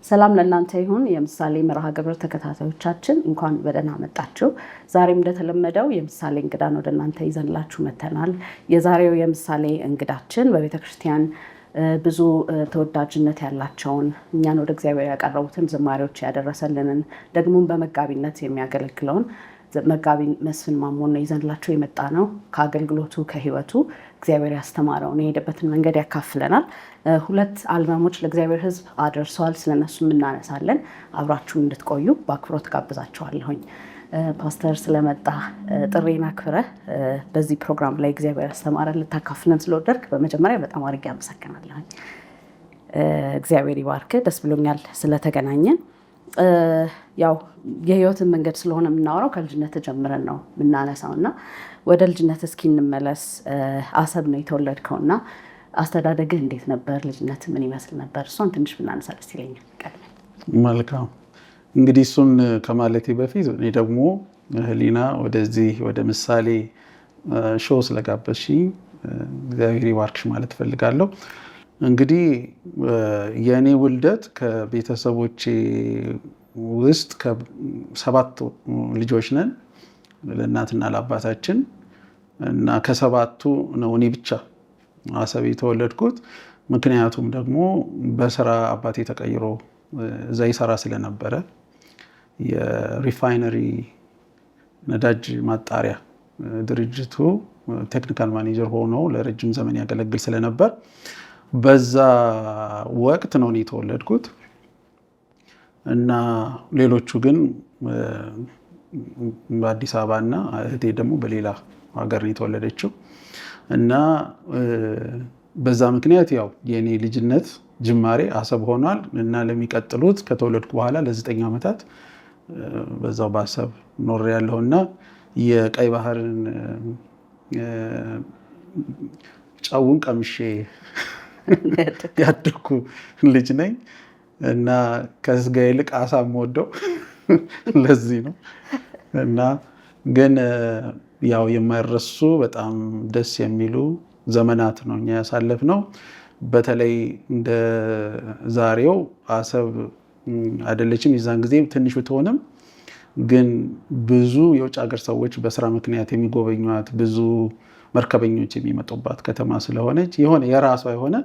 ሰላም ለእናንተ ይሁን። የምሳሌ መርሃ ግብር ተከታታዮቻችን እንኳን በደህና መጣችሁ። ዛሬም እንደተለመደው የምሳሌ እንግዳን ወደ እናንተ ይዘንላችሁ መተናል። የዛሬው የምሳሌ እንግዳችን በቤተክርስቲያን ብዙ ተወዳጅነት ያላቸውን እኛን ወደ እግዚአብሔር ያቀረቡትን ዝማሬዎች ያደረሰልንን ደግሞም በመጋቢነት የሚያገለግለውን መጋቢ መስፍን ማሞን ነው ይዘንላችሁ የመጣ ነው። ከአገልግሎቱ ከህይወቱ እግዚአብሔር ያስተማረውን የሄደበትን መንገድ ያካፍለናል። 2 አልበሞች ለእግዚአብሔር ሕዝብ አድርሰዋል። ስለነሱ እናነሳለን። አብራችሁ እንድትቆዩ በአክብሮት ጋብዛችኋለሁኝ። ፓስተር ስለመጣ ጥሪና አክብረህ በዚህ ፕሮግራም ላይ እግዚአብሔር ያስተማረን ልታካፍለን ስለወደድክ በመጀመሪያ በጣም አድርጌ አመሰግናለሁ። እግዚአብሔር ይባርክ። ደስ ብሎኛል ስለተገናኘን። ያው የህይወትን መንገድ ስለሆነ የምናወራው ከልጅነት ጀምረን ነው የምናነሳውና ወደ ልጅነት እስኪ እንመለስ። አሰብ ነው የተወለድከውና አስተዳደግህ እንዴት ነበር? ልጅነት ምን ይመስል ነበር? እሷን ትንሽ ብናነሳ ደስ ይለኛል። መልካም። እንግዲህ እሱን ከማለቴ በፊት እኔ ደግሞ ህሊና ወደዚህ ወደ ምሳሌ ሾው ስለጋበዝሽኝ እግዚአብሔር ይባርክሽ ማለት ፈልጋለሁ። እንግዲህ የኔ ውልደት ከቤተሰቦቼ ውስጥ ከ7 ልጆች ነን ለእናትና ለአባታችን እና ከ7ቱ ነው እኔ ብቻ አሰብ የተወለድኩት። ምክንያቱም ደግሞ በስራ አባቴ ተቀይሮ እዛ ይሰራ ስለነበረ የሪፋይነሪ ነዳጅ ማጣሪያ ድርጅቱ ቴክኒካል ማኔጀር ሆኖ ለረጅም ዘመን ያገለግል ስለነበር በዛ ወቅት ነው እኔ የተወለድኩት እና ሌሎቹ ግን በአዲስ አበባ እና እህቴ ደግሞ በሌላ ሀገር ነው የተወለደችው እና በዛ ምክንያት ያው የኔ ልጅነት ጅማሬ አሰብ ሆኗል እና ለሚቀጥሉት ከተወለድኩ በኋላ ለ9 ዓመታት በዛው በአሰብ ኖር ያለውና የቀይ ባህርን ጫውን ቀምሼ ያደኩ ልጅ ነኝ እና ከስጋ ይልቅ አሳ የምወደው ለዚህ ነው። እና ግን ያው የማይረሱ በጣም ደስ የሚሉ ዘመናት ነው እኛ ያሳለፍነው። በተለይ እንደ ዛሬው አሰብ አይደለችም። የዛን ጊዜ ትንሽ ብትሆንም ግን ብዙ የውጭ ሀገር ሰዎች በስራ ምክንያት የሚጎበኟት ብዙ መርከበኞች የሚመጡባት ከተማ ስለሆነች የሆነ የራሷ የሆነ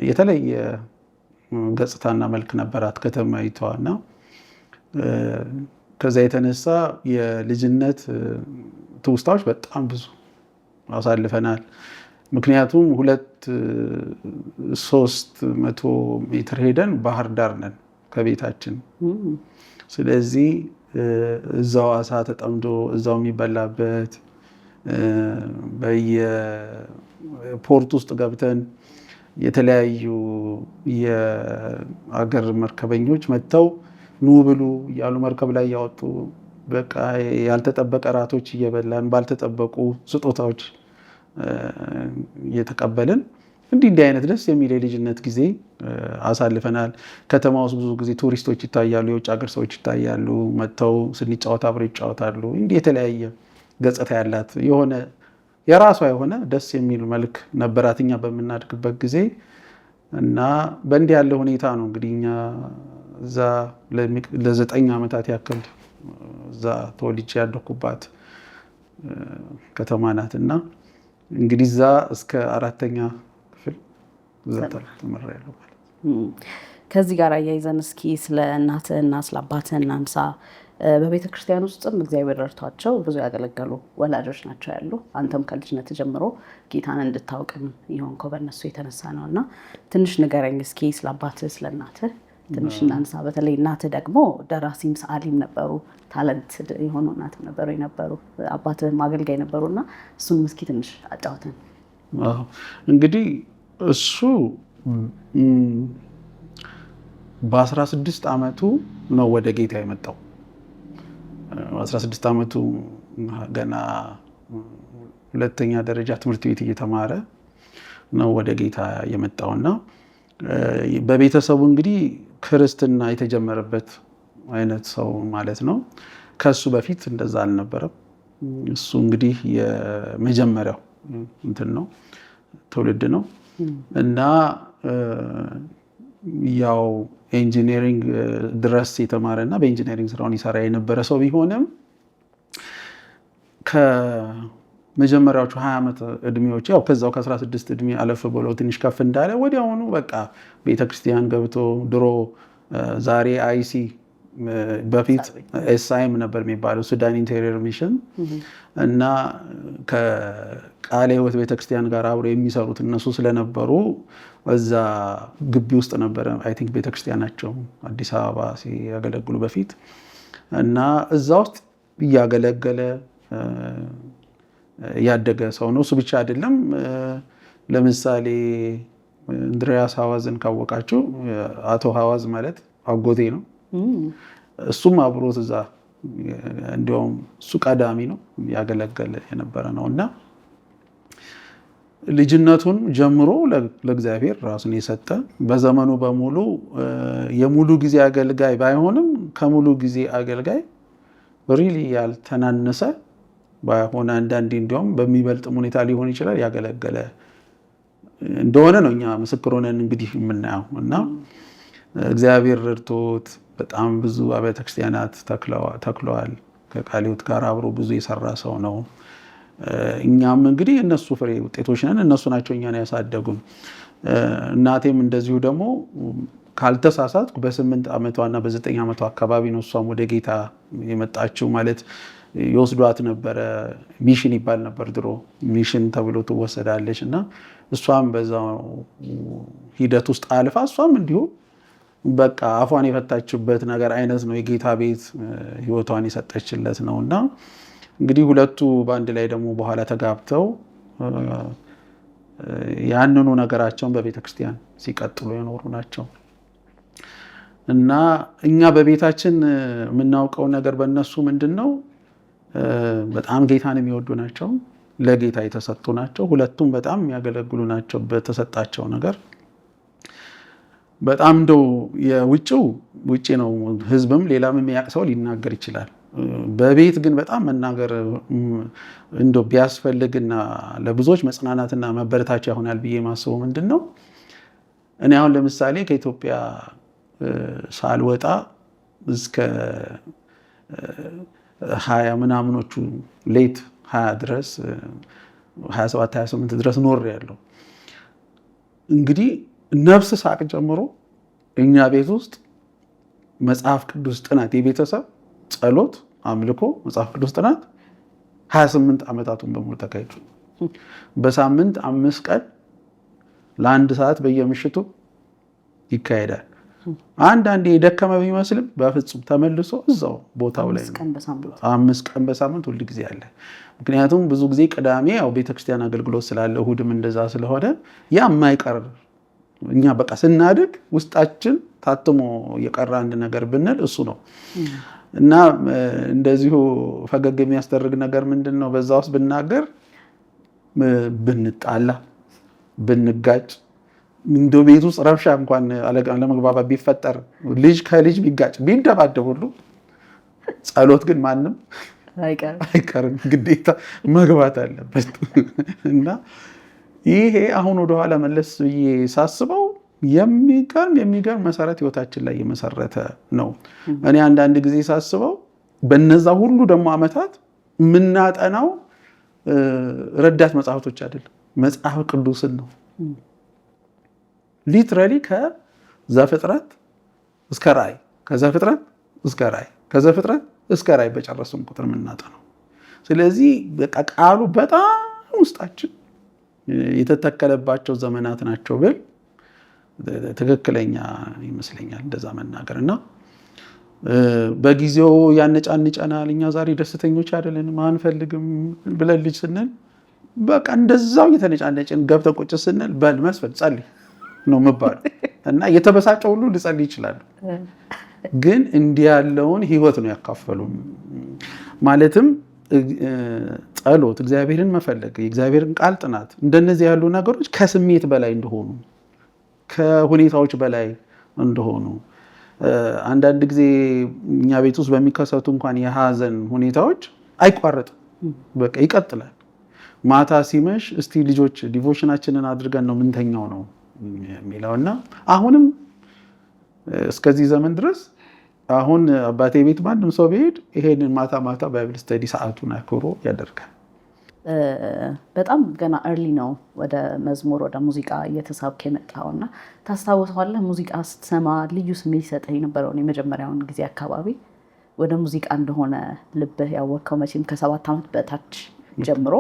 የተለየ ገጽታና መልክ ነበራት ከተማይቷና ከዛ የተነሳ የልጅነት ትውስታዎች በጣም ብዙ አሳልፈናል። ምክንያቱም 200-300 ሜትር ሄደን ባህር ዳር ነን ከቤታችን። ስለዚህ እዛው አሳ ተጠምዶ እዛው የሚበላበት በየፖርት ውስጥ ገብተን የተለያዩ የአገር መርከበኞች መጥተው ኑ ብሉ እያሉ መርከብ ላይ ያወጡ በቃ ያልተጠበቀ ራቶች እየበላን ባልተጠበቁ ስጦታዎች እየተቀበልን እንዲህ አይነት ደስ የሚል የልጅነት ጊዜ አሳልፈናል። ከተማ ውስጥ ብዙ ጊዜ ቱሪስቶች ይታያሉ፣ የውጭ ሀገር ሰዎች ይታያሉ። መጥተው ስንጫወት አብረው ይጫወታሉ። እንዲህ የተለያየ ገጽታ ያላት የሆነ የራሷ የሆነ ደስ የሚል መልክ ነበራት እኛ በምናድግበት ጊዜ እና በእንዲህ ያለ ሁኔታ ነው እንግዲህ እኛ እዛ ለ9 ዓመታት ያክል እዛ ተወልጄ ያደኩባት ከተማ ናት እና እንግዲህ እዛ እስከ 4ኛ ክፍል እዛ ተመራለሁ ማለት። ከዚህ ጋር አያይዘን እስኪ ስለ እናትህና ስለ አባትህ እናንሳ። በቤተክርስቲያን ውስጥም እግዚአብሔር ረድቷቸው ብዙ ያገለገሉ ወላጆች ናቸው ያሉ። አንተም ከልጅነት ጀምሮ ጌታን እንድታውቅም ይሆንከው በእነሱ የተነሳ ነውና ትንሽ ንገረኝ እስኪ ስለ አባትህ ስለ እናትህ ትንሽ እናንሳ። በተለይ እናትህ ደግሞ ደራሲም ሰዓሊም ነበሩ፣ ታለንት የሆኑ እናትም ነበሩ፣ አባትህም አገልጋይ ነበሩና እሱን እስኪ ትንሽ አጫውተን። እንግዲህ እሱ በ16 ዓመቱ ነው ወደ ጌታ የመጣው። 16 ዓመቱ ገና 2ኛ ደረጃ ትምህርት ቤት እየተማረ ነው ወደ ጌታ የመጣውና በቤተሰቡ እንግዲህ ክርስትና የተጀመረበት አይነት ሰው ማለት ነው። ከሱ በፊት እንደዛ አልነበረም። እሱ እንግዲህ የመጀመሪያው እንትን ነው ትውልድ ነው እና ያው ኢንጂነሪንግ ድረስ የተማረና በኢንጂነሪንግ ስራውን ይሰራ የነበረ ሰው ቢሆንም ከመጀመሪያዎቹ 20 ዓመት እድሜዎች ያው ከዛው ከ16 እድሜ አለፍ ብሎ ትንሽ ከፍ እንዳለ ወዲያውኑ በቃ ቤተክርስቲያን ገብቶ ድሮ ዛሬ አይሲ በፊት ኤስአይም ነበር የሚባለው ሱዳን ኢንቴሪየር ሚሽን እና ከቃለ ሕይወት ቤተክርስቲያን ጋር አብሮ የሚሰሩት እነሱ ስለነበሩ እዛ ግቢ ውስጥ ነበረ አይ ቲንክ ቤተክርስቲያናቸው አዲስ አበባ ሲያገለግሉ በፊት እና እዛ ውስጥ እያገለገለ ያደገ ሰው ነው። እሱ ብቻ አይደለም። ለምሳሌ እንድሪያስ ሐዋዝን ካወቃችሁ አቶ ሐዋዝ ማለት አጎቴ ነው። እሱም አብሮት እዛ እንዲያውም እሱ ቀዳሚ ነው ያገለገለ የነበረ ነው እና ልጅነቱን ጀምሮ ለእግዚአብሔር ራሱን የሰጠ በዘመኑ በሙሉ የሙሉ ጊዜ አገልጋይ ባይሆንም ከሙሉ ጊዜ አገልጋይ ሪሊ ያልተናነሰ ባይሆን አንዳንዴ እንዲያውም በሚበልጥ ሁኔታ ሊሆን ይችላል ያገለገለ እንደሆነ ነው እኛ ምስክር ሆነን እንግዲህ የምናየው እና እግዚአብሔር ረድቶት በጣም ብዙ አብያተ ክርስቲያናት ተክለዋል። ከቃለ ሕይወት ጋር አብሮ ብዙ የሰራ ሰው ነው። እኛም እንግዲህ እነሱ ፍሬ ውጤቶች ነን። እነሱ ናቸው እኛን ያሳደጉን። እናቴም እንደዚሁ ደግሞ ካልተሳሳትኩ በ8 ዓመቷና በ9 ዓመቷ አካባቢ ነው እሷም ወደ ጌታ የመጣችው። ማለት ይወስዷት ነበረ። ሚሽን ይባል ነበር ድሮ፣ ሚሽን ተብሎ ትወሰዳለች እና እሷም በዛው ሂደት ውስጥ አልፋ እሷም እንዲሁ በቃ አፏን የፈታችበት ነገር አይነት ነው። የጌታ ቤት ህይወቷን የሰጠችለት ነው እና እንግዲህ ሁለቱ በአንድ ላይ ደግሞ በኋላ ተጋብተው ያንኑ ነገራቸውን በቤተክርስቲያን ሲቀጥሉ የኖሩ ናቸው እና እኛ በቤታችን የምናውቀው ነገር በእነሱ ምንድን ነው? በጣም ጌታን የሚወዱ ናቸው። ለጌታ የተሰጡ ናቸው። ሁለቱም በጣም የሚያገለግሉ ናቸው በተሰጣቸው ነገር። በጣም እንደው የውጭው ውጭ ነው፣ ህዝብም ሌላም የሚያውቅ ሰው ሊናገር ይችላል። በቤት ግን በጣም መናገር እንደው ቢያስፈልግና ለብዙዎች መጽናናትና መበረታቻ ይሆናል ብዬ ማስበው ምንድን ነው፣ እኔ አሁን ለምሳሌ ከኢትዮጵያ ሳልወጣ እስከ 20 ምናምኖቹ ሌት 20 ድረስ 27 28 ድረስ ኖር ያለው እንግዲህ ነፍስ ሳቅ ጀምሮ እኛ ቤት ውስጥ መጽሐፍ ቅዱስ ጥናት፣ የቤተሰብ ጸሎት፣ አምልኮ፣ መጽሐፍ ቅዱስ ጥናት 28 ዓመታቱን በሙሉ ተካሂዱ። በሳምንት 5 ቀን ለ1 ሰዓት በየምሽቱ ይካሄዳል። አንዳንዴ የደከመ ቢመስልም በፍጹም ተመልሶ እዛው ቦታው ላይ 5 ቀን በሳምንት ሁል ጊዜ አለ። ምክንያቱም ብዙ ጊዜ ቅዳሜ ያው ቤተክርስቲያን አገልግሎት ስላለ እሑድም እንደዛ ስለሆነ ያ የማይቀር እኛ በቃ ስናድግ ውስጣችን ታትሞ የቀረ አንድ ነገር ብንል እሱ ነው እና እንደዚሁ ፈገግ የሚያስደርግ ነገር ምንድን ነው? በዛ ውስጥ ብናገር ብንጣላ ብንጋጭ እንደ ቤት ውስጥ ረብሻ እንኳን አለመግባባት ቢፈጠር ልጅ ከልጅ ቢጋጭ ቢደባደብ ሁሉ ጸሎት ግን ማንም አይቀርም፣ ግዴታ መግባት አለበት እና ይሄ አሁን ወደኋላ መለስ ብዬ ሳስበው የሚገርም መሰረት ህይወታችን ላይ የመሰረተ ነው። እኔ አንዳንድ ጊዜ ሳስበው በነዛ ሁሉ ደግሞ ዓመታት የምናጠናው ረዳት መጽሐፍቶች አይደለም፣ መጽሐፍ ቅዱስን ነው። ሊትራሊ ከዘፍጥረት እስከ ራዕይ፣ ከዘፍጥረት እስከ ራዕይ፣ ከዘፍጥረት እስከ ራዕይ በጨረሱን ቁጥር የምናጠናው። ስለዚህ በቃ ቃሉ በጣም ውስጣችን የተተከለባቸው ዘመናት ናቸው ብል ትክክለኛ ይመስለኛል እንደዛ መናገር እና በጊዜው ያነጫንጨናል። እኛ ዛሬ ደስተኞች አይደለንም፣ አንፈልግም ብለን ልጅ ስንል በቃ እንደዛው የተነጫነጭን ገብተን ቁጭ ስንል በል መስፈል ጸልይ ነው የምባለው እና የተበሳጨው ሁሉ ሊጸልይ ይችላሉ። ግን እንዲህ ያለውን ህይወት ነው ያካፈሉ። ማለትም ጸሎት፣ እግዚአብሔርን መፈለግ፣ የእግዚአብሔርን ቃል ጥናት፣ እንደነዚህ ያሉ ነገሮች ከስሜት በላይ እንደሆኑ፣ ከሁኔታዎች በላይ እንደሆኑ አንዳንድ ጊዜ እኛ ቤት ውስጥ በሚከሰቱ እንኳን የሀዘን ሁኔታዎች አይቋረጥም፣ በቃ ይቀጥላል። ማታ ሲመሽ እስቲ ልጆች ዲቮሽናችንን አድርገን ነው ምንተኛው ነው የሚለው እና አሁንም እስከዚህ ዘመን ድረስ አሁን አባቴ ቤት ማንም ሰው ቢሄድ ይሄንን ማታ ማታ ባይብል ስተዲ ሰዓቱን አክብሮ ያደርጋል። በጣም ገና እርሊ ነው ወደ መዝሙር ወደ ሙዚቃ እየተሳብክ የመጣውና ታስታውሰዋለህ? ሙዚቃ ስትሰማ ልዩ ስሜት ይሰጥህ የነበረውን የመጀመሪያውን ጊዜ አካባቢ ወደ ሙዚቃ እንደሆነ ልብህ ያወቅከው መቼም ከ7 ዓመት በታች ጀምሮ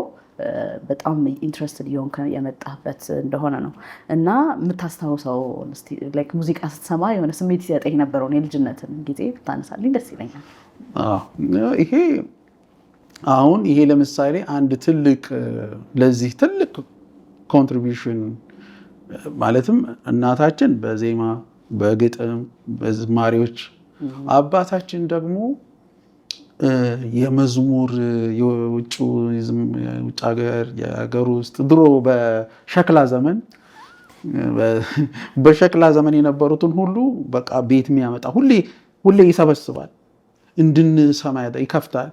በጣም ኢንትረስትድ እየሆንክ የመጣበት እንደሆነ ነው እና የምታስታውሰው ሙዚቃ ስትሰማ የሆነ ስሜት ይሰጥህ የነበረውን የልጅነትን ጊዜ ብታነሳልኝ ደስ ይለኛል። ይሄ አሁን ይሄ ለምሳሌ አንድ ትልቅ ለዚህ ትልቅ ኮንትሪቢዩሽን ማለትም እናታችን በዜማ በግጥም በዝማሬዎች አባታችን ደግሞ የመዝሙር የውጭ ሀገር የሀገር ውስጥ ድሮ በሸክላ ዘመን የነበሩትን ሁሉ በቃ ቤት የሚያመጣ ሁሌ ይሰበስባል እንድንሰማ ይከፍታል።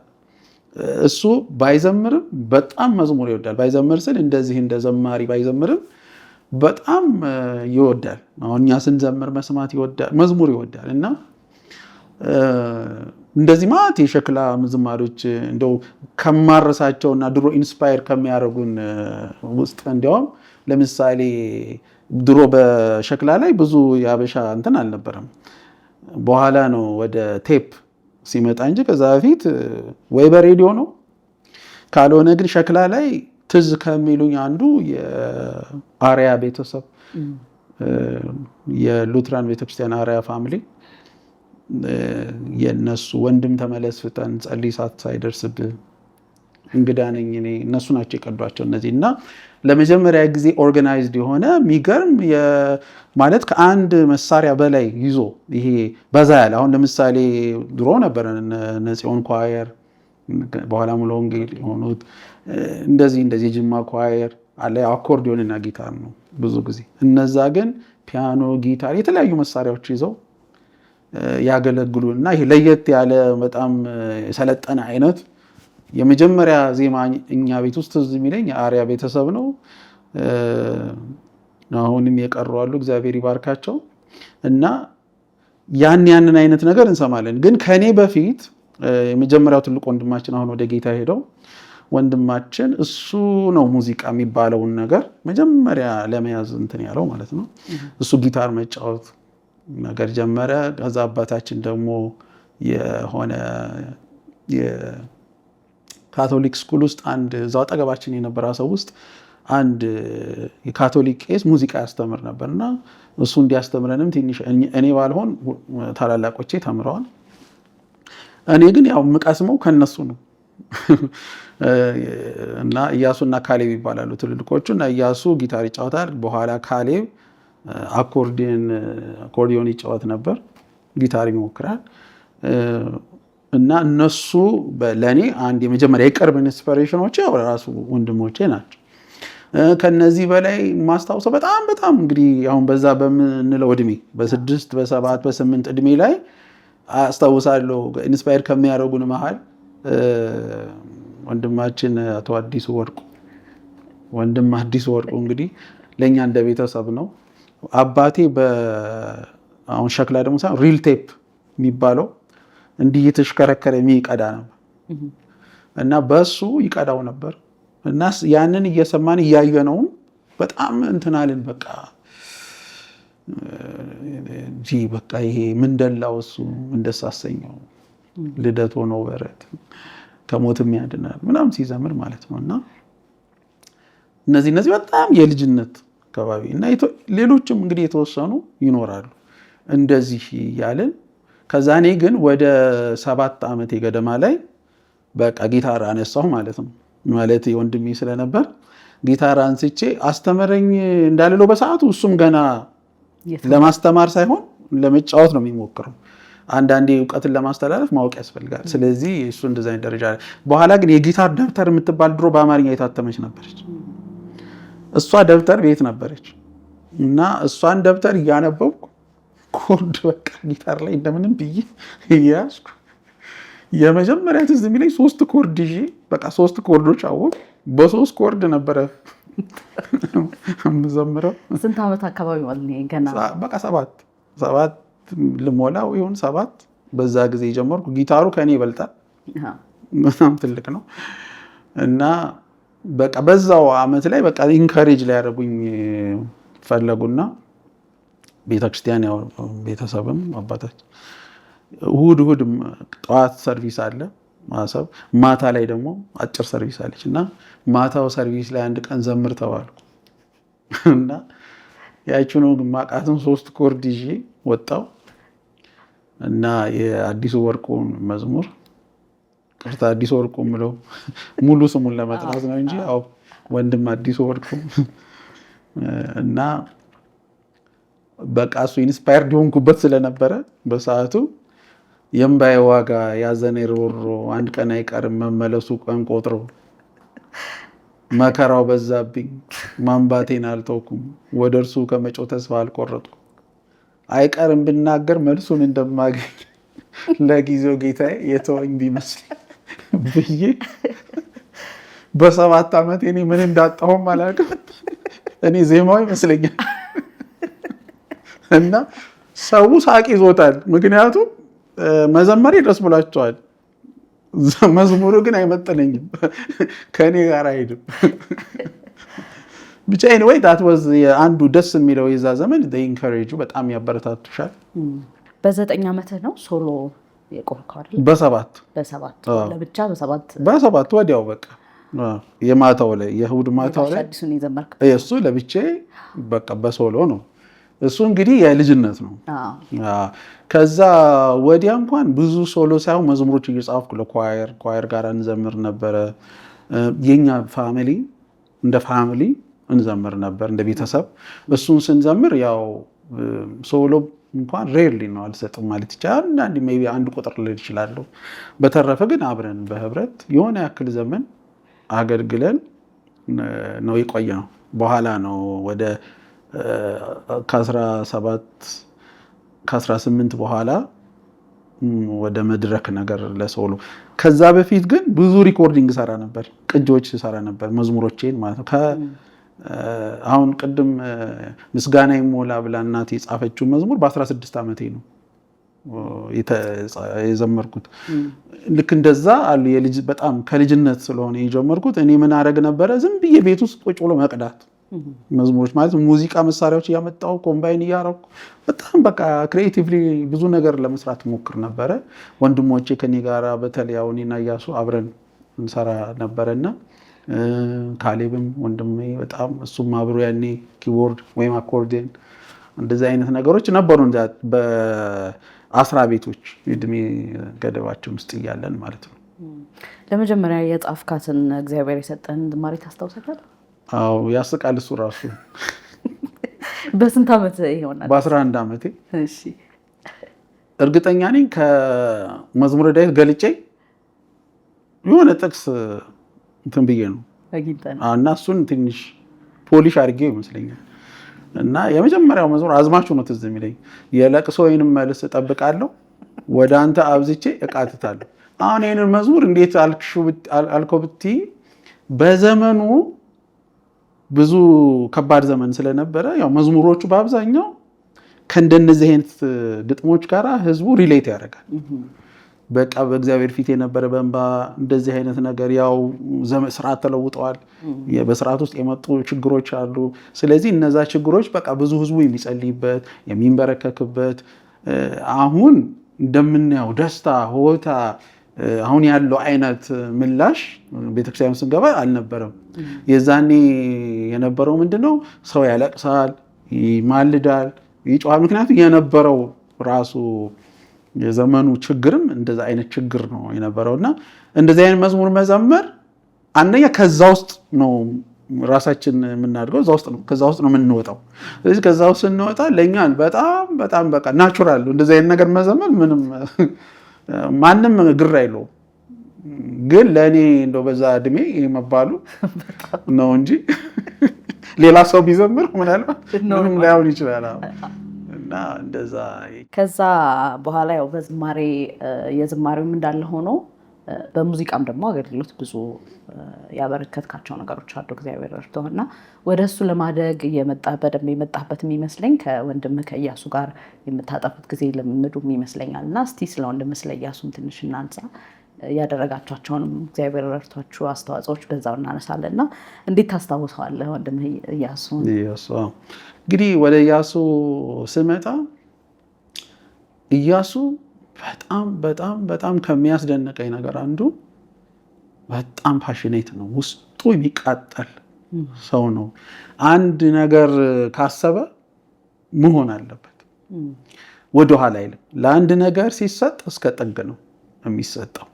እሱ ባይዘምርም በጣም መዝሙር ይወዳል። ባይዘምር ስል እንደዚህ እንደ ዘማሪ ባይዘምርም በጣም ይወዳል። አሁን እኛ ስንዘምር መስማት ይወዳል፣ መዝሙር ይወዳል እና እንደዚህ ማለት የሸክላ ዝማሬዎች እንደው ከማረሳቸውና ድሮ ኢንስፓየር ከሚያደርጉን ውስጥ እንዲያውም ለምሳሌ ድሮ በሸክላ ላይ ብዙ የአበሻ እንትን አልነበረም። በኋላ ነው ወደ ቴፕ ሲመጣ እንጂ ከዛ በፊት ወይ በሬዲዮ ነው ካልሆነ ግን ሸክላ ላይ ትዝ ከሚሉኝ አንዱ የአርያ ቤተሰብ የሉትራን ቤተክርስቲያን አርያ ፋሚሊ የነሱ ወንድም ተመለስ ፍጠን ጸልይ ሰዓት ሳይደርስብህ እንግዳ ነኝ እኔ እነሱ ናቸው የቀዷቸው እነዚህ እና ለመጀመሪያ ጊዜ ኦርጋናይዝድ የሆነ የሚገርም ማለት ከአንድ መሳሪያ በላይ ይዞ ይሄ በዛ ያለ አሁን ለምሳሌ ድሮ ነበረ ነጽዮን ኳየር በኋላ ሙሉ ወንጌል የሆኑት እንደዚህ ጅማ ኳየር አለ አኮርዲዮን እና ጊታር ነው ብዙ ጊዜ እነዛ ግን ፒያኖ ጊታር የተለያዩ መሳሪያዎች ይዘው ያገለግሉ እና ይሄ ለየት ያለ በጣም የሰለጠነ አይነት የመጀመሪያ ዜማ እኛ ቤት ውስጥ ትዝ የሚለኝ የአርያ ቤተሰብ ነው። አሁንም የቀሩ አሉ እግዚአብሔር ይባርካቸው እና ያንን አይነት ነገር እንሰማለን። ግን ከኔ በፊት የመጀመሪያው ትልቅ ወንድማችን አሁን ወደ ጌታ ሄደው ወንድማችን እሱ ነው ሙዚቃ የሚባለውን ነገር መጀመሪያ ለመያዝ እንትን ያለው ማለት ነው። እሱ ጊታር መጫወት ነገር ጀመረ። ከዛ አባታችን ደግሞ የሆነ የካቶሊክ ስኩል ውስጥ አንድ እዛው አጠገባችን የነበረ ሰው ውስጥ አንድ የካቶሊክ ቄስ ሙዚቃ ያስተምር ነበርና እሱ እንዲያስተምረንም ትንሽ እኔ ባልሆን ታላላቆቼ ተምረዋል። እኔ ግን ያው የምቀስመው ከነሱ ነው እና ኢያሱና ካሌብ ይባላሉ ትልልቆቹ እና ኢያሱ ጊታር ይጫወታል። በኋላ ካሌብ አኮርዲዮን ይጫወት ነበር፣ ጊታር ይሞክራል እና እነሱ ለእኔ አንድ የመጀመሪያ የቅርብ ኢንስፒሬሽኖቼ ራሱ ወንድሞቼ ናቸው። ከነዚህ በላይ ማስታወሰው በጣም እንግዲህ አሁን በዛ በምንለው እድሜ በ6 በ7 በ8 እድሜ ላይ አስታውሳለሁ ኢንስፓየር ከሚያደርጉን መሃል ወንድማችን አቶ አዲሱ ወርቁ ወንድም አዲሱ ወርቁ እንግዲህ ለእኛ እንደ ቤተሰብ ነው። አባቴ አሁን ሸክላ ደግሞ ሳይሆን ሪል ቴፕ የሚባለው እንዲህ እየተሽከረከረ የሚቀዳ ነበር እና በሱ ይቀዳው ነበር እና ያንን እየሰማን እያየነውም በጣም እንትናልን በቃ በቃ ይሄ ምንደላው እሱ እንደሳሰኘው ልደት ሆኖ በረት ከሞትም ያድናል ምናምን ሲዘምር ማለት ነው እና እነዚህ በጣም የልጅነት አካባቢ እና ሌሎችም እንግዲህ የተወሰኑ ይኖራሉ እንደዚህ ያለን። ከዛ እኔ ግን ወደ 7 ዓመት ገደማ ላይ በቃ ጊታር አነሳሁ ማለት ነው። ማለት የወንድሜ ስለነበር ጊታር አንስቼ አስተምረኝ እንዳልለው በሰዓቱ እሱም ገና ለማስተማር ሳይሆን ለመጫወት ነው የሚሞክረው። አንዳንዴ እውቀትን ለማስተላለፍ ማወቅ ያስፈልጋል። ስለዚህ እሱ እንደዛ አይነት ደረጃ ላይ በኋላ ግን የጊታር ደብተር የምትባል ድሮ በአማርኛ የታተመች ነበረች። እሷ ደብተር ቤት ነበረች እና እሷን ደብተር እያነበብኩ ኮርድ በቃ ጊታር ላይ እንደምንም ብዬ እያያዝኩ የመጀመሪያ ትዝ የሚለኝ 3 ኮርድ ይዤ በቃ 3 ኮርዶች አወቅሁ። በ3 ኮርድ ነበረ የምዘምረው። ስንት ዓመት አካባቢ ማለት ነው? ገና በቃ 7 ልሞላው ይሁን 7 በዛ ጊዜ ጀመርኩ። ጊታሩ ከኔ ይበልጣል፣ በጣም ትልቅ ነው እና በቃ በዛው አመት ላይ በቃ ኢንካሬጅ ላይ ያደረጉኝ ፈለጉና ቤተክርስቲያን ያው ቤተሰብም አባታችን እሑድ ጠዋት ሰርቪስ አለ ማሰብ፣ ማታ ላይ ደግሞ አጭር ሰርቪስ አለች እና ማታው ሰርቪስ ላይ አንድ ቀን ዘምር ተባልኩ እና ያቺኑ ማቃትን 3 ኮርድ ይዤ ወጣው እና የአዲሱ ወርቁን መዝሙር ቅርታ አዲሱ ወርቁ ምለው ሙሉ ስሙን ለመጥራት ነው እንጂ ያው ወንድም አዲሱ ወርቁ እና በቃ እሱ ኢንስፓየርድ ሆንኩበት ስለነበረ በሰዓቱ የእምባዬ ዋጋ ያዘነ ሮሮ አንድ ቀን አይቀርም መመለሱ ቀን ቆጥሮ መከራው በዛብኝ ማንባቴን አልተውኩም ወደ እርሱ ከመጮህ ተስፋ አልቆረጥኩም አይቀርም ብናገር መልሱን እንደማገኝ ለጊዜው ጌታዬ የተወኝ ቢመስል ብዬ በ7 ዓመት እኔ ምን እንዳጣሁም አላውቅም። እኔ ዜማው ይመስለኛል እና ሰው ሳቅ ይዞታል። ምክንያቱም መዘመሬ ደስ ብሏቸዋል። መዝሙሩ ግን አይመጥነኝም፣ ከኔ ጋር አይሄድም። ብቻ ኤኒዌይ ዳት ዋዝ አንዱ ደስ የሚለው የዛ ዘመን ኢንካሬጁ በጣም ያበረታቱሻል። በ9 ዓመትህ ነው ሶሎ የቆምከው አይደል? በ7 ለብቻ በ7 ወዲያው በቃ የማታው ላይ የእሑድ ማታው ላይ አዲሱን የዘመርክ እሱ ለብቻዬ በቃ በሶሎ ነው። እሱ እንግዲህ የልጅነት ነው። ከዛ ወዲያ እንኳን ብዙ ሶሎ ሳይሆን መዝሙሮች እየጻፍኩ ለኳየር ጋር እንዘምር ነበረ። የኛ ፋሚሊ እንደ ፋሚሊ እንዘምር ነበር እንደ ቤተሰብ። እሱን ስንዘምር ያው ሶሎ እንኳን ሬርሊ ነው አልሰጥም ማለት ይቻላል። አንድ ሜይ ቢ 1 ቁጥር ልል እችላለሁ። በተረፈ ግን አብረን በህብረት የሆነ ያክል ዘመን አገልግለን ነው የቆየ ነው። በኋላ ነው ወደ ከ18 በኋላ ወደ መድረክ ነገር ለሶሎ። ከዛ በፊት ግን ብዙ ሪኮርዲንግ ሰራ ነበር፣ ቅጆች ሰራ ነበር መዝሙሮቼን ማለት ነው። አሁን ቅድም ምስጋና ይሞላ ብላ እናቴ የጻፈችው መዝሙር በ16 ዓመቴ ነው የዘመርኩት። ልክ እንደዛ አሉ የልጅ በጣም ከልጅነት ስለሆነ የጀመርኩት። እኔ ምን አደረግ ነበረ ዝም ብዬ ቤት ውስጥ ቁጭ ብሎ መቅዳት መዝሙሮች ማለት ሙዚቃ መሳሪያዎች እያመጣሁ ኮምባይን እያረኩ በጣም በቃ ክሪኤቲቭሊ ብዙ ነገር ለመስራት ሞክር ነበረ። ወንድሞቼ ከኔ ጋር በተለይ እኔና እያሱ አብረን እንሰራ ነበረና ካሌብም ወንድሜ በጣም እሱም አብሮ ያኔ ኪቦርድ ወይም አኮርዲየን እንደዚህ አይነት ነገሮች ነበሩ በአስራ ቤቶች እድሜ ገደባችን ውስጥ እያለን ማለት ነው። ለመጀመሪያ የጻፍካትን እግዚአብሔር የሰጠን ዝማሬ ታስታውሳለህ? አዎ ያስቃል እሱ ራሱ። በስንት ዓመት ይሆናል? በ11 ዓመቴ። እሺ እርግጠኛ ነኝ ከመዝሙረ ዳዊት ገልጬ የሆነ ጥቅስ እንትን ብዬ ነው እና እሱን ትንሽ ፖሊሽ አድርጌው ይመስለኛል። እና የመጀመሪያው መዝሙር አዝማችሁ ነው ትዝ የሚለኝ። የለቅሶ ወይንም መልስ እጠብቃለሁ ወደ አንተ አብዝቼ እቃትታለሁ። አሁን ይህንን መዝሙር እንዴት አልከው ብትይ በዘመኑ ብዙ ከባድ ዘመን ስለነበረ ያው መዝሙሮቹ በአብዛኛው ከእንደነዚህ አይነት ግጥሞች ጋር ህዝቡ ሪሌት ያደርጋል። በቃ በእግዚአብሔር ፊት የነበረ በእንባ እንደዚህ አይነት ነገር ያው ስርዓት ተለውጠዋል። በስርዓት ውስጥ የመጡ ችግሮች አሉ። ስለዚህ እነዛ ችግሮች በቃ ብዙ ህዝቡ የሚጸልይበት የሚንበረከክበት አሁን እንደምናየው ደስታ ሆታ አሁን ያለው አይነት ምላሽ ቤተክርስቲያን ስንገባ አልነበረም። የዛኔ የነበረው ምንድነው? ሰው ያለቅሳል፣ ይማልዳል፣ ይጮሃል። ምክንያቱም የነበረው ራሱ የዘመኑ ችግርም እንደዛ አይነት ችግር ነው የነበረውና እንደዚህ አይነት መዝሙር መዘመር አንደኛ ከዛ ውስጥ ነው ራሳችን የምናድገው፣ ከዛ ውስጥ ነው የምንወጣው። ስለዚህ ከዛ ውስጥ ስንወጣ ለእኛ በጣም በጣም በቃ ናቹራል እንደዚህ አይነት ነገር መዘመር ምንም ማንም ግር አይለውም። ግን ለእኔ እንደው በዛ እድሜ መባሉ ነው እንጂ ሌላ ሰው ቢዘምር ምናልባት ምንም ላይሆን ይችላል። እና እንደዛ ከዛ በኋላ ያው በዝማሬ የዝማሬውም እንዳለ ሆኖ በሙዚቃም ደግሞ አገልግሎት ብዙ ያበረከትካቸው ነገሮች አሉ እግዚአብሔር ረድቶህና ወደ እሱ ለማደግ በደንብ የመጣበት የሚመስለኝ ከወንድም ከኢያሱ ጋር የምታጠፉት ጊዜ ልምምዱም ይመስለኛል። እና እስቲ ስለ ወንድም ስለ ኢያሱም ትንሽ እናንሳ። ያደረጋቸውንም እግዚአብሔር ረድቷችሁ አስተዋጽኦች በዛው እናነሳለን እና እንዴት ታስታውሰዋለህ ወንድም ኢያሱን? እንግዲህ ወደ ኢያሱ ስመጣ ኢያሱ በጣም በጣም በጣም ከሚያስደንቀኝ ነገር አንዱ በጣም ፓሽኔት ነው። ውስጡ የሚቃጠል ሰው ነው። አንድ ነገር ካሰበ መሆን አለበት፣ ወደኋላ አይልም። ለአንድ ነገር ሲሰጥ እስከ ጥግ ነው የሚሰጠው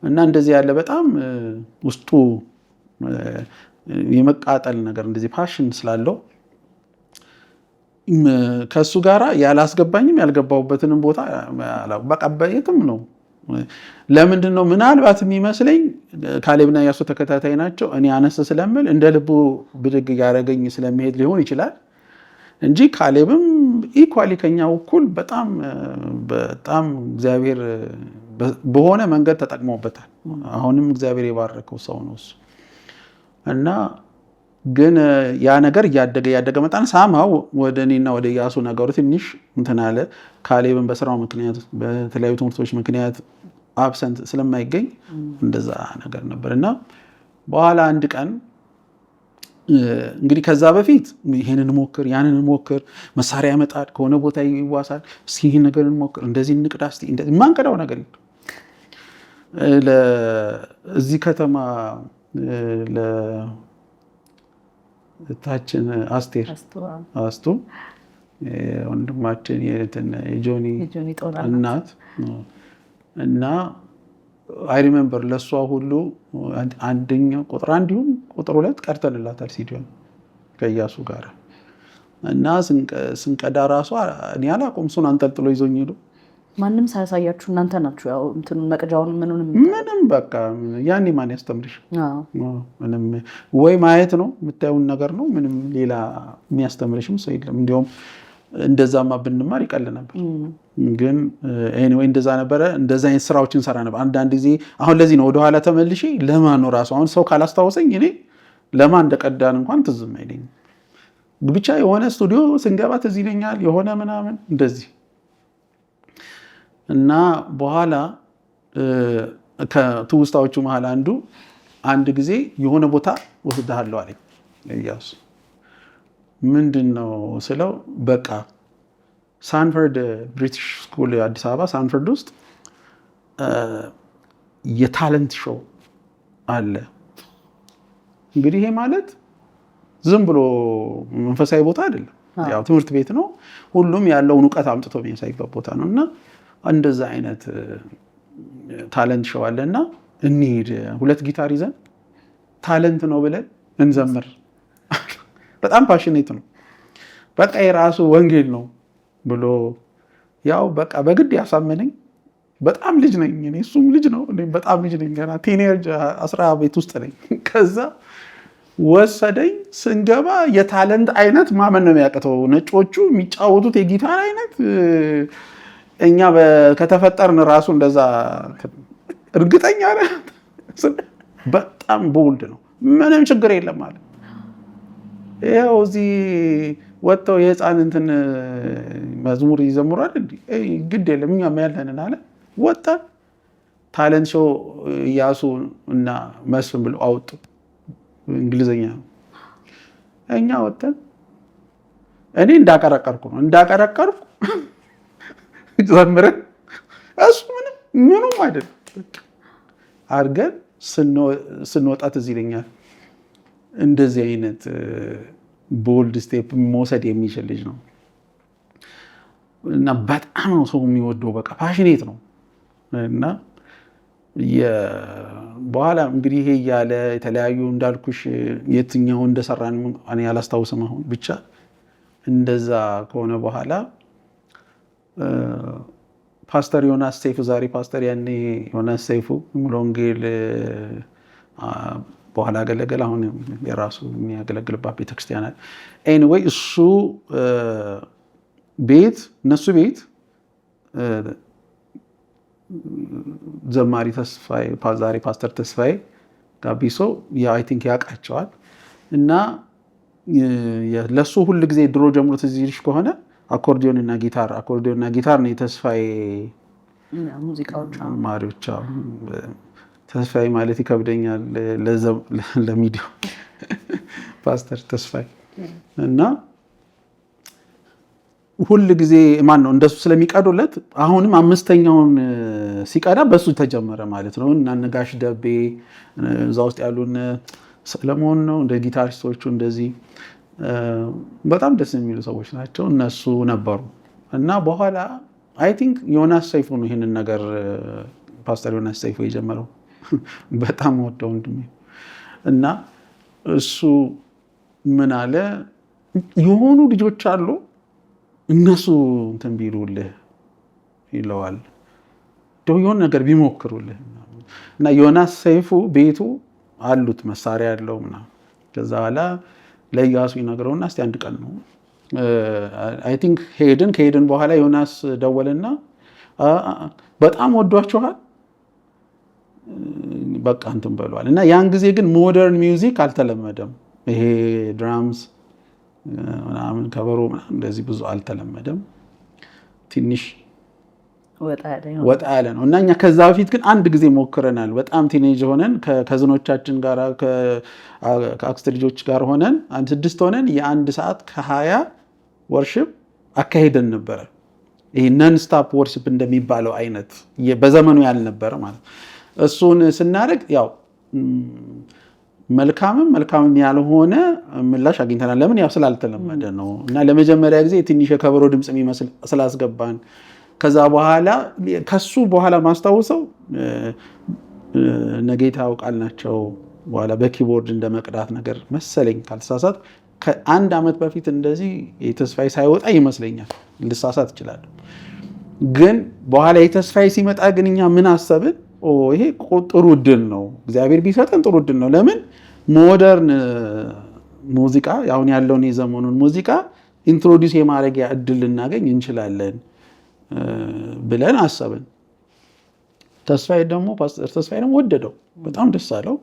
እና እንደዚህ ያለ በጣም ውስጡ የመቃጠል ነገር እንደዚህ ፓሽን ስላለው ከሱ ጋራ ያላስገባኝም ያልገባሁበትንም ቦታ በቃ የትም ነው። ለምንድን ነው ምናልባት የሚመስለኝ ካሌብና ኢያሱ ተከታታይ ናቸው። እኔ አነስ ስለምል እንደ ልቡ ብድግ ያደረገኝ ስለሚሄድ ሊሆን ይችላል እንጂ ካሌብም ኢኳሊ ከኛው እኩል በጣም በጣም እግዚአብሔር በሆነ መንገድ ተጠቅሞበታል። አሁንም እግዚአብሔር የባረከው ሰው ነው እሱ እና ግን ያ ነገር እያደገ መጣን። ሳማው ወደ እኔና ወደ ኢያሱ ነገሩ ትንሽ እንትን አለ። ካሌብን በስራው ምክንያት በተለያዩ ትምህርቶች ምክንያት አብሰንት ስለማይገኝ እንደዛ ነገር ነበር እና በኋላ አንድ ቀን እንግዲህ ከዛ በፊት ይሄንን ሞክር ያንን ሞክር፣ መሳሪያ ያመጣል፣ ከሆነ ቦታ ይዋሳል፣ እስኪ ይሄን ነገር እንሞክር፣ እንደዚህ እንቅዳ፣ እስቲ እንደዚህ ማንቀዳው ነገር እዚህ ከተማ ታችን አስቱ ወንድማችን የጆኒ እናት እና አይ ሪሜምበር ለሷ ሁሉ አንደኛው ቁጥር 1 ይሁን ቁጥር 2 ቀርተንላታል ሲዲዮን ከኢያሱ ጋር እና ስንቀዳ ራሷ እኔ አላውቅም እሱን አንጠልጥሎ ይዞኝ ሄዶ ማንም ሳያሳያችሁ እናንተ ናችሁ ያው እንትኑን መቅጃውን ምንም በቃ ያኔ ማን ያስተምርሽ? ምንም ወይ ማየት ነው የምታየውን ነገር ነው። ምንም ሌላ የሚያስተምርሽም ሰው የለም። እንዲያውም እንደዛማ ብንማር ይቀል ነበር። ግን ኤኒዌይ እንደዛ ነበረ። እንደዛ አይነት ስራዎችን ሰራ ነበር አንዳንድ ጊዜ። አሁን ለዚህ ነው ወደኋላ ተመልሼ ለማን ነው ራሱ አሁን ሰው ካላስታወሰኝ እኔ ለማን እንደቀዳን እንኳን ትዝም አይለኝም። ብቻ የሆነ ስቱዲዮ ስንገባ ትዝ ይለኛል የሆነ ምናምን እንደዚህ እና በኋላ ከትውስታዎቹ መሃል አንድ ጊዜ የሆነ ቦታ ወስደሃለሁ አለኝ ኢያሱ። ምንድነው ስለው በቃ ሳንፈርድ ብሪቲሽ ስኩል አዲስ አበባ ሳንፈርድ ውስጥ የታለንት ሾው አለ። እንግዲህ ይሄ ማለት ዝም ብሎ መንፈሳዊ ቦታ አይደለም፣ ያው ትምህርት ቤት ነው። ሁሉም ያለውን ዕውቀት አምጥቶ የሚያሳይበት ቦታ ነው እና እንደዛ አይነት ታለንት ሾው አለና እንሂድ፣ 2 ጊታር ይዘን ታለንት ነው ብለን እንዘምር። በጣም ፓሽኔት ነው። በቃ የራሱ ወንጌል ነው ብሎ ያው በቃ በግድ ያሳመነኝ። በጣም ልጅ ነኝ እኔ፣ እሱም ልጅ ነው፣ በጣም ልጅ ነኝ፣ ገና ቲኔጅ 10 ቤት ውስጥ ነኝ። ከዛ ወሰደኝ። ስንገባ የታለንት አይነት ማመን ነው የሚያቅተው። ነጮቹ የሚጫወቱት የጊታር አይነት እኛ ከተፈጠርን ራሱ እንደዛ እርግጠኛ ነህ? በጣም ቦልድ ነው። ምንም ችግር የለም ማለት ይኸው እዚህ ወጥተው የህፃን እንትን መዝሙር ይዘምራል እንዴ? ግድ የለም እኛም ያለንን አለ። ወጣን። ታለንት ሾው ኢያሱ እና መስፍን ብለው አወጡ። እንግሊዘኛ ነው። እኛ ወጥተን እኔ እንዳቀረቀርኩ ዘምረን እሱ ምንም አይደለም አድርገን ስንወጣት እዚህ ይለኛል። እንደዚህ አይነት ቦልድ ስቴፕ መውሰድ የሚችል ልጅ ነው እና በጣም ነው ሰው የሚወደው። በቃ ፓሽኔት ነው እና በኋላ እንግዲህ ይሄ እያለ የተለያዩ እንዳልኩሽ የትኛው እንደሰራን እኔ አላስታውስም አሁን። ብቻ እንደዛ ከሆነ በኋላ ፓስተር ዮናስ ሰይፉ፣ ዛሬ ፓስተር ያኔ ዮናስ ሰይፉ ሙሉ ወንጌል በኋላ አገለገለ። አሁን የራሱ የሚያገለግልባት ቤተክርስቲያን አለ። ኤኒዌይ እሱ ቤት እነሱ ቤት ዘማሪ ተስፋዬ ዛሬ ፓስተር ተስፋዬ ጋቢሶ አይ ቲንክ ያውቃቸዋል እና ለሱ ሁሉ ጊዜ ድሮ ጀምሮ ትዝ ይልሽ ከሆነ አኮርዲዮንና ጊታር ነው የተስፋዬ ሙዚቃዎች ማሪዎች። ተስፋዬ ማለት ይከብደኛል ለሚዲያው ፓስተር ተስፋዬ እና ሁል ጊዜ ማን ነው እንደሱ ስለሚቀዱለት አሁንም አምስተኛውን ሲቀዳ በሱ ተጀመረ ማለት ነው። እና ነጋሽ ደቤ እዛ ውስጥ ያሉን ሰለሞን ነው እንደ ጊታሪስቶቹ እንደዚህ በጣም ደስ የሚሉ ሰዎች ናቸው እነሱ ነበሩ። እና በኋላ አይ ቲንክ ዮናስ ሰይፉ ነው ይሄንን ነገር ፓስተር ዮናስ ሰይፉ የጀመረው በጣም ወደው ወንድሜ እና እሱ ምን አለ የሆኑ ልጆች አሉ እነሱ እንትን ቢሉልህ ይለዋል የሆነ ነገር ቢሞክሩልህ እና ዮናስ ሰይፉ ቤቱ አሉት መሳሪያ ያለው ምናምን ከዛ በኋላ ለኢያሱ ይነግረውና እስቲ አንድ ቀን ነው አይ ቲንክ ከሄድን በኋላ ዮናስ ደወለና በጣም ወዷቸዋል በቃ እንትን ብለዋል። እና ያን ጊዜ ግን ሞደርን ሚውዚክ አልተለመደም። ይሄ ድራምስ ምናምን ከበሮ እንደዚህ ብዙ አልተለመደም። ትንሽ ወጣ ያለ ነው እና እኛ ከዛ በፊት ግን አንድ ጊዜ ሞክረናል። በጣም ቲኔጅ ሆነን ከከዝኖቻችን ጋር ከአክስት ልጆች ጋር ሆነን 6 ሆነን የ1 ሰዓት ከ20 ወርሺፕ አካሄደን ነበረ። ይሄ ነን ስታፕ ወርሺፕ እንደሚባለው አይነት በዘመኑ ያልነበረ ማለት እሱን ስናደርግ ያው መልካምም ያልሆነ ምላሽ አግኝተናል። ለምን ያው ስላልተለመደ ነው እና ለመጀመሪያ ጊዜ ትንሽ የከበሮ ድምጽ የሚመስል ስላስገባን ከዛ በኋላ ከሱ በኋላ ማስታወሰው ነጌታ አውቃል ናቸው በኋላ በኪቦርድ እንደመቅዳት ነገር መሰለኝ ካልተሳሳት ከ1 ዓመት በፊት እንደዚህ የተስፋዬ ሳይወጣ ይመስለኛል ልሳሳት እችላለሁ። ግን በኋላ የተስፋዬ ሲመጣ ግን እኛ ምን አሰብን ይሄ ጥሩ እድል ነው እግዚአብሔር ቢሰጠን ጥሩ እድል ነው። ለምን ሞደርን ሙዚቃ አሁን ያለውን የዘመኑን ሙዚቃ ኢንትሮዲዩስ የማድረጊያ እድል ልናገኝ እንችላለን ብለን አሰብን። ተስፋዬ ደግሞ ፓስተር ተስፋዬ ደግሞ ወደደው በጣም ደስ አለው።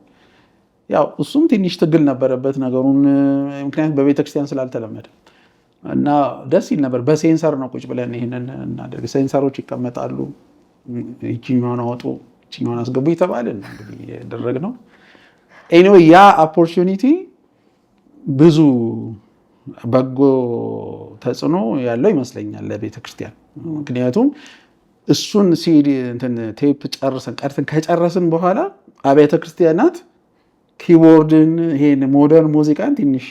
ያው እሱም ትንሽ ትግል ነበረበት ነገሩን ምክንያቱም በቤተክርስቲያን ስላልተለመደ እና ደስ ይል ነበር። በሴንሰር ነው ቁጭ ብለን ይሄንን እናደርግ ሴንሰሮች ይቀመጣሉ ይችኛውን አወጡ ይችኛውን አስገቡ ይተባለ እንግዲህ ያደረግነው ኤኒዌይ ያ ኦፖርቹኒቲ ብዙ በጎ ተጽዕኖ ያለው ይመስለኛል ለቤተክርስቲያን። ምክንያቱም እሱን ሲዲ እንትን ቴፕ ቀርተን ከጨረስን በኋላ አብያተ ክርስቲያናት ኪቦርድን ይሄን ሞደርን ሙዚቃን ትንሽ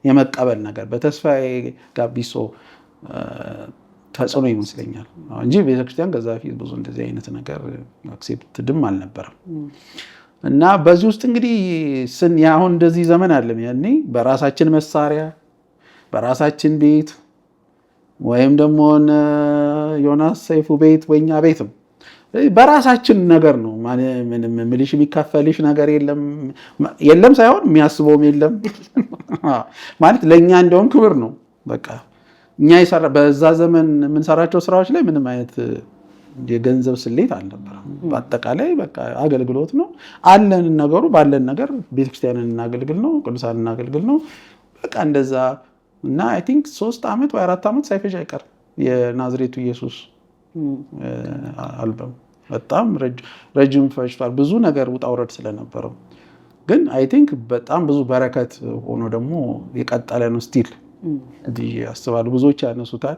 የመቀበል ነገር በተስፋዬ ጋቢሶ ተጽዕኖ ይመስለኛል እንጂ ቤተክርስቲያን ከዛ በፊት ብዙ እንደዚህ አይነት ነገር አክሴፕትድም አልነበረም። እና በዚህ ውስጥ እንግዲህ አሁን እንደዚህ ዘመን አለም ያኔ በራሳችን መሳሪያ በራሳችን ቤት ወይም ደግሞ ዮናስ ሰይፉ ቤት ወይኛ ቤትም በራሳችን ነገር ነው ምንም ምልሽ የሚካፈልሽ ነገር የለም ሳይሆን የሚያስበውም የለም ማለት ለኛ እንደውም ክብር ነው። በቃ እኛ በዛ ዘመን የምንሰራቸው ስራዎች ላይ ምንም አይነት የገንዘብ ስሌት አልነበረም። በአጠቃላይ በቃ አገልግሎት ነው አለን ነገሩ ባለን ነገር ቤተክርስቲያንን እናገልግል ነው ቅዱሳንን እናገልግል ነው በቃ እንደዛ። እና አይ ቲንክ 3 ዓመት ወይ 4 ዓመት ሳይፈጅ አይቀር የናዝሬቱ ኢየሱስ አልበም በጣም ረጅም ፈጅቷል። ብዙ ነገር ውጣ ውረድ ስለነበረው ግን አይ ቲንክ በጣም ብዙ በረከት ሆኖ ደግሞ የቀጠለ ነው ስቲል አስባለሁ። ብዙዎች ያነሱታል።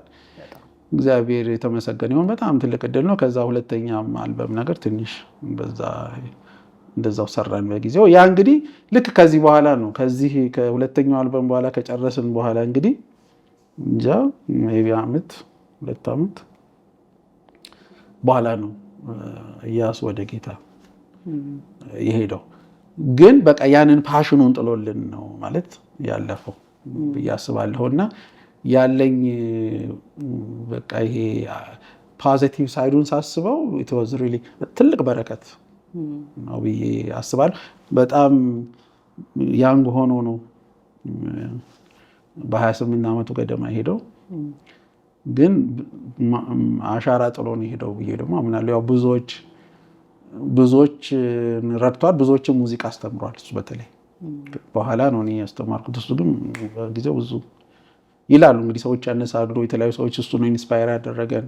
እግዚአብሔር የተመሰገነ ይሁን። በጣም ትልቅ እድል ነው። ከዛ ሁለተኛም አልበም ነገር ትንሽ እንደዛው ሰራን በጊዜው። ያ እንግዲህ ልክ ከዚህ በኋላ ነው ከዚህ ከሁለተኛው አልበም በኋላ ከጨረስን በኋላ እንግዲህ እንጃ ሜቢ 2 ዓመት በኋላ ነው ኢያሱ ወደ ጌታ የሄደው። ግን በቃ ያንን ፓሽኑን ጥሎልን ነው ማለት ያለፈው ብዬ አስባለሁና ያለኝ በቃ ይሄ ፖዚቲቭ ሳይዱን ሳስበው it was really ትልቅ በረከት ነው ብዬ አስባለሁ። በጣም ያንግ ሆኖ ነው በ28 ዓመቱ ገደማ ሄደው ግን አሻራ ጥሎ ነው የሄደው ብዬ ደግሞ አምናለሁ። ያው ብዙዎች ረድቷል፣ ብዙዎችም ሙዚቃ አስተምሯል። እሱ በተለይ በኋላ ነው እኔ ያስተማርኩት። እሱ ግን በጊዜው ብዙ ይላሉ እንግዲህ ሰዎች ያነሳሉ፣ የተለያዩ ሰዎች እሱ ነው ኢንስፓየር ያደረገን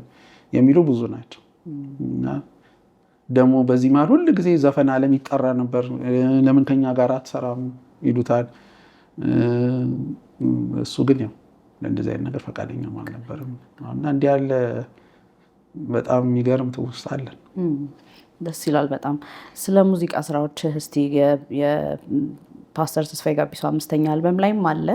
የሚሉ ብዙ ናቸው። እና ደግሞ በዚህ መሀል ሁል ጊዜ ዘፈን ዓለም ይጠራ ነበር። ለምን ከኛ ጋር አትሰራም ይሉታል። እሱ ግን ያው ለእንደዚህ አይነት ነገር ፈቃደኛም አልነበረም። እና እንዲህ ያለ በጣም የሚገርም ትውስታ አለን። ደስ ይላል በጣም። ስለ ሙዚቃ ስራዎች እስቲ የፓስተር ተስፋዬ ጋቢሶ 5ኛ አልበም ላይም አለ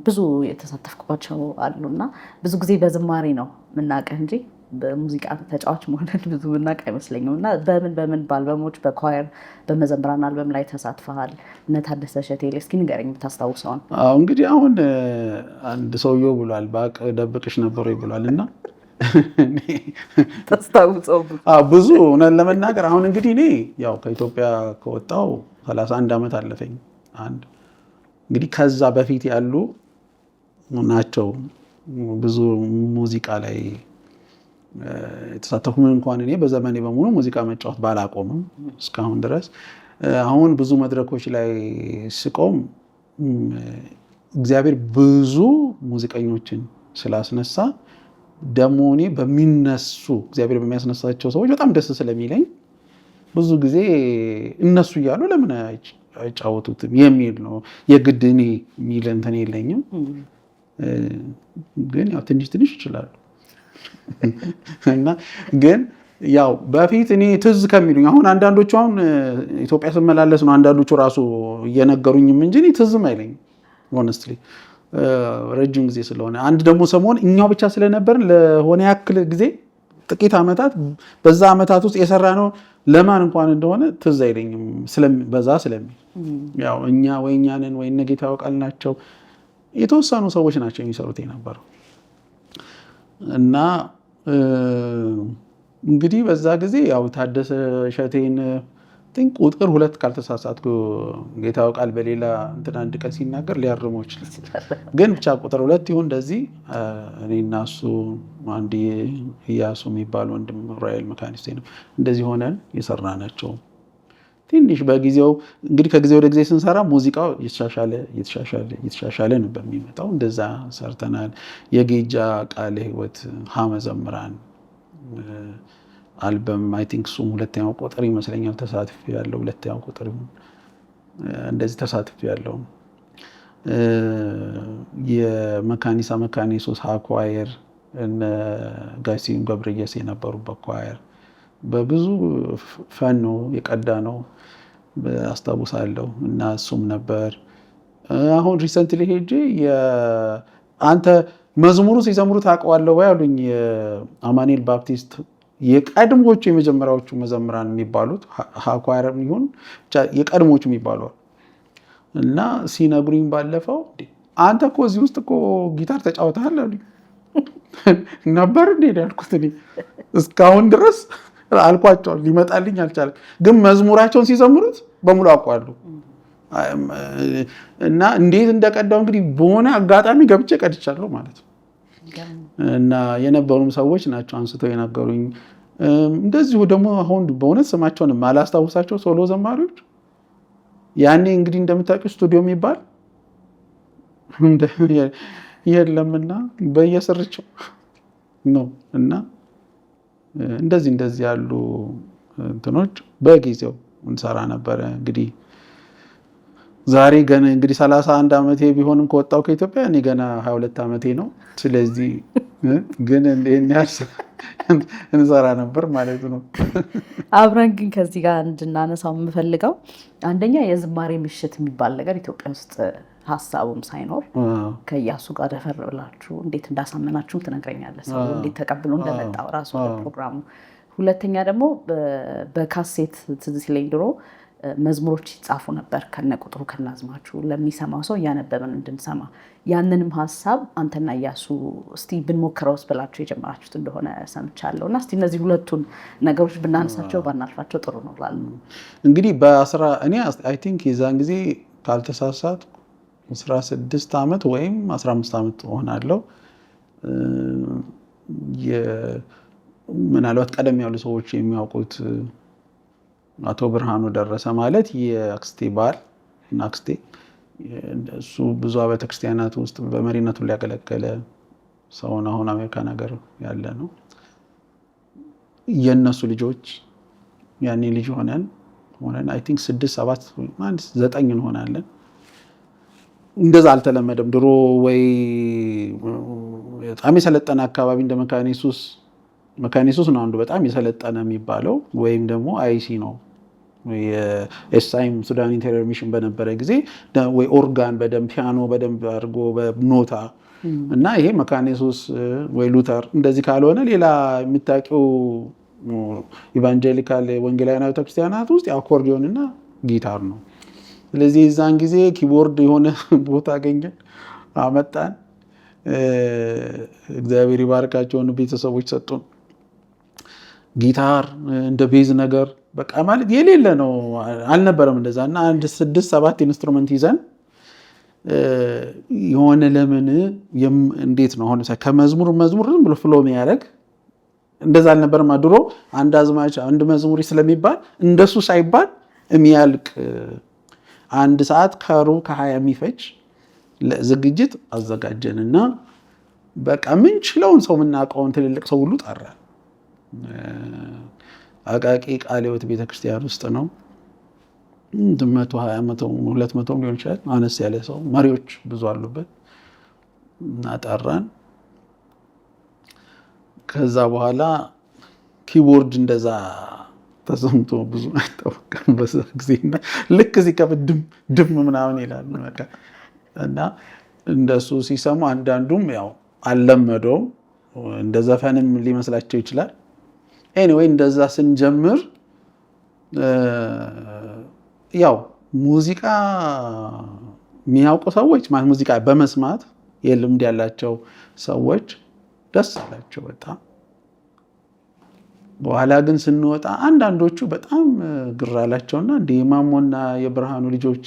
ብዙ የተሳተፍኩባቸው አሉና ብዙ ጊዜ በዝማሬ ነው የምናውቅህ እንጂ በሙዚቃ ተጫዋች መሆንን ብዙ የምናውቅ አይመስለኝም። እና በምን በአልበሞች በኳየር በመዘምራን አልበም ላይ ተሳትፈሃል? እነ ታደሰ እሸቴ እስኪ ንገረኝ የምታስታውሰውን። እንግዲህ አሁን አንድ ሰውዬው ብሏል በአቅ ደብቅሽ ነበሩ ብሏል። እና ታስታውሰው ብዙ እውነት ለመናገር አሁን እንግዲህ እኔ ያው ከኢትዮጵያ ከወጣው 31 ዓመት አለፈኝ። እንግዲህ ከዛ በፊት ያሉ ናቸው ብዙ ሙዚቃ ላይ የተሳተፉ። ምን እንኳን እኔ በዘመኔ በሙሉ ሙዚቃ መጫወት ባላቆምም እስካሁን ድረስ አሁን ብዙ መድረኮች ላይ ስቆም እግዚአብሔር ብዙ ሙዚቀኞችን ስላስነሳ ደግሞ እኔ በሚነሱ እግዚአብሔር በሚያስነሳቸው ሰዎች በጣም ደስ ስለሚለኝ ብዙ ጊዜ እነሱ እያሉ ለምን አይጫወቱትም የሚል ነው። የግድ እኔ የሚል እንትን የለኝም፣ ግን ያው ትንሽ ይችላሉ። እና ግን ያው በፊት እኔ ትዝ ከሚሉኝ አሁን አንዳንዶቹ አሁን ኢትዮጵያ ስመላለስ ነው አንዳንዶቹ ራሱ እየነገሩኝም እንጂ እኔ ትዝም አይለኝም ሆነስትሊ ረጅም ጊዜ ስለሆነ። አንድ ደግሞ ሰሞን እኛው ብቻ ስለነበርን ለሆነ ያክል ጊዜ ጥቂት ዓመታት በዛ ዓመታት ውስጥ የሰራ ነው ለማን እንኳን እንደሆነ ትዝ አይለኝም በዛ ስለሚል ያው እኛ ወይ እኛ ነን ወይ እነ ጌታ ያውቃል ናቸው የተወሰኑ ሰዎች ናቸው የሚሰሩት የነበረው። እና እንግዲህ በዛ ጊዜ ያው ታደሰ እሸቴን ቁጥር 2 ካልተሳሳትኩ ጌታ ያውቃል በሌላ እንትን አንድ ቀን ሲናገር ሊያርመው ይችላል፣ ግን ብቻ ቁጥር 2 ይሁን እንደዚህ እኔና እሱ አንድ ኢያሱ የሚባል ወንድም ራኤል መካኒስቴ ነው እንደዚህ ሆነን የሰራናቸው። ትንሽ በጊዜው እንግዲህ ከጊዜ ወደ ጊዜ ስንሰራ ሙዚቃው እየተሻሻለ ነበር የሚመጣው። እንደዛ ሰርተናል። የጌጃ ቃለ ሕይወት ሀመዘምራን አልበም አይ ቲንክ እሱም 2ኛው ቁጥር ይመስለኛል ተሳትፍ ያለው 2ኛው ቁጥር እንደዚህ ተሳትፍ ያለው። የመካኒሳ መካኒሶስ ኳየር እነ ጋሲም ገብረየስ የነበሩበት ኳየር በብዙ ፈን ነው የቀዳ ነው አስታውሳለሁ። እና እሱም ነበር። አሁን ሪሰንትሊ ሄጄ አንተ መዝሙሩ ሲዘምሩ ታውቀዋለህ ወይ አሉኝ። የአማኑኤል ባፕቲስት የቀድሞቹ የመጀመሪያዎቹ መዘምራን የሚባሉት ኳየር ይሁን የቀድሞቹ የሚባሉ እና ሲነግሩኝ ባለፈው አንተ እኮ እዚህ ውስጥ እኮ ጊታር ተጫውተሃል አሉኝ። ነበር እንዴ ያልኩት እኔ እስካሁን ድረስ አልኳቸው። ሊመጣልኝ አልቻለም፣ ግን መዝሙራቸውን ሲዘምሩት በሙሉ አውቀዋለሁ። እና እንዴት እንደቀዳው እንግዲህ በሆነ አጋጣሚ ገብቼ ቀድቻለሁ ማለት ነው። እና የነበሩም ሰዎች ናቸው አንስተው የነገሩኝ። እንደዚሁ ደግሞ አሁን በእውነት ስማቸውን ማላስታውሳቸው ሶሎ ዘማሪዎች ያኔ እንግዲህ እንደምታውቂው ስቱዲዮ የሚባል የለምና በየስርቸው ነው። እና እንደዚህ ያሉ እንትኖች በጊዜው እንሰራ ነበረ። እንግዲህ ዛሬ ገና እንግዲህ 31 ዓመቴ ቢሆንም ከወጣው ከኢትዮጵያ እኔ ገና 22 ዓመቴ ነው። ስለዚህ ግን እንሰራ ነበር ማለት ነው። አብረን ግን ከዚህ ጋር እንድናነሳው የምፈልገው አንደኛ የዝማሬ ምሽት የሚባል ነገር ኢትዮጵያ ውስጥ ሀሳቡም ሳይኖር ከኢያሱ ጋር ደፈር ብላችሁ እንዴት እንዳሳመናችሁም ትነግረኛለህ። ሰው እንዴት ተቀብሎ እንደመጣው ራሱ ፕሮግራሙ። ሁለተኛ ደግሞ በካሴት ትዝ ሲለኝ ድሮ መዝሙሮች ይጻፉ ነበር ከነቁጥሩ ከናዝማችሁ ለሚሰማው ሰው እያነበበን እንድንሰማ። ያንንም ሀሳብ አንተና ኢያሱ እስቲ ብንሞክረውስ ብላችሁ የጀመራችሁት እንደሆነ ሰምቻለሁ። እና እስቲ እነዚህ ሁለቱን ነገሮች ብናነሳቸው ባናልፋቸው ጥሩ ነው እላለሁ። እንግዲህ እኔ አይ ቲንክ የዛን ጊዜ ካልተሳሳት 16 ዓመት ወይም 15 ዓመት ሆናለሁ። ምናልባት ቀደም ያሉ ሰዎች የሚያውቁት አቶ ብርሃኑ ደረሰ ማለት የአክስቴ ባል እና አክስቴ እሱ ብዙ አብያተ ክርስቲያናት ውስጥ በመሪነቱ ሊያገለገለ ሰውን አሁን አሜሪካን ሀገር ያለ ነው። የእነሱ ልጆች ያኔ ልጅ ሆነን አይ ቲንክ 6 7 9 እንሆናለን። እንደዛ አልተለመደም ድሮ። ወይ በጣም የሰለጠነ አካባቢ እንደ መካኒሱስ ነው አንዱ በጣም የሰለጠነ የሚባለው፣ ወይም ደግሞ አይሲ ነው የኤስአይም ሱዳን ኢንቴሪየር ሚሽን በነበረ ጊዜ ወይ ኦርጋን በደንብ ፒያኖ በደንብ አድርጎ በኖታ እና ይሄ መካኒሱስ ወይ ሉተር እንደዚህ ካልሆነ ሌላ የምታውቂው ኢቫንጀሊካል ወንጌላውያን ቤተክርስቲያናት ውስጥ አኮርዲዮን እና ጊታር ነው። ስለዚህ የዛን ጊዜ ኪቦርድ የሆነ ቦታ አገኘን አመጣን። እግዚአብሔር ይባርካቸውን ቤተሰቦች ሰጡን። ጊታር እንደ ቤዝ ነገር በቃ ማለት የሌለ ነው አልነበረም እንደዛ። እና አንድ 6 7 ኢንስትሩመንት ይዘን የሆነ ለምን እንዴት ነው አሁን ከመዝሙር ዝም ብሎ ፍሎ የሚያደርግ እንደዛ አልነበረም። ድሮ አንድ አዝማች አንድ መዝሙር ስለሚባል እንደሱ ሳይባል የሚያልቅ 1 ሰዓት ከሩብ ከ20 የሚፈጅ ዝግጅት አዘጋጀንና በቃ ምን ችለውን ሰው የምናውቀውን ትልልቅ ሰው ሁሉ ጠራን። አቃቂ ቃለ ሕይወት ቤተክርስቲያን ውስጥ ነው 120 200 ሊሆን ይችላል። አነስ ያለ ሰው መሪዎች ብዙ አሉበት እና ጠራን። ከዛ በኋላ ኪቦርድ እንደዛ ተሰምቶ ብዙ አይታወቅም በዛ ጊዜና ልክ ሲከፍት ድም ምናምን ይላል በቃ። እና እንደሱ ሲሰሙ አንዳንዱም ያው አልለመደውም እንደ ዘፈንም ሊመስላቸው ይችላል። ኤኒዌይ እንደዛ ስንጀምር ያው ሙዚቃ የሚያውቁ ሰዎች ማለት ሙዚቃ በመስማት የልምድ ያላቸው ሰዎች ደስ አላቸው በጣም። በኋላ ግን ስንወጣ አንዳንዶቹ በጣም ግራ አላቸውና እንደ የማሞና የብርሃኑ ልጆች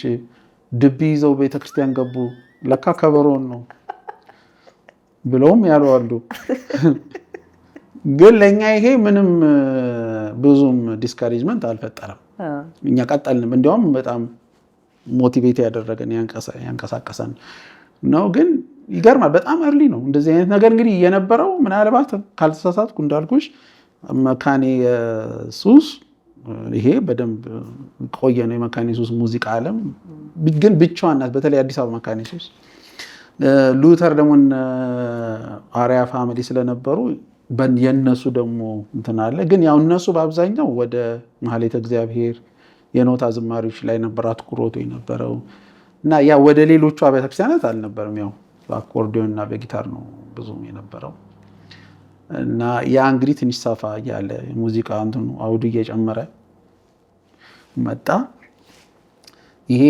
ድቢ ይዘው ቤተክርስቲያን ገቡ ለካ ከበሮን ነው ብለውም ያሉ አሉ። ግን ለኛ ይሄ ምንም ብዙም ዲስካሬጅመንት አልፈጠረም። እኛ ቀጠልንም። እንዲያውም በጣም ሞቲቬት ያደረገን ያንቀሳቀሰን ነው። ግን ይገርማል በጣም እርሊ ነው እንደዚህ አይነት ነገር እንግዲህ የነበረው። ምናልባት ካልተሳሳትኩ እንዳልኩሽ መካነ ኢየሱስ ይሄ በደንብ ቆየ ነው የመካነ ኢየሱስ ሙዚቃ ዓለም ግን ብቻዋን ናት። በተለይ አዲስ አበባ መካነ ኢየሱስ ሉተር ደግሞ አሪያ ፋሚሊ ስለነበሩ የነሱ ደግሞ እንትን አለ። ግን ያው እነሱ በአብዛኛው ወደ ማህሌተ እግዚአብሔር የኖታ ዝማሪዎች ላይ ነበር አትኩሮቱ የነበረው እና ያ ወደ ሌሎቹ አብያተ ክርስቲያናት አልነበረም። ያው በአኮርዲዮን እና በጊታር ነው ብዙም የነበረው እና ያ እንግዲህ ትንሽ ሰፋ እያለ ሙዚቃ እንትኑ አውዱ እየጨመረ መጣ። ይሄ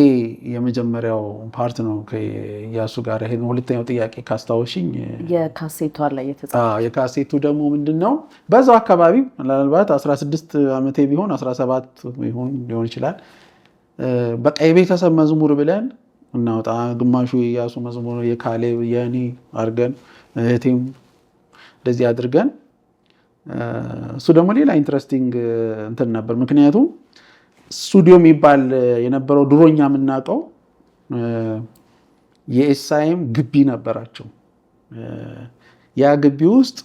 የመጀመሪያው ፓርት ነው ከኢያሱ ጋር። ይሄ ሁለተኛው ጥያቄ ካስታወሽኝ የካሴቱ ላይ የተጻፈ የካሴቱ ደግሞ ምንድነው በዛው አካባቢ ምናልባት 16 ዓመቴ ቢሆን 17 ሊሆን ይችላል። በቃ የቤተሰብ መዝሙር ብለን እናውጣ። ግማሹ የኢያሱ መዝሙር የካሌብ የኔ አድርገን እህቴም እንደዚህ አድርገን እሱ ደግሞ ሌላ ኢንትረስቲንግ እንትን ነበር። ምክንያቱም ስቱዲዮ የሚባል የነበረው ድሮኛ የምናውቀው የኤስአይም ግቢ ነበራቸው። ያ ግቢ ውስጥ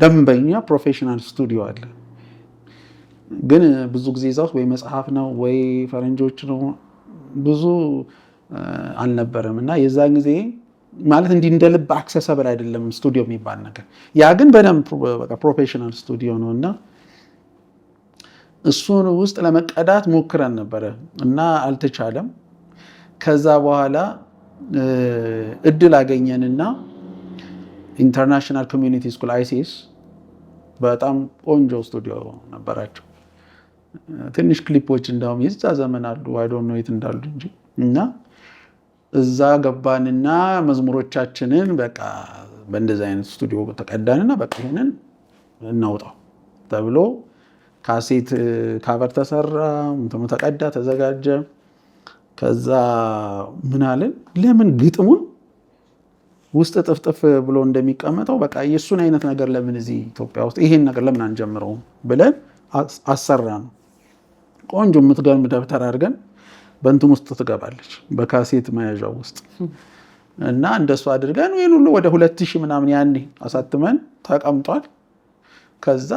ደንበኛ ፕሮፌሽናል ስቱዲዮ አለ። ግን ብዙ ጊዜ እዛ ውስጥ ወይ መጽሐፍ ነው ወይ ፈረንጆች ነው ብዙ አልነበረም። እና የዛን ጊዜ ማለት እንዲህ እንደ ልብ አክሰሰብል አይደለም ስቱዲዮ የሚባል ነገር። ያ ግን በደንብ ፕሮፌሽናል ስቱዲዮ ነው እና እሱን ውስጥ ለመቀዳት ሞክረን ነበረ እና አልተቻለም። ከዛ በኋላ እድል አገኘንና ኢንተርናሽናል ኮሚዩኒቲ ስኩል አይሲኤስ በጣም ቆንጆ ስቱዲዮ ነበራቸው። ትንሽ ክሊፖች እንዳውም የዛ ዘመን አሉ አይ ዶንት ኖ የት እንዳሉ እንጂ እና እዛ ገባንና መዝሙሮቻችንን በቃ በእንደዚህ አይነት ስቱዲዮ ተቀዳንና በቃ ይሄንን እናውጣው ተብሎ ካሴት ካቨር ተሰራ፣ እንትኑ ተቀዳ፣ ተዘጋጀ። ከዛ ምን አለን ለምን ግጥሙን ውስጥ ጥፍጥፍ ብሎ እንደሚቀመጠው በቃ የእሱን አይነት ነገር ለምን እዚህ ኢትዮጵያ ውስጥ ይሄን ነገር ለምን አንጀምረውም ብለን አሰራ ነው። ቆንጆ የምትገርም ደብተር አድርገን በእንትን ውስጥ ትገባለች በካሴት መያዣው ውስጥ እና እንደሱ አድርገን ይሄን ሁሉ ወደ 2000 ምናምን ያኔ አሳትመን ተቀምጧል። ከዛ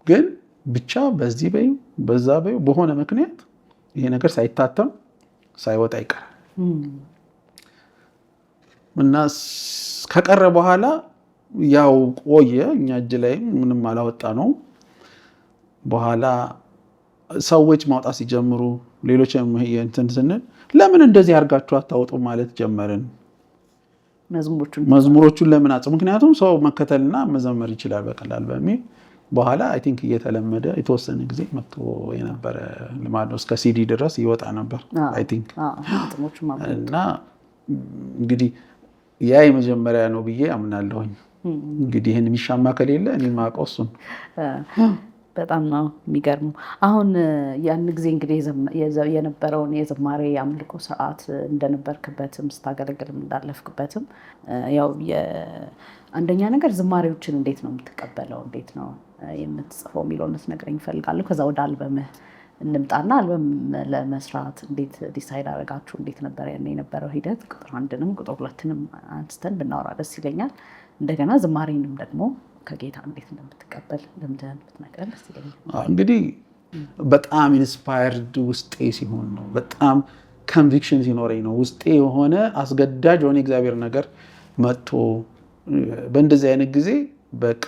ግን ብቻ በዚህ በይ በዛ በይ በሆነ ምክንያት ይሄ ነገር ሳይታተም ሳይወጣ ይቀራል እና ከቀረ በኋላ ያው ቆየ። እኛ እጅ ላይ ምንም አላወጣ ነው። በኋላ ሰዎች ማውጣት ሲጀምሩ ሌሎች እንትን ስንል ለምን እንደዚህ አድርጋችሁ አታወጡ ማለት ጀመርን። መዝሙሮቹን ለምን ምክንያቱም ሰው መከተልና መዘመር ይችላል በቀላል በሚል በኋላ አይ ቲንክ እየተለመደ የተወሰነ ጊዜ መጥቶ የነበረ ልማድ ነው። እስከ ሲዲ ድረስ ይወጣ ነበር አይ ቲንክ እና እንግዲህ ያ የመጀመሪያ ነው ብዬ አምናለሁኝ። እንግዲህ ይህን የሚሻማ ከሌለ እኔ የማውቀው እሱን። በጣም ነው የሚገርሙ። አሁን ያን ጊዜ እንግዲህ የነበረውን የዝማሬ የአምልኮ ስርዓት እንደነበርክበትም ስታገለግልም እንዳለፍክበትም ያው አንደኛ ነገር ዝማሬዎችን እንዴት ነው የምትቀበለው፣ እንዴት ነው የምትጽፈው የሚለውን ልትነግረኝ እፈልጋለሁ። ከዛ ወደ አልበምህ እንምጣና አልበም ለመስራት እንዴት ዲሳይድ አደረጋችሁ? እንዴት ነበር ያን የነበረው ሂደት? ቁጥር 1ንም ቁጥር 2ንም አንስተን ብናወራ ደስ ይለኛል። እንደገና ዝማሬንም ደግሞ ከጌታ እንዴት እንደምትቀበል ልምድህን ብትነግረን ደስ ይለኛል። እንግዲህ በጣም ኢንስፓየርድ ውስጤ ሲሆን ነው፣ በጣም ኮንቪክሽን ሲኖረኝ ነው። ውስጤ የሆነ አስገዳጅ የሆነ እግዚአብሔር ነገር መጥቶ በእንደዚህ አይነት ጊዜ በቃ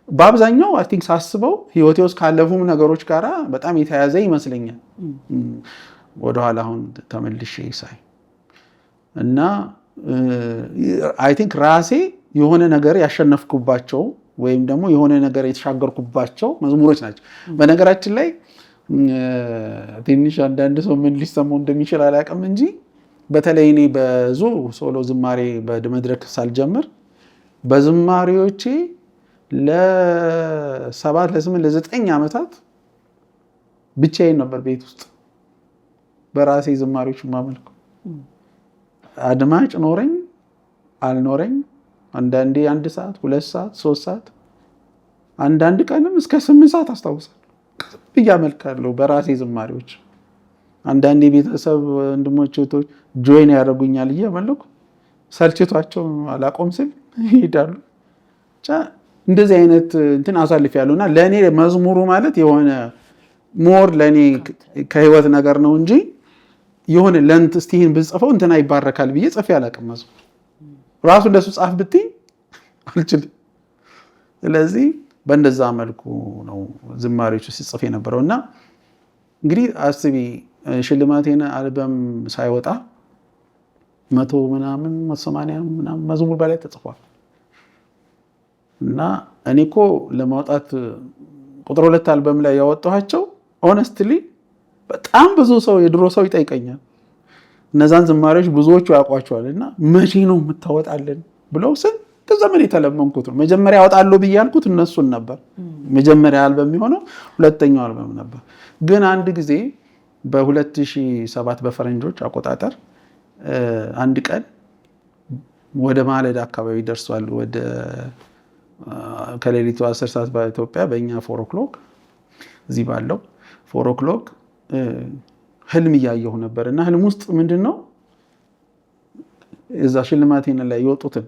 በአብዛኛው አይ ቲንክ ሳስበው ህይወቴ ውስጥ ካለፉ ነገሮች ጋር በጣም የተያዘ ይመስለኛል ወደኋላ አሁን ተመልሼ ሳይ እና አይ ቲንክ ራሴ የሆነ ነገር ያሸነፍኩባቸው ወይም ደግሞ የሆነ ነገር የተሻገርኩባቸው መዝሙሮች ናቸው። በነገራችን ላይ ትንሽ አንዳንድ ሰው ምን ሊሰማው እንደሚችል አላውቅም እንጂ በተለይ እኔ ብዙ ሶሎ ዝማሬ በመድረክ ሳልጀምር በዝማሬዎቼ ለ7 ለ8 ለ9 ዓመታት ብቻዬን ነበር ቤት ውስጥ በራሴ ዝማሬዎች ማመልከው። አድማጭ ኖረኝ አልኖረኝ አንዳንዴ 1 ሰዓት 2 ሰዓት 3 ሰዓት አንዳንድ ቀንም እስከ 8 ሰዓት አስታውሳለሁ እያመልካለሁ በራሴ ዝማሬዎች። አንዳንዴ ቤተሰብ ወንድሞች እህቶች ጆይን ያደርጉኛል እያመለኩ ሰልችቷቸው አላቆም ስል ይሄዳሉ። እንደዚህ አይነት እንትን አሳልፌያለሁና ለእኔ መዝሙሩ ማለት የሆነ ሞር ለእኔ ከህይወት ነገር ነው እንጂ የሆነ ለእንት እስቲ ይህን ብጽፈው እንትና ይባረካል ብዬ ጽፌ አላውቅም። መዝሙር ራሱ እንደሱ ጻፍ ብትይ አልችልም። ስለዚህ በእንደዛ መልኩ ነው ዝማሬዎቹ ሲጽፍ የነበረው እና እንግዲህ አስቢ ሽልማቴን አልበም ሳይወጣ 100 ምናምን 180 ምናምን መዝሙር በላይ ተጽፏል እና እኔ እኮ ለማውጣት ቁጥር 2 አልበም ላይ ያወጣኋቸው ኦነስትሊ በጣም ብዙ ሰው የድሮ ሰው ይጠይቀኛል። እነዛን ዝማሬዎች ብዙዎቹ ያውቋቸዋል እና መቼ ነው የምታወጣልን ብለው ስንት ዘመን የተለመንኩት ነው። መጀመሪያ ያወጣለሁ ብዬ ያልኩት እነሱን ነበር። መጀመሪያ አልበም የሚሆነው ሁለተኛው አልበም ነበር። ግን አንድ ጊዜ በ2007 በፈረንጆች አቆጣጠር አንድ ቀን ወደ ማለዳ አካባቢ ደርሷል። ወደ ከሌሊቱ 10 ሰዓት በኢትዮጵያ በእኛ 4 o'clock እዚህ ባለው 4 o'clock ህልም እያየሁ ነበር እና ህልም ውስጥ ምንድነው እዛ ሽልማቴን ላይ የወጡትን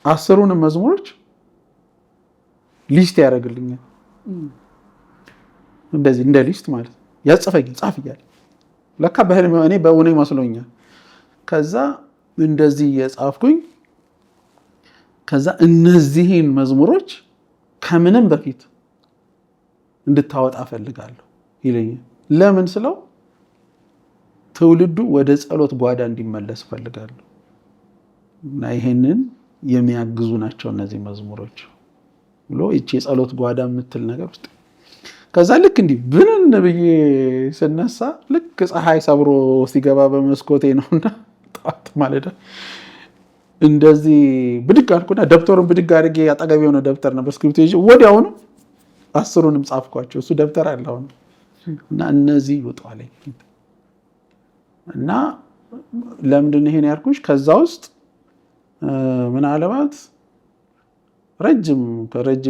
10ሩንም መዝሙሮች ሊስት ያደርግልኛል። እንደዚህ እንደ ሊስት ማለት ያጽፈኝ ጻፍ እያለ ለካ በህልም እኔ በእውኔ መስሎኛል። ከዛ እንደዚህ የጻፍኩኝ ከዛ እነዚህን መዝሙሮች ከምንም በፊት እንድታወጣ ፈልጋለሁ ይለኛል። ለምን ስለው ትውልዱ ወደ ጸሎት ጓዳ እንዲመለስ ፈልጋለሁ እና ይሄንን የሚያግዙ ናቸው እነዚህ መዝሙሮች ብሎ እቺ የጸሎት ጓዳ የምትል ነገር ውስጥ ከዛ ልክ እንዲህ ብንን ብዬ ስነሳ ልክ ፀሐይ ሰብሮ ሲገባ በመስኮቴ ነውና ጣት ማለዳ እንደዚህ ብድግ አልኩና ደብተሩን ብድግ አድርጌ አጠገቤ የሆነ ደብተር ነበር ስክሪፕት ይዤ ወዲያውኑ 10ሩንም ጻፍኳቸው። እሱ ደብተር አለ አሁን እና እነዚህ ይወጣልኝ እና ለምንድን ይሄን ያልኩሽ? ከዛ ውስጥ ምናልባት ረጅም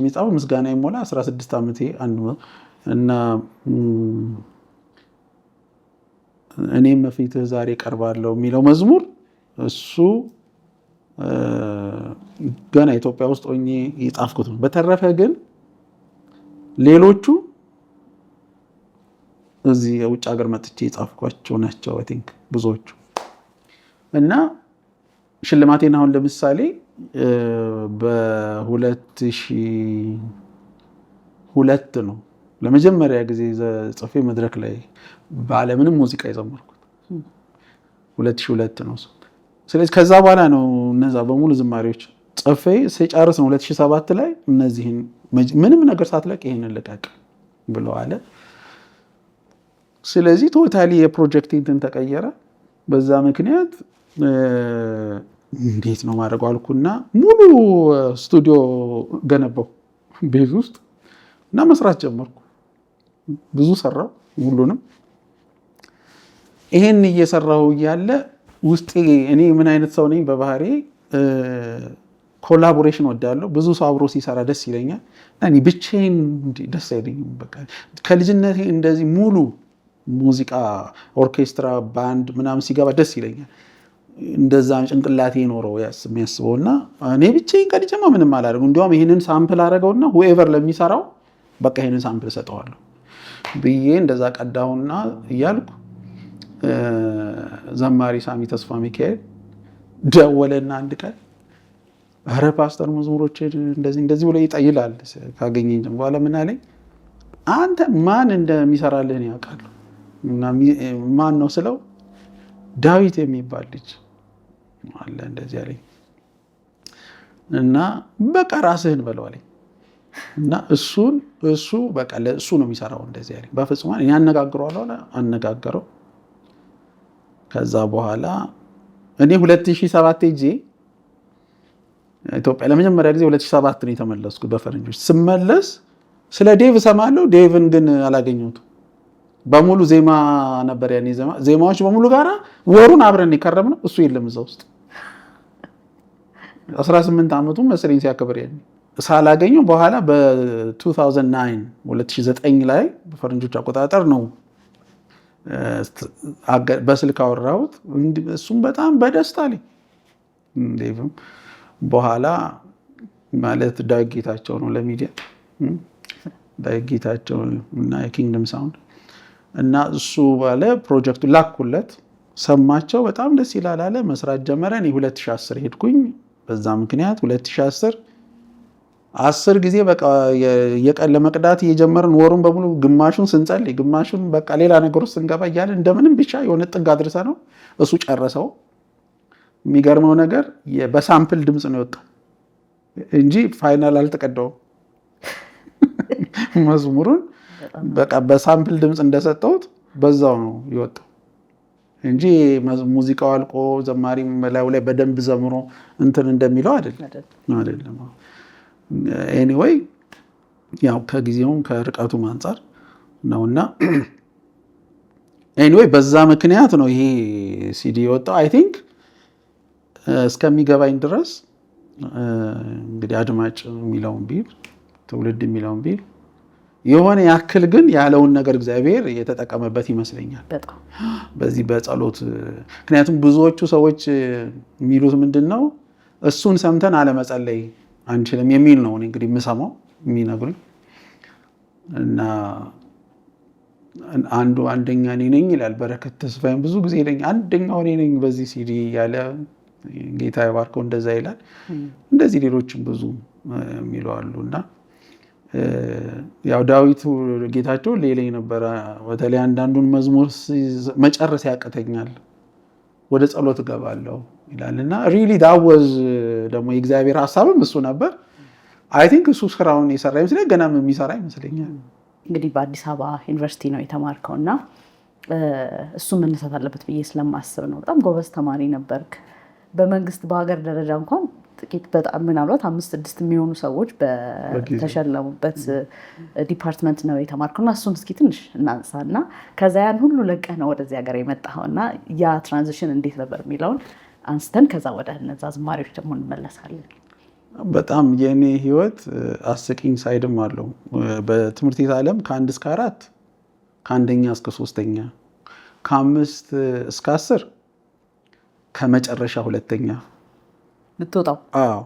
የጻፈው ምስጋና ይሞላ 16 ዓመቴ እና እኔም በፊትህ ዛሬ ቀርባለሁ የሚለው መዝሙር እሱ ገና ኢትዮጵያ ውስጥ ሆኜ የጻፍኩት ነው። በተረፈ ግን ሌሎቹ እዚህ የውጭ ሀገር መጥቼ የጻፍኳቸው ናቸው አይ ቲንክ ብዙዎቹ። እና ሽልማቴን አሁን ለምሳሌ በ2002 ነው ለመጀመሪያ ጊዜ ጽፌ መድረክ ላይ ባለምንም ሙዚቃ የዘመርኩት 2002 ነው። ስለዚህ ከዛ በኋላ ነው እነዛ በሙሉ ዝማሬዎች ጽፌ ሲጨርስ ነው 2007 ላይ እነዚህን ምንም ነገር ሳትለቅ ይሄንን ልቀቅ ብሎ አለ። ስለዚህ ቶታሊ የፕሮጀክት እንትን ተቀየረ። በዛ ምክንያት እንዴት ነው ማድረገው አልኩና ሙሉ ስቱዲዮ ገነባው ቤት ውስጥ እና መስራት ጀመርኩ። ብዙ ሰራው ሁሉንም። ይሄን እየሰራው እያለ ውስጤ እኔ ምን አይነት ሰው ነኝ በባህሪ ኮላቦሬሽን ወዳለሁ። ብዙ ሰው አብሮ ሲሰራ ደስ ይለኛል። እኔ ብቻዬን ደስ አይለኝም። በቃ ከልጅነቴ እንደዚህ ሙሉ ሙዚቃ ኦርኬስትራ ባንድ ምናምን ሲገባ ደስ ይለኛል። እንደዛ ጭንቅላቴ ኖረው የሚያስበውና እኔ ብቻዬን ቀድቼማ ምንም አላደርገው። እንዲያውም ይሄንን ሳምፕል አደረገውና ሁኤቨር ለሚሰራው በቃ ይሄንን ሳምፕል ሰጠዋለሁ ብዬ እንደዛ ቀዳሁና እያልኩ ዘማሪ ሳሚ ተስፋ ሚካኤል ደወለና አንድ ቀን ኧረ ፓስተር መዝሙሮች እንደዚህ ብሎ ይላል ካገኘኝ በኋላ ምን አለኝ፣ አንተ ማን እንደሚሰራልህ ነው ያውቃለሁ። እና ማን ነው ስለው ዳዊት የሚባል ልጅ አለ እንደዚህ አለኝ። እና በቃ ራስህን በለው አለኝ። እና እሱ በቃ ለእሱ ነው የሚሰራው እንደዚህ አለኝ። በፍጹም እኔ አነጋግረዋለሁ አነጋገረው። ከዛ በኋላ እኔ 2007 ሄጄ ኢትዮጵያ ለመጀመሪያ ጊዜ 2007 ነው የተመለስኩት በፈረንጆች። ስመለስ ስለ ዴቭ እሰማለሁ። ዴቭን ግን አላገኘሁትም። በሙሉ ዜማ ነበር ያኔ ዜማዎች በሙሉ ጋራ ወሩን አብረን የከረምነው እሱ የለም እዛ ውስጥ። 18 ዓመቱ መሰለኝ ሲያከብር ያኔ ሳላገኘው በኋላ በ2009 2009 ላይ በፈረንጆች አቆጣጠር ነው በስልክ አወራሁት። እሱም በጣም በደስታ ላይ ዴቭም በኋላ ማለት ዳዊት ጌታቸው ነው ለሚዲያ ዳዊት ጌታቸው እና የኪንግደም ሳውንድ እና እሱ ባለ ፕሮጀክቱ ላኩለት፣ ሰማቸው፣ በጣም ደስ ይላል አለ። መስራት ጀመረ። እኔ 2010 ሄድኩኝ። በዛ ምክንያት 2010 ጊዜ በቃ የቀን ለመቅዳት እየጀመርን ወሩን በሙሉ ግማሹን ስንጸልይ ግማሹን በቃ ሌላ ነገር ውስጥ ስንገባ እያለ እንደምንም ብቻ የሆነ ጥግ አድርሰ ነው እሱ ጨረሰው። የሚገርመው ነገር በሳምፕል ድምፅ ነው የወጣው እንጂ ፋይናል አልተቀዳውም። መዝሙሩን በቃ በሳምፕል ድምፅ እንደሰጠሁት በዛው ነው የወጣው እንጂ ሙዚቃው አልቆ ዘማሪ መላው ላይ በደንብ ዘምሮ እንትን እንደሚለው አይደለም። ኤኒዌይ ያው ከጊዜውም ከርቀቱም አንፃር ነውና ኤኒዌይ በዛ ምክንያት ነው ይሄ ሲዲ የወጣው። አይ ቲንክ እስከሚገባኝ ድረስ እንግዲህ አድማጭ የሚለውን ቢል ትውልድ የሚለውን ቢል የሆነ ያክል ግን ያለውን ነገር እግዚአብሔር የተጠቀመበት ይመስለኛል በዚህ በጸሎት። ምክንያቱም ብዙዎቹ ሰዎች የሚሉት ምንድን ነው እሱን ሰምተን አለመጸለይ አንችልም የሚል ነው እንግዲህ የምሰማው የሚነግሩኝ። እና አንደኛ እኔ ነኝ ይላል በረከት ተስፋዬም ብዙ ጊዜ ይለኝ አንደኛው እኔ ነኝ በዚህ ሲዲ ያለ ጌታ ይባርከው እንደዛ ይላል። እንደዚህ ሌሎችም ብዙ የሚሉ አሉ። እና ያው ዳዊቱ ጌታቸው ሌላኝ ነበረ። በተለይ አንዳንዱን መዝሙር መጨረስ ያቅተኛል ወደ ጸሎት እገባለሁ ይላል። እና ሪሊ ዳወዝ ደግሞ የእግዚአብሔር ሀሳብም እሱ ነበር። አይ ቲንክ እሱ ስራውን የሰራ ይመስለኛል፣ ገናም የሚሰራ ይመስለኛል። እንግዲህ በአዲስ አበባ ዩኒቨርሲቲ ነው የተማርከው እና እሱ መነሳት አለበት ብዬ ስለማስብ ነው። በጣም ጎበዝ ተማሪ ነበርክ። በመንግስት በሀገር ደረጃ እንኳን ጥቂት በጣም ምናልባት 5-6 የሚሆኑ ሰዎች በተሸለሙበት ዲፓርትመንት ነው የተማርኩና እሱን እስኪ ትንሽ እናንሳና ከዛ ያን ሁሉ ለቀህ ነው ወደዚህ ሀገር የመጣኸውና ያ ትራንዚሽን እንዴት ነበር የሚለውን አንስተን ከዛ ወደ እነዛ ዝማሬዎች ደግሞ እንመለሳለን። በጣም የኔ ህይወት አስቂኝ ሳይድም አለው። በትምህርት ቤት ዓለም ከ1 እስከ 4 ከአንደኛ እስከ 3ኛ ከ5 እስከ 10 ከመጨረሻ 2ኛ ልትወጣው። አዎ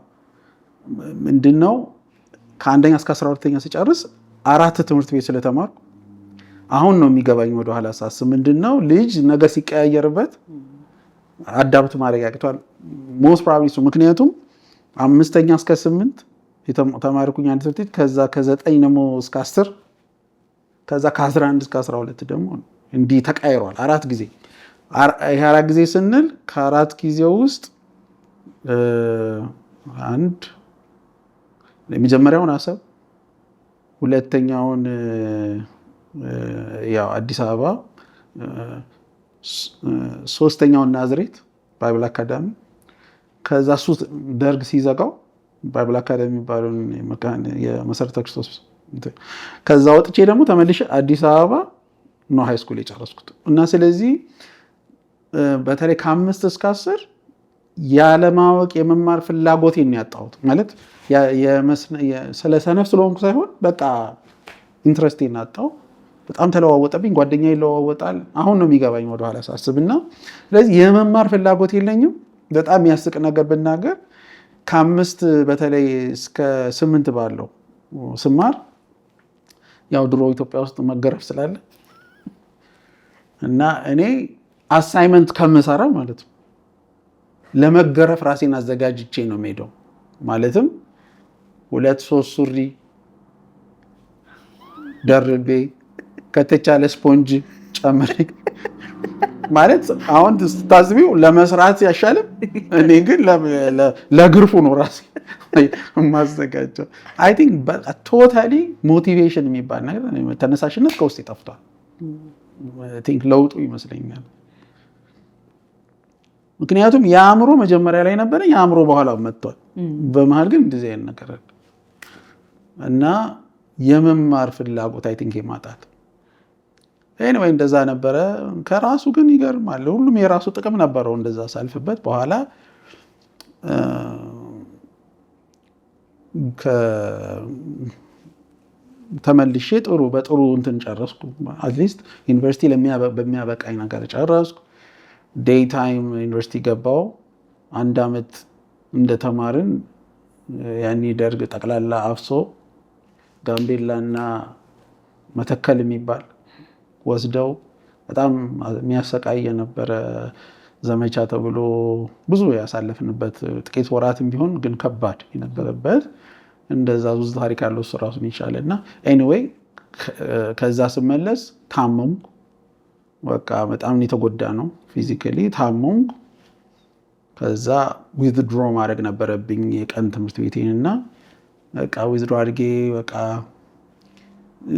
ምንድነው ከአንደኛ እስከ 12ኛ ሲጨርስ 4 ትምህርት ቤት ስለተማርኩ አሁን ነው የሚገባኝ ወደ ኋላ ሳስብ ምንድነው ልጅ ነገር ሲቀያየርበት አዳፕት ማድረግ ያቅቷል። ሞስት ፕሮባብሊ ምክንያቱም 5ኛ እስከ 8 ተማርኩኝ አንድ ትምህርት ቤት ከዛ ከ9 ደግሞ እስከ 10 ከዛ ከ11 እስከ 12 ደግሞ እንዲህ ተቀያይሯል 4 ጊዜ። ይሄ 4 ጊዜ ስንል ከ4 ጊዜው ውስጥ አንድ የመጀመሪያውን አሰብ፣ ሁለተኛውን ያው አዲስ አበባ፣ ሶስተኛውን ናዝሬት ባይብል አካዳሚ፣ ከዛ እሱ ደርግ ሲዘጋው ባይብል አካዳሚ የሚባለውን የመሰረተ ክርስቶስ፣ ከዛ ወጥቼ ደግሞ ተመልሼ አዲስ አበባ ነው ሃይ ስኩል የጨረስኩት እና ስለዚህ በተለይ ከ5 እስከ 10 ያለማወቅ የመማር ፍላጎቴን ያጣሁት ማለት ስለ ሰነፍ ስለሆንኩ ሳይሆን በቃ ኢንትረስቴን አጣሁ። በጣም ተለዋወጠብኝ። ጓደኛ ይለዋወጣል። አሁን ነው የሚገባኝ ወደኋላ ሳስብና ስለዚህ የመማር ፍላጎት የለኝም። በጣም የሚያስቅ ነገር ብናገር ከ5 በተለይ እስከ 8 ባለው ስማር ያው ድሮ ኢትዮጵያ ውስጥ መገረፍ ስላለ እና እኔ አሳይመንት ከምሰራ ማለት ነው ለመገረፍ ራሴን አዘጋጅቼ ነው የምሄደው። ማለትም 2-3 ሱሪ ደርቤ ከተቻለ ስፖንጅ ጨምሬ ማለት አሁን ስታስቢው ለመስራት ያሻልም። እኔ ግን ለግርፉ ነው ራሴ የማዘጋጀው። አይ ቲንክ በቃ ቶታሊ ሞቲቬሽን የሚባል ነገር ተነሳሽነት ከውስጥ ጠፍቷል። አይ ቲንክ ለውጡ ይመስለኛል። ምክንያቱም የአእምሮ መጀመሪያ ላይ ነበረ፣ የአእምሮ በኋላ መጥቷል። በመሀል ግን እንደዚህ አይነት ነገር አለ እና የመማር ፍላጎት አይ ቲንክ የማጣት ኤኒዌይ እንደዛ ነበረ። ከራሱ ግን ይገርማል። ሁሉም የራሱ ጥቅም ነበረው እንደዛ ሳልፍበት። በኋላ ተመልሼ በጥሩ እንትን ጨረስኩ። አትሊስት ዩኒቨርሲቲ በሚያበቃኝ ነገር ጨረስኩ። ዴይ ታይም ዩኒቨርሲቲ ገባው። 1 ዓመት እንደተማርን ያኔ ደርግ ጠቅላላ አፍሶ ጋምቤላና መተከል የሚባል ወስደው በጣም የሚያሰቃይ የነበረ ዘመቻ ተብሎ ብዙ ያሳለፍንበት ጥቂት ወራትም ቢሆን ግን ከባድ የነበረበት እንደዛ ብዙ ታሪክ ያለው እሱ ራሱን ይቻላልና ኤኒዌይ ከዛ ስመለስ ታመምኩ። በቃ በጣም የተጎዳ ነው ፊዚካሊ ታመምኩ። ከዛ ዊዝድሮ ማድረግ ነበረብኝ የቀን ትምህርት ቤቴንና በቃ ዊዝድሮ አድርጌ በቃ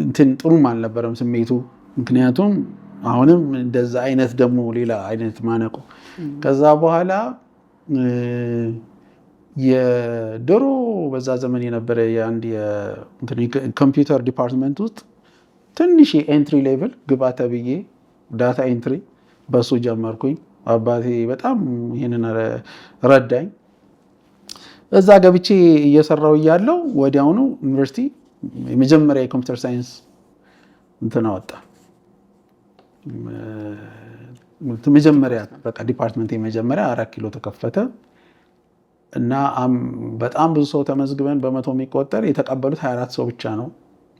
እንትን ጥሩም አልነበረም ስሜቱ። ምክንያቱም አሁንም እንደዛ አይነት ደግሞ ሌላ አይነት ማነቆ። ከዛ በኋላ የድሮ በዛ ዘመን የነበረ የአንድ የኮምፒውተር ዲፓርትመንት ውስጥ ትንሽ ኤንትሪ ሌቭል ግባ ተብዬ ዳታ ኤንትሪ በሱ ጀመርኩኝ። አባቴ በጣም ይሄንን ረዳኝ። እዛ ገብቼ እየሰራው እያለው ወዲያውኑ ዩኒቨርሲቲ የመጀመሪያ የኮምፒውተር ሳይንስ እንትን አወጣ። መጀመሪያ በቃ ዲፓርትመንት የመጀመሪያ 4 ኪሎ ተከፈተ እና በጣም ብዙ ሰው ተመዝግበን በመቶ የሚቆጠር የተቀበሉት 24 ሰው ብቻ ነው።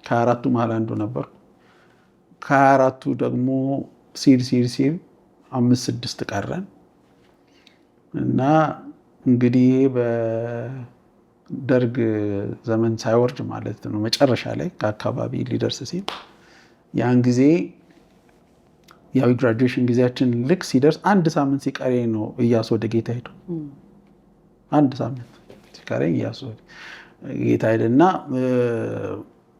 ከ24ቱ መሀል አንዱ ነበር። ከ24ቱ ደግሞ ሲል 5-6 ቀረን እና እንግዲህ በደርግ ዘመን ሳይወርድ ማለት ነው መጨረሻ ላይ ከአካባቢ ሊደርስ ሲል ያን ጊዜ ያው ግራጁዌሽን ጊዜያችን ልክ ሲደርስ 1 ሳምንት ሲቀረኝ ነው እያሱ ወደ ጌታ ሄዱ። 1 ሳምንት ሲቀረኝ እያሱ ወደ ጌታ ሄደና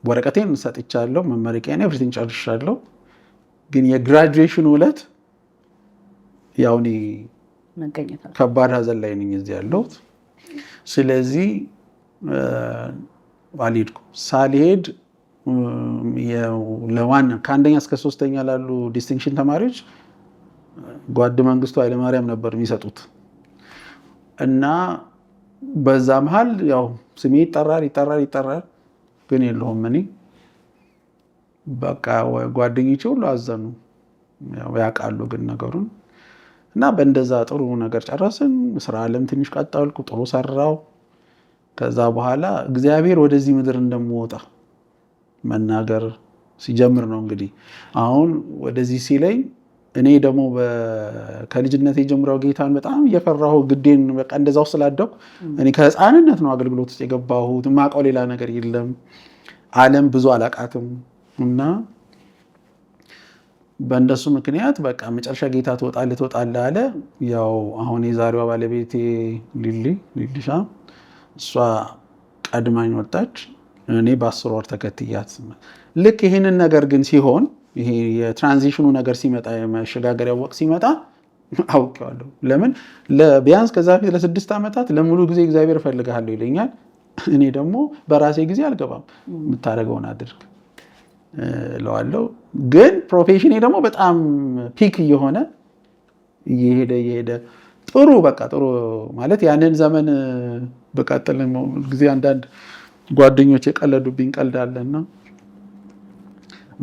ወረቀቴን ሰጥቻለሁ፣ መመረቂያን ኤቭሪቲንግ ጨርሻለሁ። ግን የግራጁዌሽን ዕለት ያው እኔ ከባድ ሀዘን ላይ ነኝ እዚህ ያለሁት ስለዚህ አልሄድኩም። ሳልሄድ ለዋና ከአንደኛ እስከ 3ኛ ላሉ ዲስቲንክሽን ተማሪዎች ጓድ መንግስቱ ኃይለማርያም ነበር የሚሰጡት እና በዛ መሀል ያው ስሜ ይጠራል ግን የለሁም። እኔ በቃ ጓደኞቼ ሁሉ አዘኑ፣ ያውቃሉ ግን ነገሩን እና በእንደዛ ጥሩ ነገር ጨረስን። ስራ አለም ትንሽ ቀጠልኩ፣ ጥሩ ሰራው። ከዛ በኋላ እግዚአብሔር ወደዚህ ምድር እንደምወጣ መናገር ሲጀምር ነው እንግዲህ አሁን ወደዚህ ሲለኝ እኔ ደግሞ ከልጅነት የጀምረው ጌታን በጣም እየፈራሁ ግዴን በቃ እንደዛው ስላደኩ እኔ ከህፃንነት ነው አገልግሎት ውስጥ የገባሁት። የማውቀው ሌላ ነገር የለም። ዓለም ብዙ አላቃትም እና በእንደሱ ምክንያት በቃ መጨረሻ ጌታ ትወጣለህ አለ። ያው አሁን የዛሬዋ ባለቤቴ ሊሊሻ እሷ ቀድማኝ ወጣች። እኔ በ10 ወር ተከትያት ልክ ይህንን ነገር ግን ሲሆን ይሄ የትራንዚሽኑ ነገር ሲመጣ የመሸጋገሪያ ወቅት ሲመጣ አውቄዋለሁ። ለምን ቢያንስ ከዛ በፊት ለ6 ዓመታት ለሙሉ ጊዜ እግዚአብሔር እፈልግሃለሁ ይለኛል። እኔ ደግሞ በራሴ ጊዜ አልገባም፣ የምታደርገውን አድርግ እለዋለሁ። ግን ፕሮፌሽኔ ደግሞ በጣም ፒክ እየሆነ እየሄደ ጥሩ ማለት ያንን ዘመን በቀጥል ጊዜ አንዳንድ ጓደኞች የቀለዱብኝ ቀልድ አለና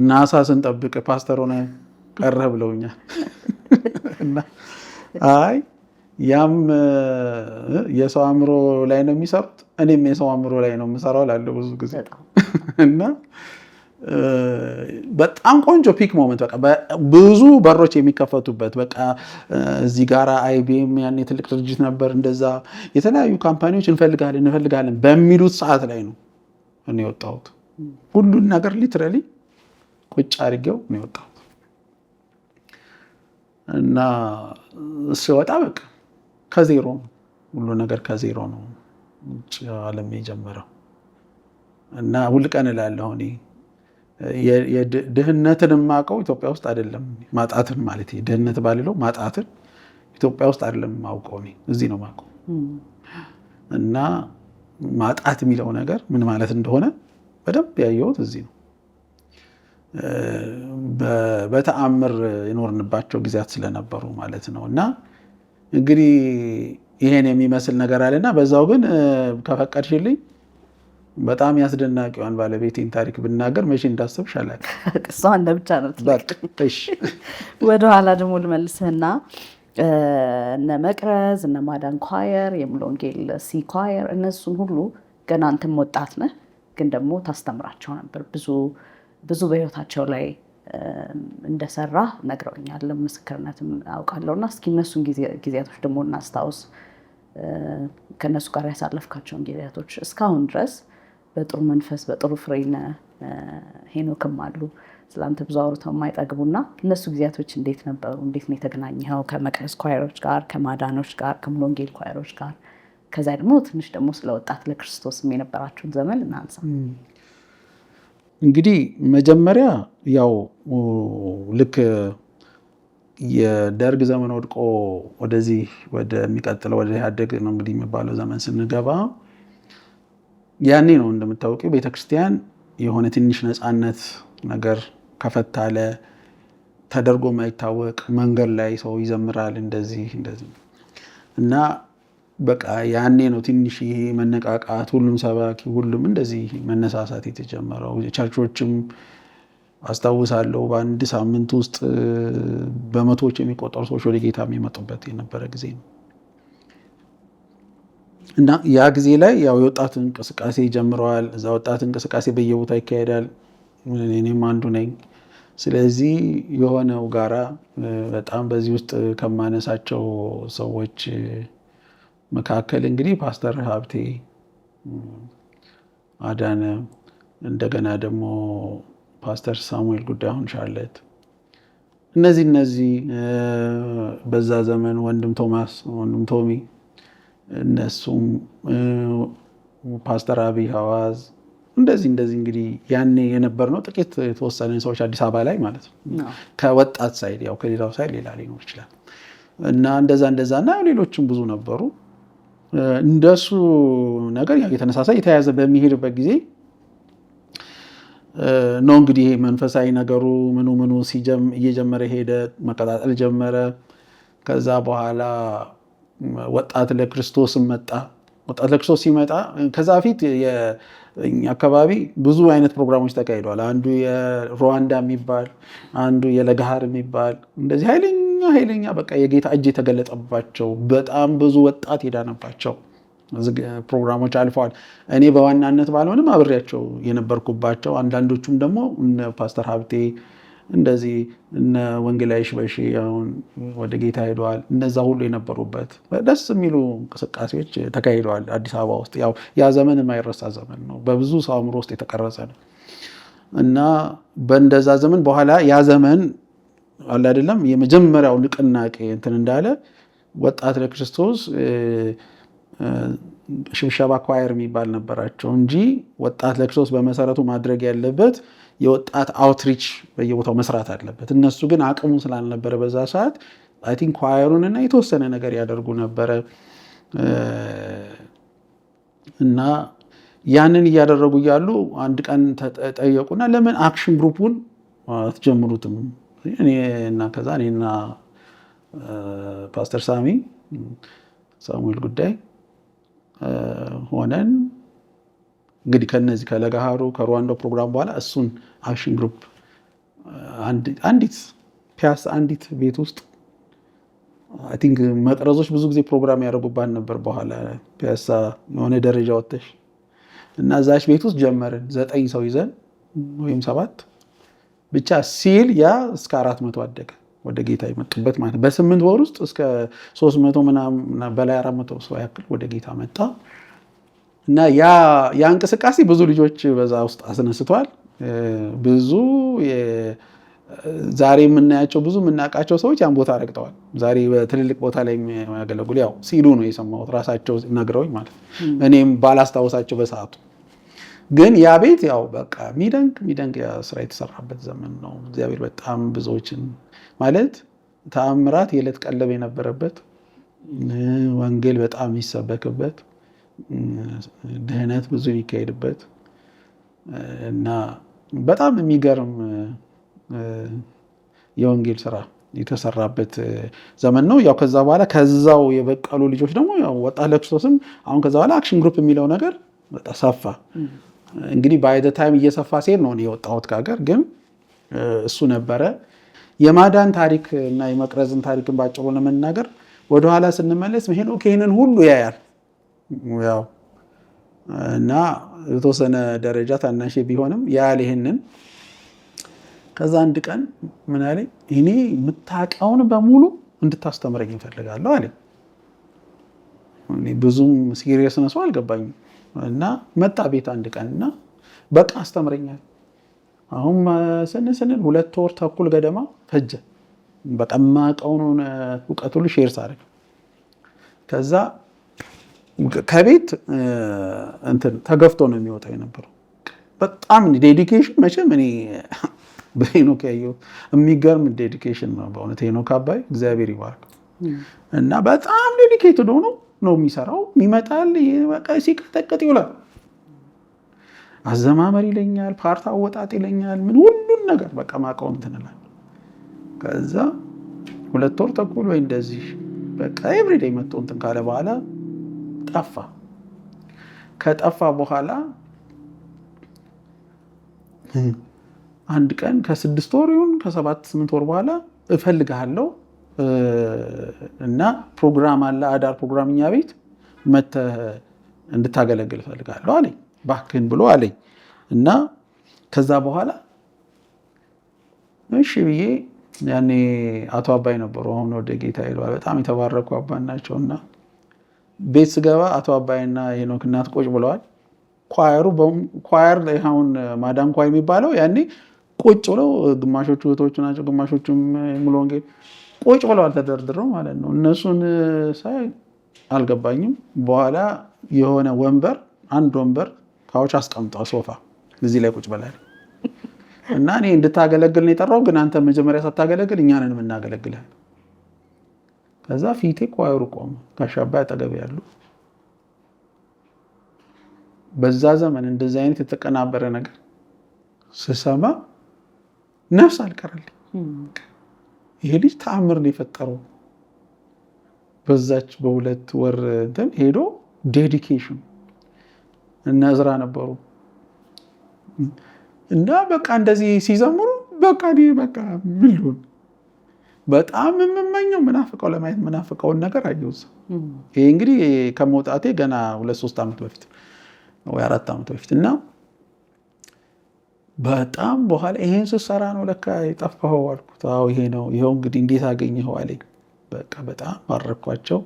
ናሳ ስንጠብቅ ፓስተር ሆነ ቀረ ብለውኛል። እና አይ ያም የሰው አእምሮ ላይ ነው የሚሰሩት፣ እኔም የሰው አእምሮ ላይ ነው የምሰራው እላለሁ ብዙ ጊዜ። እና በጣም ቆንጆ ፒክ ሞመንት በቃ ብዙ በሮች የሚከፈቱበት በቃ እዚህ ጋር አይቢኤም ያኔ ትልቅ ድርጅት ነበር፣ እንደዛ የተለያዩ ካምፓኒዎች እንፈልጋለን በሚሉት ሰዓት ላይ ነው እኔ የወጣሁት። ሁሉን ነገር ሊትራሊ ቁጭ አድርጌው ነው የወጣሁት እና ሲወጣ በቃ ከዜሮ ሁሉ ነገር ከዜሮ ነው ውጭ ዓለም የጀመረው። እና ሁል ቀን እላለሁ እኔ ድህነትን የማውቀው ኢትዮጵያ ውስጥ አይደለም፣ ማጣትን ማለት ድህነት ባልለው ማጣትን ኢትዮጵያ ውስጥ አይደለም የማውቀው፣ እኔ እዚህ ነው የማውቀው። እና ማጣት የሚለው ነገር ምን ማለት እንደሆነ በደንብ ያየሁት እዚህ ነው። በተአምር የኖርንባቸው ጊዜያት ስለነበሩ ማለት ነው። እና እንግዲህ ይሄን የሚመስል ነገር አለና በዛው ግን ከፈቀድሽልኝ በጣም ያስደናቂዋን ባለቤቴን ታሪክ ብናገር መቼ እንዳሰብሽ አላውቅም። እሷን ለብቻ ነው ወደኋላ ደግሞ ልመልስህና እነ መቅረዝ እነ ማዳን ኳየር የሙሉ ወንጌል ሲ ኳየር እነሱን ሁሉ ገና አንተም ወጣት ነህ፣ ግን ደግሞ ታስተምራቸው ነበር። ብዙ በህይወታቸው ላይ እንደሰራ ነግረውኛል፣ ምስክርነትም አውቃለሁና እስኪ እነሱን ጊዜያቶች ደግሞ እናስታውስ። ከእነሱ ጋር ያሳለፍካቸውን ጊዜያቶች እስካሁን ድረስ በጥሩ መንፈስ በጥሩ ፍሬነ ሄኖክም አሉ ስለአንተ ብዙ አውርተው የማይጠግቡና እነሱ ጊዜያቶች እንዴት ነበሩ? እንዴት ነው የተገናኘኸው ከመቅረዝ ኳየሮች ጋር፣ ከማዳኖች ጋር፣ ከሙሉ ወንጌል ኳየሮች ጋር? ከዛ ደግሞ ትንሽ ደግሞ ስለ ወጣት ለክርስቶስም የነበራችሁን ዘመን እናንሳ። እንግዲህ መጀመሪያ ያው ልክ የደርግ ዘመን ወድቆ ወደዚህ ወደሚቀጥለው ወደ ኢህአዴግ ነው እንግዲህ የሚባለው ዘመን ስንገባ ያኔ ነው እንደምታውቂው ቤተክርስቲያን የሆነ ትንሽ ነፃነት ነገር ከፈታለ ተደርጎ የማይታወቅ መንገድ ላይ ሰው ይዘምራል እንደዚህ እና በቃ ያኔ ነው ትንሽ ይሄ መነቃቃት፣ ሁሉም ሰባኪ ሁሉም እንደዚህ መነሳሳት የተጀመረው። ቸርቾችም አስታውሳለሁ በአንድ ሳምንት ውስጥ በመቶዎች የሚቆጠሩ ሰዎች ወደ ጌታ የሚመጡበት የነበረ ጊዜ ነው። እና ያ ጊዜ ላይ ያው የወጣት እንቅስቃሴ ጀምረዋል። እዛ ወጣት እንቅስቃሴ በየቦታ ይካሄዳል። እኔም አንዱ ነኝ። ስለዚህ የሆነው ጋራ በጣም በዚህ ውስጥ ከማነሳቸው ሰዎች መካከል እንግዲህ ፓስተር ሀብቴ አዳነ፣ እንደገና ደግሞ ፓስተር ሳሙኤል ጉዳዩን ሻለት፣ እነዚህ በዛ ዘመን ወንድም ቶማስ፣ ወንድም ቶሚ፣ እነሱም ፓስተር አብይ ሐዋዝ እንደዚህ እንግዲህ ያኔ የነበር ነው። ጥቂት የተወሰነ ሰዎች አዲስ አበባ ላይ ማለት ነው ከወጣት ሳይድ፣ ያው ከሌላው ሳይድ ሌላ ሊኖር ይችላል እና እንደዛ እና ሌሎችም ብዙ ነበሩ። እንደሱ ነገር የተነሳሳ የተያዘ በሚሄድበት ጊዜ ነው እንግዲህ መንፈሳዊ ነገሩ ምኑ እየጀመረ ሄደ፣ መቀጣጠል ጀመረ። ከዛ በኋላ ወጣት ለክርስቶስም መጣ። ወጣት ለክርስቶስ ሲመጣ ከዛ በፊት እኛ አካባቢ ብዙ አይነት ፕሮግራሞች ተካሂደዋል። አንዱ የሩዋንዳ የሚባል አንዱ የለገሃር የሚባል እንደዚህ ኃይለኛ በቃ የጌታ እጅ የተገለጠባቸው በጣም ብዙ ወጣት ሄዳነባቸው ፕሮግራሞች አልፈዋል። እኔ በዋናነት ባልሆንም አብሬያቸው የነበርኩባቸው፣ አንዳንዶቹም ደግሞ እነ ፓስተር ሀብቴ እንደዚህ እነ ወንጌላዊ ሽበሺ አሁን ወደ ጌታ ሄደዋል። እነዛ ሁሉ የነበሩበት ደስ የሚሉ እንቅስቃሴዎች ተካሂደዋል አዲስ አበባ ውስጥ። ያው ያ ዘመን የማይረሳ ዘመን ነው፣ በብዙ ሰው አእምሮ ውስጥ የተቀረጸ ነው እና በእንደዛ ዘመን በኋላ ያ ዘመን አለ አይደለም የመጀመሪያው ንቅናቄ እንትን እንዳለ ወጣት ለክርስቶስ ሽብሸባ ኳየር የሚባል ነበራቸው እንጂ ወጣት ለክርስቶስ በመሰረቱ ማድረግ ያለበት የወጣት አውትሪች በየቦታው መስራት አለበት። እነሱ ግን አቅሙ ስላልነበረ በዛ ሰዓት አይ ቲንክ ኳየሩንና የተወሰነ ነገር ያደርጉ ነበረ እና ያንን እያደረጉ እያሉ አንድ ቀን ተጠየቁና ለምን አክሽን ግሩፑን አትጀምሩትም? እኔና ፓስተር ሳሙኤል ጉዳይ ሆነን እንግዲህ ከነዚህ ከለገሃሩ ከሩዋንዳው ፕሮግራም በኋላ እሱን አክሽን ግሩፕ አንዲት ፒያሳ አንዲት ቤት ውስጥ አይ ቲንክ መቅረዞች ብዙ ጊዜ ፕሮግራም ያደርጉባት ነበር። በኋላ ፒያሳ የሆነ ደረጃ ወጥተሽ እና እዛች ቤት ውስጥ ጀመርን 9 ሰው ይዘን ወይም 7 ብቻ ሲል ያ እስከ 400 አደገ ወደ ጌታ የመጡበት ማለት ነው። በ8 ወር ውስጥ እስከ 300 ምናምን በላይ 400 ሰው ያክል ወደ ጌታ መጣ እና ያ እንቅስቃሴ ብዙ ልጆች በዛ ውስጥ አስነስቷል። ብዙ ዛሬ የምናያቸው ብዙ የምናውቃቸው ሰዎች ያን ቦታ ረግጠዋል። ዛሬ በትልልቅ ቦታ ላይ የሚያገለግሉ ያው ሲሉ ነው የሰማሁት ራሳቸው ነግረውኝ ማለት ነው። እኔም ባላስታውሳቸው በሰዓቱ ግን ያ ቤት ያው በቃ የሚደንቅ ስራ የተሰራበት ዘመን ነው። እግዚአብሔር በጣም ብዙዎችን ማለት ተአምራት የዕለት ቀለብ የነበረበት፣ ወንጌል በጣም የሚሰበክበት፣ ድህነት ብዙ የሚካሄድበት እና በጣም የሚገርም የወንጌል ስራ የተሰራበት ዘመን ነው። ያው ከዛ በኋላ ከዛው የበቀሉ ልጆች ደግሞ ያው ወጣት ለክርስቶስም አሁን ከዛ በኋላ አክሽን ግሩፕ የሚለው ነገር በጣም ሰፋ። እንግዲህ ባይ ዘ ታይም እየሰፋ ሲሄድ ነው የወጣሁት ከሀገር፣ ግን እሱ ነበረ። የማዳን ታሪክ እና የመቅረዝን ታሪክን ባጭሩ ለመናገር ወደኋላ ስንመለስ ሄኖክ ይህንን ሁሉ ያያል ያው እና የተወሰነ ደረጃ ታናሽ ቢሆንም ያያል ይህንን። ከዛ አንድ ቀን ምን አለኝ፣ እኔ የምታውቀውን በሙሉ እንድታስተምረኝ እፈልጋለሁ አለኝ። ብዙም ሲሪየስ ነሱ አልገባኝም እና መጣ ቤት አንድ ቀን እና በቃ አስተምረኛል። አሁን ስንል 2 ወር ተኩል ገደማ ፈጀ። በቃ የማውቀውን እውቀት ሁሉ ሼር ሳደርግ ከዛ ከቤት እንትን ተገፍቶ ነው የሚወጣው የነበረው። በጣም ዴዲኬሽን መቼም እኔ በሄኖክ ያየሁት የሚገርም ዴዲኬሽን ነው በእውነት። ሄኖክ አባይ እግዚአብሔር ይባርክ እና በጣም ዴዲኬትድ ሆኖ ነው የሚሰራው። ይመጣል በቃ ሲቀጠቅጥ ይውላል። አዘማመር ይለኛል፣ ፓርት አወጣጥ ይለኛል፣ ምን ሁሉን ነገር በቃ ማቀው እንትን እላለሁ። ከዛ 2 ወር ተኩል ወይ እንደዚህ በቃ ኤቭሪዴይ መጥቶ እንትን ካለ በኋላ ጠፋ። ከጠፋ በኋላ አንድ ቀን ከ6 ወር ይሁን ከ7-8 ወር በኋላ እፈልግሃለሁ እና ፕሮግራም አለ አዳር ፕሮግራም እኛ ቤት መተህ እንድታገለግል እፈልግሃለሁ አለኝ። እባክህን ብሎ አለኝ እና ከዛ በኋላ እሺ ብዬ ያኔ አቶ አባይ ነበሩ፣ አሁን ወደ ጌታ ሄደዋል። በጣም የተባረኩ አባት ናቸውና ቤት ስገባ አቶ አባይና ሄኖክ እናት ቁጭ ብለዋል። ኳየር አሁን ማዳን ኳየር የሚባለው ያኔ ቁጭ ብለው ግማሾቹ እህቶቹ ናቸው፣ ግማሾቹም ሙሉ ወንጌል ቁጭ ብለዋል ተደርድረው ማለት ነው። እነሱን ሳይ አልገባኝም። በኋላ የሆነ አንድ ወንበር ካውች አስቀምጠው ሶፋ እዚህ ላይ ቁጭ በላል እና እኔ እንድታገለግል ነው የጠራው፣ ግን አንተ መጀመሪያ ሳታገለግል እኛ ነን የምናገለግልህ። ከዛ ፊቴ ኳየሩ ቆመ። ጋሽ አባይ አጠገብ ያሉ በዛ ዘመን እንደዚህ አይነት የተቀናበረ ነገር ስሰማ ነፍስ አልቀረልኝ። ይሄ ልጅ ተአምር ነው የፈጠረው። በዛች በ2 ወር እንትን ሄዶ ዴዲኬሽን እና እዝራ ነበሩ እና በቃ እንደዚህ ሲዘምሩ በቃ ምን ልሁን በጣም የምመኘው ለማየት ምናፍቀውን ነገር አየሁ። ይሄ እንግዲህ ከመውጣቴ ገና 2-3 ዓመት በፊት ወይ 4 ዓመት በፊት እና በጣም በኋላ ይሄን ስሰራ ነው ለካ የጠፋኸው አልኩት። አዎ ይሄ ነው። ይኸው እንግዲህ እንዴት አገኘኸው አለኝ። በቃ በጣም ባረኳቸው፣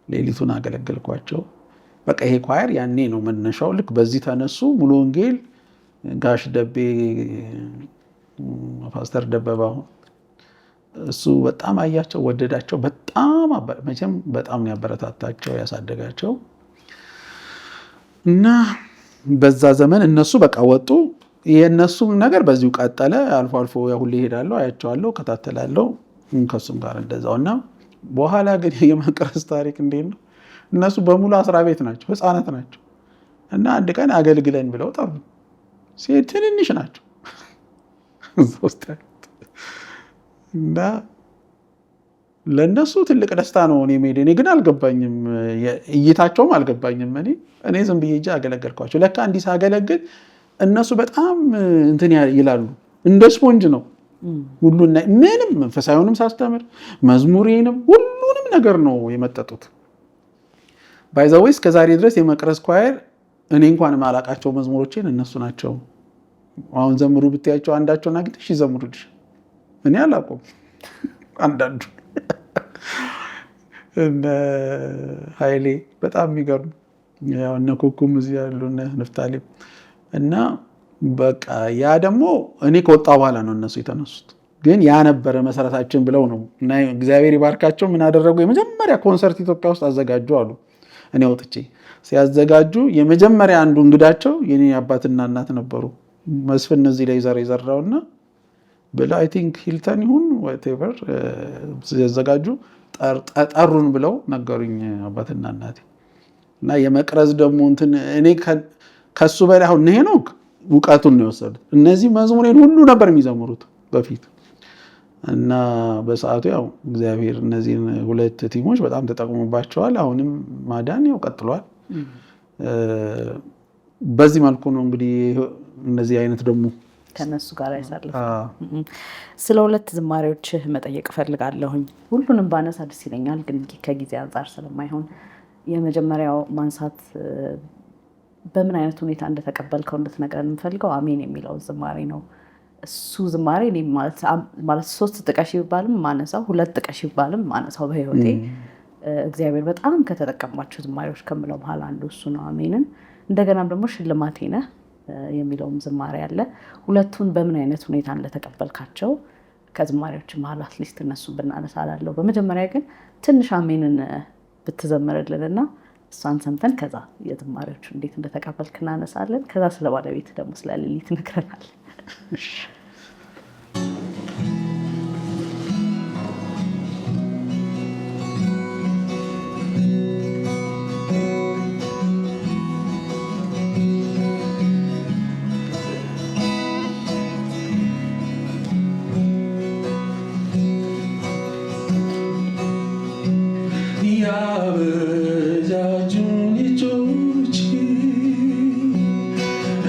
ሌሊቱን አገለገልኳቸው። በቃ ይሄ ኳየር ያኔ ነው መነሻው። ልክ በዚህ ተነሱ። ሙሉ ወንጌል ጋሽ ደቤ ፓስተር ደበባው እሱ በጣም አያቸው፣ ወደዳቸው። መቼም በጣም ነው ያበረታታቸው፣ ያሳደጋቸው እና በዛ ዘመን እነሱ በቃ ወጡ። የእነሱም ነገር በዚሁ ቀጠለ። አልፎ አልፎ ሁሌ እሄዳለሁ፣ አያቸዋለሁ፣ እከታተላለሁ ከሱም ጋር እንደዛው እና በኋላ ግን የመቅረዝ ታሪክ እንዴት ነው? እነሱ በሙሉ 10 ቤት ናቸው፣ ህፃናት ናቸው እና አንድ ቀን አገልግለን ብለው ጠሩ። ሲሄድ ትንንሽ ናቸው እና ለእነሱ ትልቅ ደስታ ነው እኔ መሄድ። እኔ ግን አልገባኝም፣ እይታቸውም አልገባኝም። እኔ ዝም ብዬ እጄ አገለገልኳቸው። ለካ እንዲህ ሳገለግል እነሱ በጣም እንትን ይላሉ። እንደ ስፖንጅ ነው ሁሉና ምንም መንፈሳዊውንም ሳስተምር መዝሙሬንም ሁሉንም ነገር ነው የመጠጡት። ባይዘዌስ ከዛሬ ድረስ የመቅረዝ ኳየር እኔ እንኳን ማላቃቸው መዝሙሮችን እነሱ ናቸው። አሁን ዘምሩ ብትያቸው አንዳቸውን አግኝተሽ ይዘምሩልሽ። እኔ አላውቅም። አንዳንዱ እነ ኃይሌ በጣም የሚገርሙ ያው እነ ኩኩም እዚህ ያሉ እነ ንፍታሌም እና በቃ ያ ደግሞ እኔ ከወጣ በኋላ ነው እነሱ የተነሱት። ግን ያ ነበረ መሰረታችን ብለው ነው እና እግዚአብሔር ይባርካቸው። ምን አደረጉ? የመጀመሪያ ኮንሰርት ኢትዮጵያ ውስጥ አዘጋጁ አሉ። እኔ ወጥቼ ሲያዘጋጁ የመጀመሪያ አንዱ እንግዳቸው የኔ አባትና እናት ነበሩ። መስፍን እዚህ ላይ ዘር የዘራውና ብለው አይ ቲንክ ሂልተን ይሁን whatever ሲያዘጋጁ ጠሩን ብለው ነገሩኝ አባትና እናቴ። እና የመቅረዝ ደግሞ እንትን እኔ ከሱ በላይ አሁን ሄኖክ እውቀቱን ነው የወሰዱት። እነዚህ መዝሙሬን ሁሉ ነበር የሚዘምሩት በፊት እና በሰዓቱ ያው እግዚአብሔር እነዚህን 2 ቲሞች በጣም ተጠቅሞባቸዋል። አሁንም ማዳን ያው ቀጥሏል። በዚህ መልኩ ነው እንግዲህ እነዚህ አይነት ደግሞ ከነሱ ጋር ያሳለፈ። ስለ 2 ዝማሬዎች መጠየቅ ፈልጋለሁኝ። ሁሉንም ባነሳ ደስ ይለኛል፣ ግን ከጊዜ አንፃር ስለማይሆን የመጀመሪያው ማንሳት በምን አይነት ሁኔታ እንደተቀበልከው እንድትነግረን የምፈልገው አሜን የሚለው ዝማሬ ነው። እሱ ዝማሬ እኔ ማለት 3 ጥቀሽ ይባልም ማነሳው 2 ጥቀሽ ይባልም ማነሳው በህይወቴ እግዚአብሔር በጣም ከተጠቀማቸው ዝማሬዎች ከምለው መሀል አንዱ እሱ ነው አሜንን። እንደገናም ደግሞ ሽልማቴ ነህ የሚለውም ዝማሬ አለ። ሁለቱን በምን አይነት ሁኔታ እንደተቀበልካቸው ከዝማሬዎች መሀል አትሊስት እነሱ ብናነሳ እላለሁ። በመጀመሪያ ግን ትንሽ አሜንን ብትዘምርልንና እሷን ሰምተን ከዛ የዝማሬዎቹ እንዴት እንደተቀበልክ እናነሳለን። ከዛ ስለ ባለቤት ደግሞ ስለ ሊሊ ትነግረናል።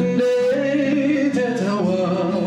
እንዴት የተዋው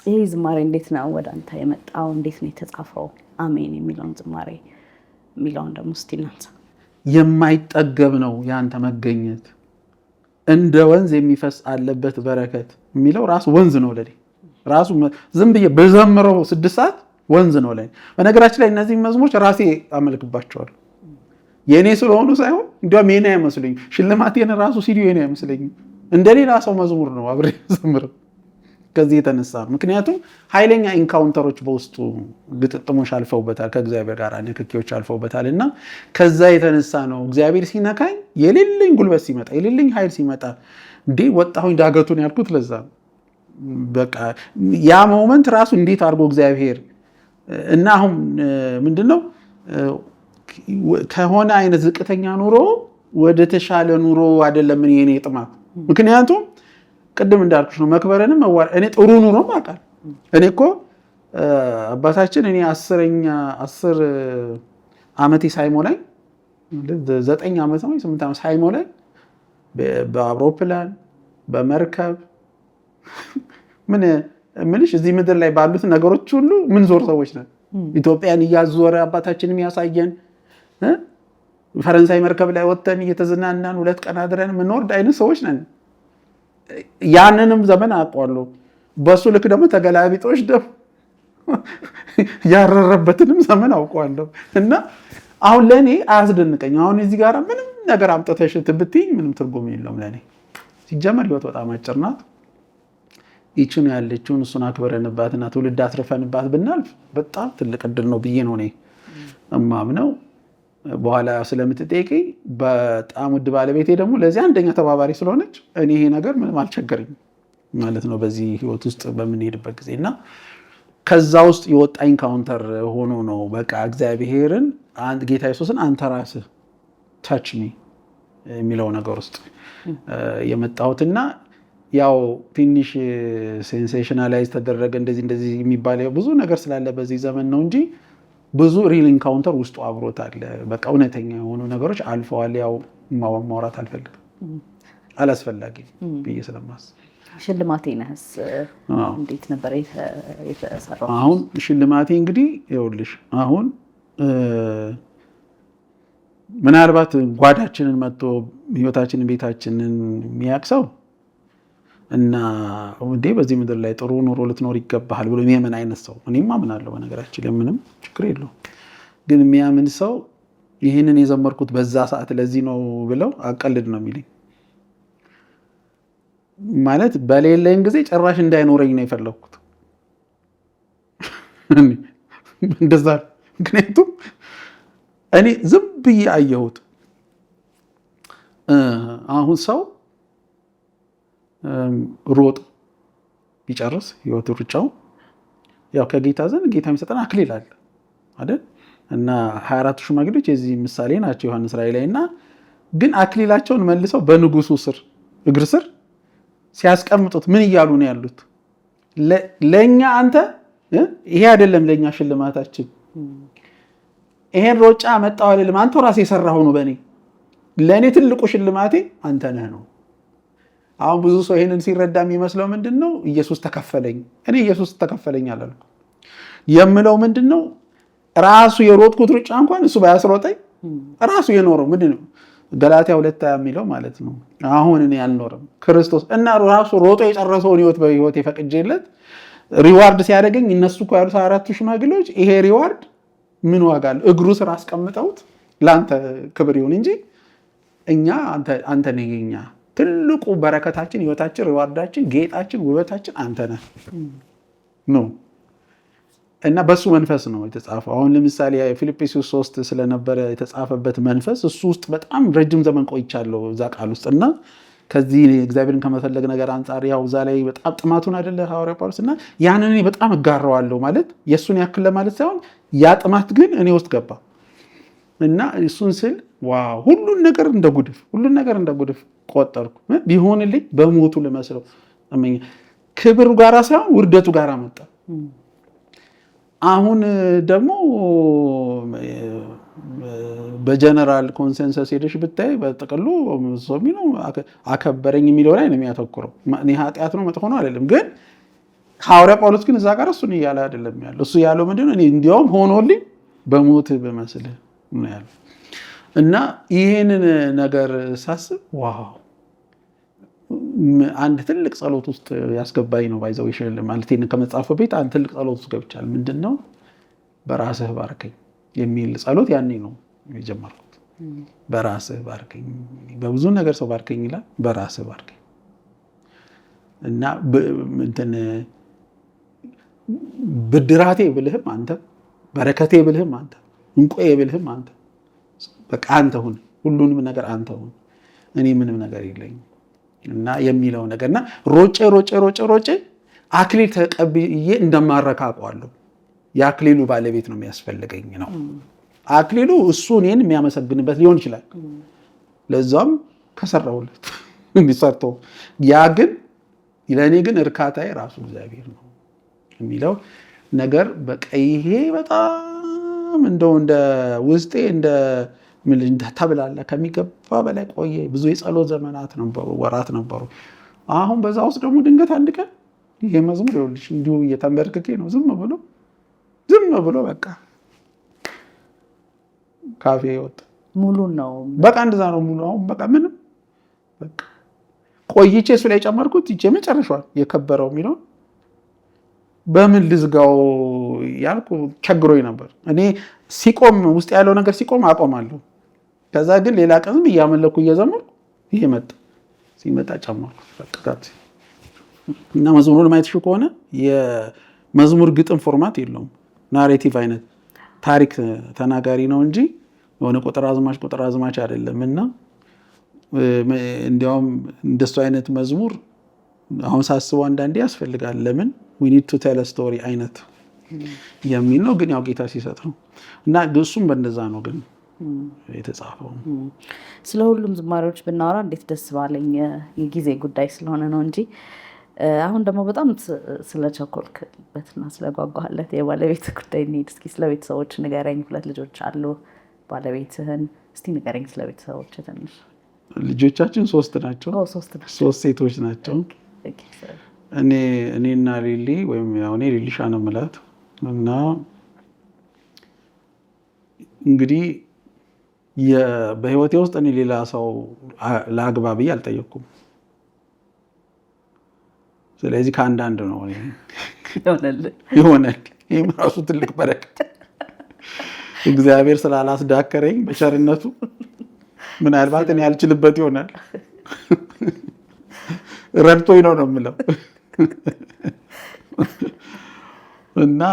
ይህ ዝማሬ እንዴት ነው ወደ አንተ የመጣው? እንዴት ነው የተጻፈው? አሜን የሚለውን ዝማሬ የሚለውን ደግሞ እስቲ እናንሳ። የማይጠገብ ነው ያንተ መገኘት፣ እንደ ወንዝ የሚፈስ አለበት በረከት የሚለው ራሱ ወንዝ ነው ለኔ። ራሱ ዝም ብዬ በዘምረው 6 ሰዓት ወንዝ ነው ለኔ። በነገራችን ላይ እነዚህ መዝሙሮች ራሴ አመልክባቸዋለሁ። የኔ ስለሆኑ ሳይሆን እንዲያውም የኔ አይመስለኝም። ሽልማቴን ራሱ ሲዲዮ የኔ አይመስለኝም። እንደሌላ ሰው መዝሙር ነው አብሬ ዘምረው። ከዚህ የተነሳ ምክንያቱም ኃይለኛ ኢንካውንተሮች በውስጡ ግጥጥሞች አልፈውበታል፣ ከእግዚአብሔር ጋር ንክኪዎች አልፈውበታል። እና ከዛ የተነሳ ነው እግዚአብሔር ሲነካኝ የሌለኝ ጉልበት ሲመጣ የሌለኝ ኃይል ሲመጣ እንዴ ወጣሁኝ ዳገቱን ያልኩት ለዛ ነው። በቃ ያ ሞመንት ራሱ እንዴት አድርጎ እግዚአብሔር እና አሁን ምንድነው ከሆነ አይነት ዝቅተኛ ኑሮ ወደ ተሻለ ኑሮ አይደለም የኔ ጥማት። ምክንያቱም ቅድም እንዳልኩሽ ነው መክበረንም እኔ ጥሩ ኑሮ ማቃል እኔ እኮ አባታችን እኔ 10 ዓመቴ ሳይሞላኝ 9 ዓመት ነው 8 ዓመት ሳይሞላኝ በአውሮፕላን በመርከብ ምን ምንሽ እዚህ ምድር ላይ ባሉት ነገሮች ሁሉ ምን ዞር ሰዎች ነን። ኢትዮጵያን እያዞረ አባታችን የሚያሳየን ፈረንሳይ መርከብ ላይ ወጥተን እየተዝናናን 2 ቀን አድረን ምንወርድ አይነት ሰዎች ነን። ያንንም ዘመን አውቀዋለሁ። በሱ ልክ ደግሞ ተገላቢጦች ደግሞ ያረረበትንም ዘመን አውቀዋለሁ። እና አሁን ለኔ አያስደንቀኝ። አሁን እዚህ ጋር ምንም ነገር አምጥተሽ ትብትኝ ምንም ትርጉም የለውም ለኔ። ሲጀመር ህይወት በጣም አጭር ናት። ይችን ያለችውን እሱን አክበረንባትና ትውልድ አትርፈንባት ብናልፍ በጣም ትልቅ እድል ነው ብዬ ነው እኔ እማምነው። በኋላ ስለምትጠይቀኝ በጣም ውድ ባለቤቴ ደግሞ ለዚህ አንደኛ ተባባሪ ስለሆነች እኔ ይሄ ነገር ምንም አልቸገረኝም ማለት ነው በዚህ ህይወት ውስጥ በምንሄድበት ጊዜ። እና ከዛ ውስጥ የወጣ ኢንካውንተር ሆኖ ነው በቃ እግዚአብሔርን ጌታ ኢየሱስን አንተ ራስህ ታች ሚ የሚለው ነገር ውስጥ የመጣሁትና ያው ትንሽ ሴንሴሽናላይዝ ተደረገ እንደዚህ የሚባል ብዙ ነገር ስላለ በዚህ ዘመን ነው እንጂ ብዙ ሪል ኢንካውንተር ውስጡ አብሮት አለ። በቃ እውነተኛ የሆኑ ነገሮች አልፈዋል። ያው ማውራት አልፈልግም አላስፈላጊ ብዬ ስለማስብ። ሽልማቴ ነህስ እንዴት ነበር የተሰራው? አሁን ሽልማቴ እንግዲህ ይኸውልሽ አሁን ምናልባት ጓዳችንን መጥቶ ህይወታችንን ቤታችንን የሚያቅሰው እና ወንዴ በዚህ ምድር ላይ ጥሩ ኑሮ ልትኖር ይገባሃል ብሎ የሚያምን አይነት ሰው እኔም አምናለሁ። በነገራችን ላይ ምንም ችግር የለውም። ግን የሚያምን ሰው ይህንን የዘመርኩት በዛ ሰዓት ለዚህ ነው ብለው አቀልድ ነው የሚለኝ። ማለት በሌለኝ ጊዜ ጭራሽ እንዳይኖረኝ ነው የፈለኩት እንደዛ። ምክንያቱም እኔ ዝም ብዬ አየሁት። አሁን ሰው ሮጥ ቢጨርስ ህይወቱ ሩጫው ያው ከጌታ ዘንድ ጌታ የሚሰጠን አክሊል አለ አይደል? እና 24 ሽማግሌዎች የዚህ ምሳሌ ናቸው ዮሐንስ ራእይ ላይ። እና ግን አክሊላቸውን መልሰው በንጉሱ እግር ስር ሲያስቀምጡት ምን እያሉ ነው ያሉት? ለኛ አንተ ይሄ አይደለም ለኛ ሽልማታችን፣ ይሄን ሮጫ መጣው አይደለም አንተ ራስህ የሰራኸው ነው። በእኔ ለእኔ ትልቁ ሽልማቴ አንተ ነህ ነው። አሁን ብዙ ሰው ይህንን ሲረዳ የሚመስለው ምንድን ነው? ኢየሱስ ተከፈለኝ። እኔ ኢየሱስ ተከፈለኝ አላልኩም። የምለው ምንድን ነው? ራሱ የሮጥኩት ሩጫ እንኳን እሱ ባያስሮጠኝ ራሱ የኖረው ምንድን ነው? ገላትያ 2 የሚለው ማለት ነው። አሁን እኔ አልኖርም ክርስቶስ እና ራሱ ሮጦ የጨረሰውን ህይወት በህይወት የፈቅጄለት ሪዋርድ ሲያደርገኝ እነሱ እኮ ያሉት 4 ሽማግሌዎች ይሄ ሪዋርድ ምን ዋጋ አለው? እግሩ ስር አስቀምጠውት ለአንተ ክብር ይሁን እንጂ እኛ አንተ ነህ የኛ ትልቁ በረከታችን፣ ህይወታችን፣ ሪዋርዳችን፣ ጌጣችን፣ ውበታችን አንተ ነህ ነው እና በሱ መንፈስ ነው የተጻፈው። አሁን ለምሳሌ ፊልጵስዩስ 3 ስለነበረ የተጻፈበት መንፈስ እሱ ውስጥ በጣም ረጅም ዘመን ቆይቻለሁ እዛ ቃል ውስጥ እና ከዚህ እግዚአብሔርን ከመፈለግ ነገር አንጻር ያው እዛ ላይ በጣም ጥማቱን አይደለ ሐዋርያ ጳውሎስ እና ያንን እኔ በጣም እጋራዋለሁ ማለት የእሱን ያክል ለማለት ሳይሆን ያ ጥማት ግን እኔ ውስጥ ገባ እና እሱን ስል ዋው ሁሉን ነገር እንደ ጉድፍ ቆጠርኩ። ቢሆንልኝ በሞቱ ልመስለው እመኛ ክብሩ ጋራ ሳይሆን ውርደቱ ጋራ መጣ። አሁን ደግሞ በጀነራል ኮንሰንሰስ ሄደሽ ብታይ በጥቅሉ ሶሚኖ አከበረኝ የሚለው ላይ ነው የሚያተኩረው። እኔ ኃጢአት ነው መጥፎ ነው አይደለም። ግን ሐዋርያ ጳውሎስ ግን እዛ ጋር እሱን እያለ አይደለም ያለው። እሱ ያለው ምንድነው? እኔ እንዲያውም ሆኖልኝ በሞት በመስልህ ነው ያለው። እና ይሄንን ነገር ሳስብ ዋው አንድ ትልቅ ጸሎት ውስጥ ያስገባኝ ነው። ባይዘው ይሽል ማለት ነው ከመጻፈ ቤት አንድ ትልቅ ጸሎት ውስጥ ገብቻለሁ። ምንድነው? በራስህ ባርከኝ የሚል ጸሎት ያኔ ነው የጀመርኩት። በራስህ ባርከኝ፣ በብዙ ነገር ሰው ባርከኝ ይላል። በራስህ ባርከኝ እና እንትን ብድራቴ ብልህም አንተ፣ በረከቴ ብልህም አንተ፣ እንቆዬ ብልህም አንተ፣ በቃ አንተ ሁን፣ ሁሉንም ነገር አንተ ሁን፣ እኔ ምንም ነገር የለኝም እና የሚለው ነገርና ሮጬ አክሊል ተቀብዬ እንደማረካ አውቀዋለሁ። የአክሊሉ ባለቤት ነው የሚያስፈልገኝ ነው። አክሊሉ እሱ እኔን የሚያመሰግንበት ሊሆን ይችላል። ለዛም ከሰራሁለት እንዲሰርተው ያ ግን ለእኔ ግን እርካታዬ ራሱ እግዚአብሔር ነው የሚለው ነገር በቃ ይሄ በጣም እንደው እንደ ውስጤ እንደ ተብላላ ከሚገባ በላይ ቆየ። ብዙ የጸሎት ዘመናት ነበሩ፣ ወራት ነበሩ። አሁን በዛ ውስጥ ደግሞ ድንገት አንድ ቀን ይሄ መዝሙር ይኸውልሽ እንዲሁ እየተንበርክኬ ነው ዝም ብሎ በቃ ካፌ ወጣ። ሙሉ ነው በቃ እንደዛ ነው ሙሉ። አሁን በቃ ምንም በቃ ቆይቼ እሱ ላይ ጨመርኩት። ይቼ መጨረሻው የከበረው የሚለው በምን ልዝጋው ያልኩ ቸግሮኝ ነበር። እኔ ሲቆም ውስጥ ያለው ነገር ሲቆም አቆማለሁ። ከዛ ግን ሌላ ቀንም እያመለኩ እየዘመርኩ ይሄ መጣ። ሲመጣ ጨመርኩ በቃ እና መዝሙሩን ማየትሽ ከሆነ የመዝሙር ግጥም ፎርማት የለውም። ናሬቲቭ አይነት ታሪክ ተናጋሪ ነው እንጂ የሆነ ቁጥር አዝማች አይደለም። እና እንዲያውም እንደሱ አይነት መዝሙር አሁን ሳስበው አንዳንዴ ያስፈልጋል። ለምን we need to tell a story አይነት የሚል ነው። ግን ያው ጌታ ሲሰጥ ነው እና እሱም በእንደዛ ነው ግን የተጻፈው። ስለ ሁሉም ዝማሬዎች ብናወራ እንዴት ደስ ባለኝ። የጊዜ ጉዳይ ስለሆነ ነው እንጂ አሁን ደግሞ በጣም ስለቸኮልክበትና ስለጓጓለት የባለቤት ጉዳይ እንሂድ እስኪ። ስለ ቤተሰቦች ንገረኝ። 2 ልጆች አሉ። ባለቤትህን እስቲ ንገረኝ ስለ ቤተሰቦች ትንሽ። ልጆቻችን 3 ናቸው። 3 ሴቶች ናቸው። እኔና ሊሊ ወይም ያው እኔ ሊሊሻ ነው የምላት እና እንግዲህ በህይወቴ ውስጥ እኔ ሌላ ሰው ለአግባ ብዬ አልጠየቅኩም። ስለዚህ ከአንዳንድ ነው ይሆናል። ይህም ራሱ ትልቅ በረከት እግዚአብሔር ስላላስዳከረኝ በቸርነቱ ምናልባት እኔ ያልችልበት ይሆናል ረድቶኝ ነው የምለው እና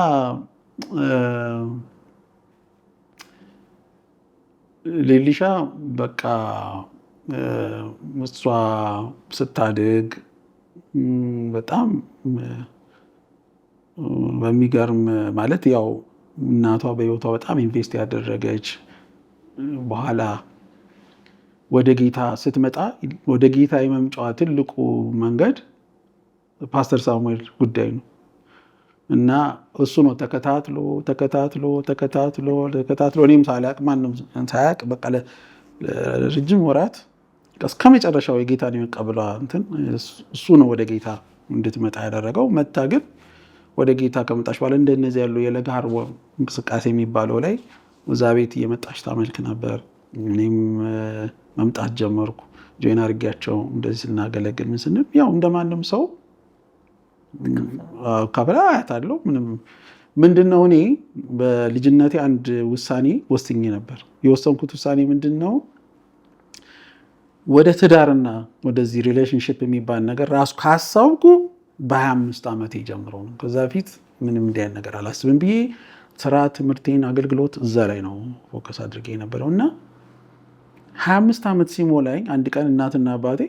ሌሊሻ በቃ እሷ ስታድግ በጣም በሚገርም ማለት ያው እናቷ በህይወቷ በጣም ኢንቨስት ያደረገች በኋላ ወደ ጌታ ስትመጣ ወደ ጌታ የመምጫዋ ትልቁ መንገድ ፓስተር ሳሙኤል ጉዳይ ነው እና እሱ ነው ተከታትሎ እኔም ሳላቅ ማንም ሳያቅ በቃ ለረጅም ወራት እስከ መጨረሻው የጌታን የመቀበሏ እንትን እሱ ነው ወደ ጌታ እንድትመጣ ያደረገው። መታ ግን ወደ ጌታ ከመጣች በኋላ እንደነዚህ ያሉ የለጋሃር እንቅስቃሴ የሚባለው ላይ እዛ ቤት እየመጣች ታመልክ ነበር። እኔም መምጣት ጀመርኩ። ጆይን አድርጊያቸው እንደዚህ ስናገለግል ምን ስንል ያው እንደማንም ሰው ከበላ አያታለሁ። ምንድነው እኔ በልጅነቴ አንድ ውሳኔ ወስኜ ነበር። የወሰንኩት ውሳኔ ምንድነው ወደ ትዳርና ወደዚህ ሪሌሽንሽፕ የሚባል ነገር ራሱ ካሰብኩ በ25 ዓመቴ ጀምሮ ነው። ከዛ በፊት ምንም እንዲያን ነገር አላስብም ብዬ ስራ፣ ትምህርቴን፣ አገልግሎት እዛ ላይ ነው ፎከስ አድርጌ የነበረው እና 25 ዓመት ሲሞላኝ አንድ ቀን እናትና አባቴ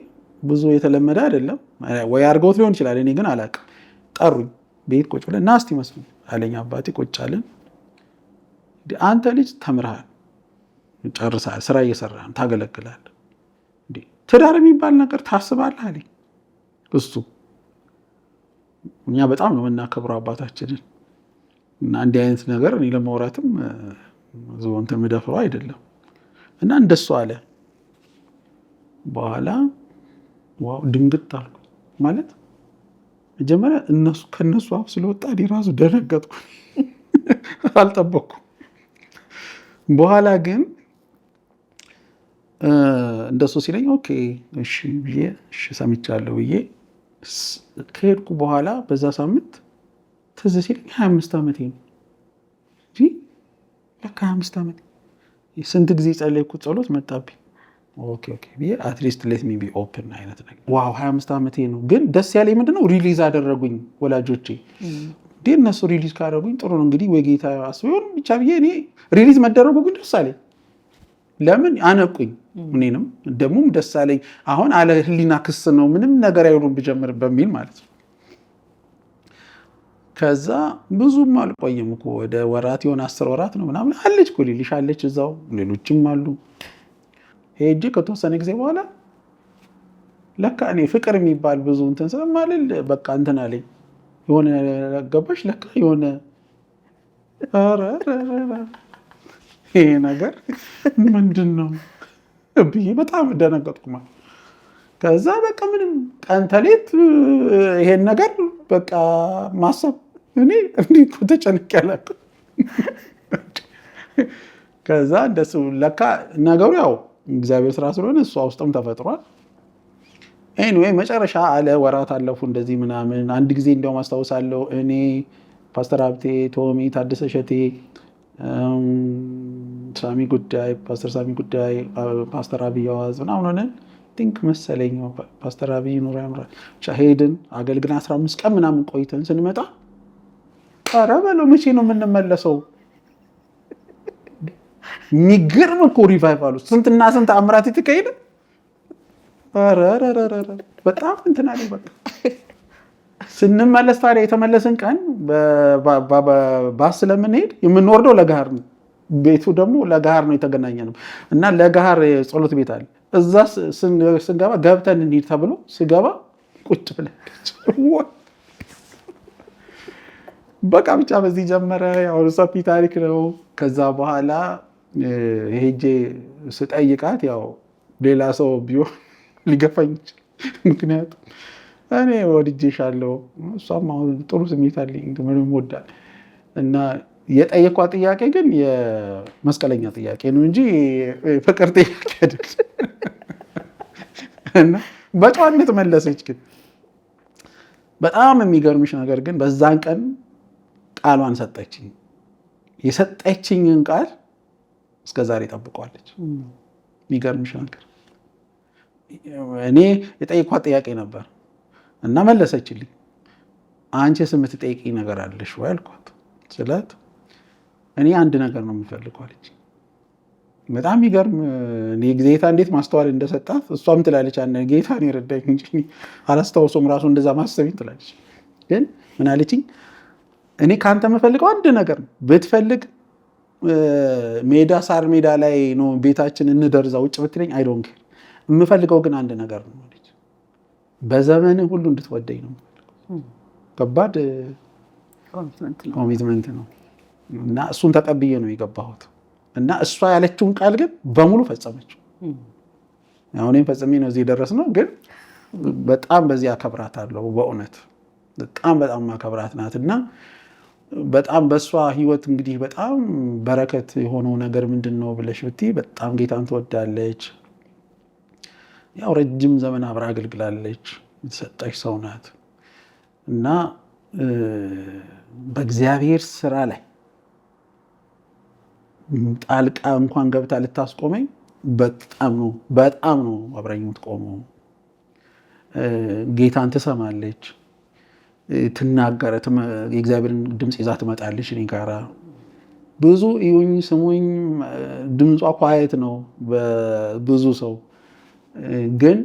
ብዙ የተለመደ አይደለም ወይ አድርገውት ሊሆን ይችላል፣ እኔ ግን አላውቅም። ጠሩኝ። ቤት ቁጭ ብለን ና እስቲ መስሉ አለኝ አባቴ። ቁጭ አለን። አንተ ልጅ ተምርሃል፣ ጨርሰሃል፣ ስራ እየሰራህ ታገለግላለህ፣ ትዳር የሚባል ነገር ታስባለህ አለኝ። እሱ እኛ በጣም ነው የምናከብረው አባታችንን እና እንዲህ አይነት ነገር እኔ ለማውራትም እንትን የምደፍረው አይደለም እና እንደሱ አለ። በኋላ ዋው ድንግጥ አልኩ። ማለት መጀመሪያ ከነሱ አፍ ስለወጣ እኔ ራሱ ደነገጥኩ፣ አልጠበቅኩም። በኋላ ግን እንደሱ ሲለኝ ኦኬ እሺ ብዬ እሺ ሰምቻለሁ ብዬ ከሄድኩ በኋላ በዛ ሳምንት ትዝ ሲለኝ 25 ዓመቴ ነው እንጂ ለካ 25 ዓመቴ። ስንት ጊዜ ጸለይኩት፣ ጸሎት መጣብኝ። ኦኬ ብዬ አትሊስት ሌት ሚ ቢ ኦፕን አይነት ነገር። ዋው 25 ዓመቴ ነው። ግን ደስ ያለኝ ምንድነው ሪሊዝ አደረጉኝ ወላጆቼ። እነሱ ሪሊዝ ካደረጉኝ ጥሩ ነው እንግዲህ ወይ ጌታ አስበው ይሆን ብቻ ብዬ እኔ ሪሊዝ መደረጉ ግን ደስ አለኝ። ለምን አነቁኝ፣ እኔንም ደግሞም ደስ አለኝ። አሁን አለ ህሊና ክስ ነው ምንም ነገር አይሆንም ብጀምር በሚል ማለት ነው። ከዛ ብዙም አልቆየም እኮ ወደ ወራት የሆነ 10 ወራት ነው ምናምን አለች እኮ ሊልሽ አለች እዛው፣ ሌሎችም አሉ። ሄጄ ከተወሰነ ጊዜ በኋላ ለካ እኔ ፍቅር የሚባል ብዙ እንትን ስለማልል በቃ እንትን አለኝ። የሆነ ገባሽ ለካ የሆነ ይሄ ነገር ምንድን ነው ብዬ በጣም ደነገጥኩ። ከዛ በቃ ምንም ቀን ተሌት ይሄን ነገር በቃ ማሰብ እኔ እንዲህ እኮ ተጨንቄ አላውቅም። ከዛ እንደሱ ለካ ነገሩ ያው እግዚአብሔር ስራ ስለሆነ እሷ ውስጥም ተፈጥሯል። ኤኒዌይ መጨረሻ አለ ወራት አለፉ እንደዚህ ምናምን። አንድ ጊዜ እንደውም አስታውሳለሁ እኔ ፓስተር ሀብቴ፣ ቶሚ፣ ታደሰ ሸቴ፣ ሳሚ ጉዳይ፣ ፓስተር ሳሚ ጉዳይ፣ ፓስተር አብይ አዋዝ ምናምን ሆነን ቲንክ መሰለኝ ፓስተር አብይ ኑሮ ያምራል ሄድን አገልግለን 15 ቀን ምናምን ቆይተን ስንመጣ ኧረ በለው መቼ ነው የምንመለሰው? የሚገርም እኮ ሪቫይቫል ውስጥ ስንትና ስንት አምራት የተካሄደ በጣም እንትን አለኝ። በቃ ስንመለስ ታዲያ የተመለስን ቀን ባስ ስለምንሄድ የምንወርደው ለጋሃር ነው። ቤቱ ደግሞ ለጋሃር ነው የተገናኘ ነው እና ለጋሃር ጸሎት ቤት አለ። እዛ ስንገባ ገብተን እንሂድ ተብሎ ስገባ ቁጭ ብላለች። በቃ ብቻ በዚህ ጀመረ። ያው ሰፊ ታሪክ ነው። ከዛ በኋላ ሄጄ ስጠይቃት ያው ሌላ ሰው ቢሆን ሊገፋኝ ይችላል። ምክንያቱም እኔ ወድጄሻለሁ፣ እሷም አሁን ጥሩ ስሜት አለኝ ምንም ወዳል እና የጠየኳት ጥያቄ ግን የመስቀለኛ ጥያቄ ነው እንጂ ፍቅር ጥያቄ አይደለም። እና በጨዋነት መለሰች። ግን በጣም የሚገርምሽ ነገር ግን በዛን ቀን ቃሏን ሰጠችኝ። የሰጠችኝን ቃል እስከዛሬ ጠብቀዋለች። የሚገርምሽ ነገር እኔ የጠየኳት ጥያቄ ነበር እና መለሰችልኝ። አንቺስ የምትጠይቂኝ ነገር አለሽ ወይ አልኳት። ስላት እኔ አንድ ነገር ነው የምፈልገው አለች። በጣም ይገርም። እኔ ጌታ እንዴት ማስተዋል እንደሰጣት እሷም ትላለች። ጌታ ነው የረዳኝ እንጂ አላስታውሰውም ራሱ እንደዛ ማሰብኝ ትላለች። ግን ምን አለችኝ? እኔ ከአንተ የምፈልገው አንድ ነገር ነው። ብትፈልግ ሜዳ ሳር ሜዳ ላይ ነው ቤታችን እንደርዛ ውጭ ብትለኝ አይ ዶንት ኬር። የምፈልገው ግን አንድ ነገር ነው አለች። በዘመን ሁሉ እንድትወደኝ ነው። ከባድ ኮሚትመንት ነው እና እሱን ተቀብዬ ነው የገባሁት እና እሷ ያለችውን ቃል ግን በሙሉ ፈጸመችው። አሁን ፈጽሜ ነው እዚህ የደረስነው። ግን በጣም በዚህ አከብራታለሁ። በእውነት በጣም ማከብራት ናት እና በጣም በእሷ ህይወት እንግዲህ በጣም በረከት የሆነው ነገር ምንድን ነው ብለሽ ብትይ በጣም ጌታን ትወዳለች። ያው ረጅም ዘመን አብራ አገልግላለች። የተሰጠች ሰው ናት እና በእግዚአብሔር ስራ ላይ ጣልቃ እንኳን ገብታ ልታስቆመኝ በጣም ነው አብራኝ የምትቆመው። ጌታን ትሰማለች፣ ትናገረ የእግዚአብሔርን ድምፅ ይዛ ትመጣለች እኔ ጋራ ብዙ እዩኝ ስሙኝ። ድምጿ ኳየት ነው በብዙ ሰው ግን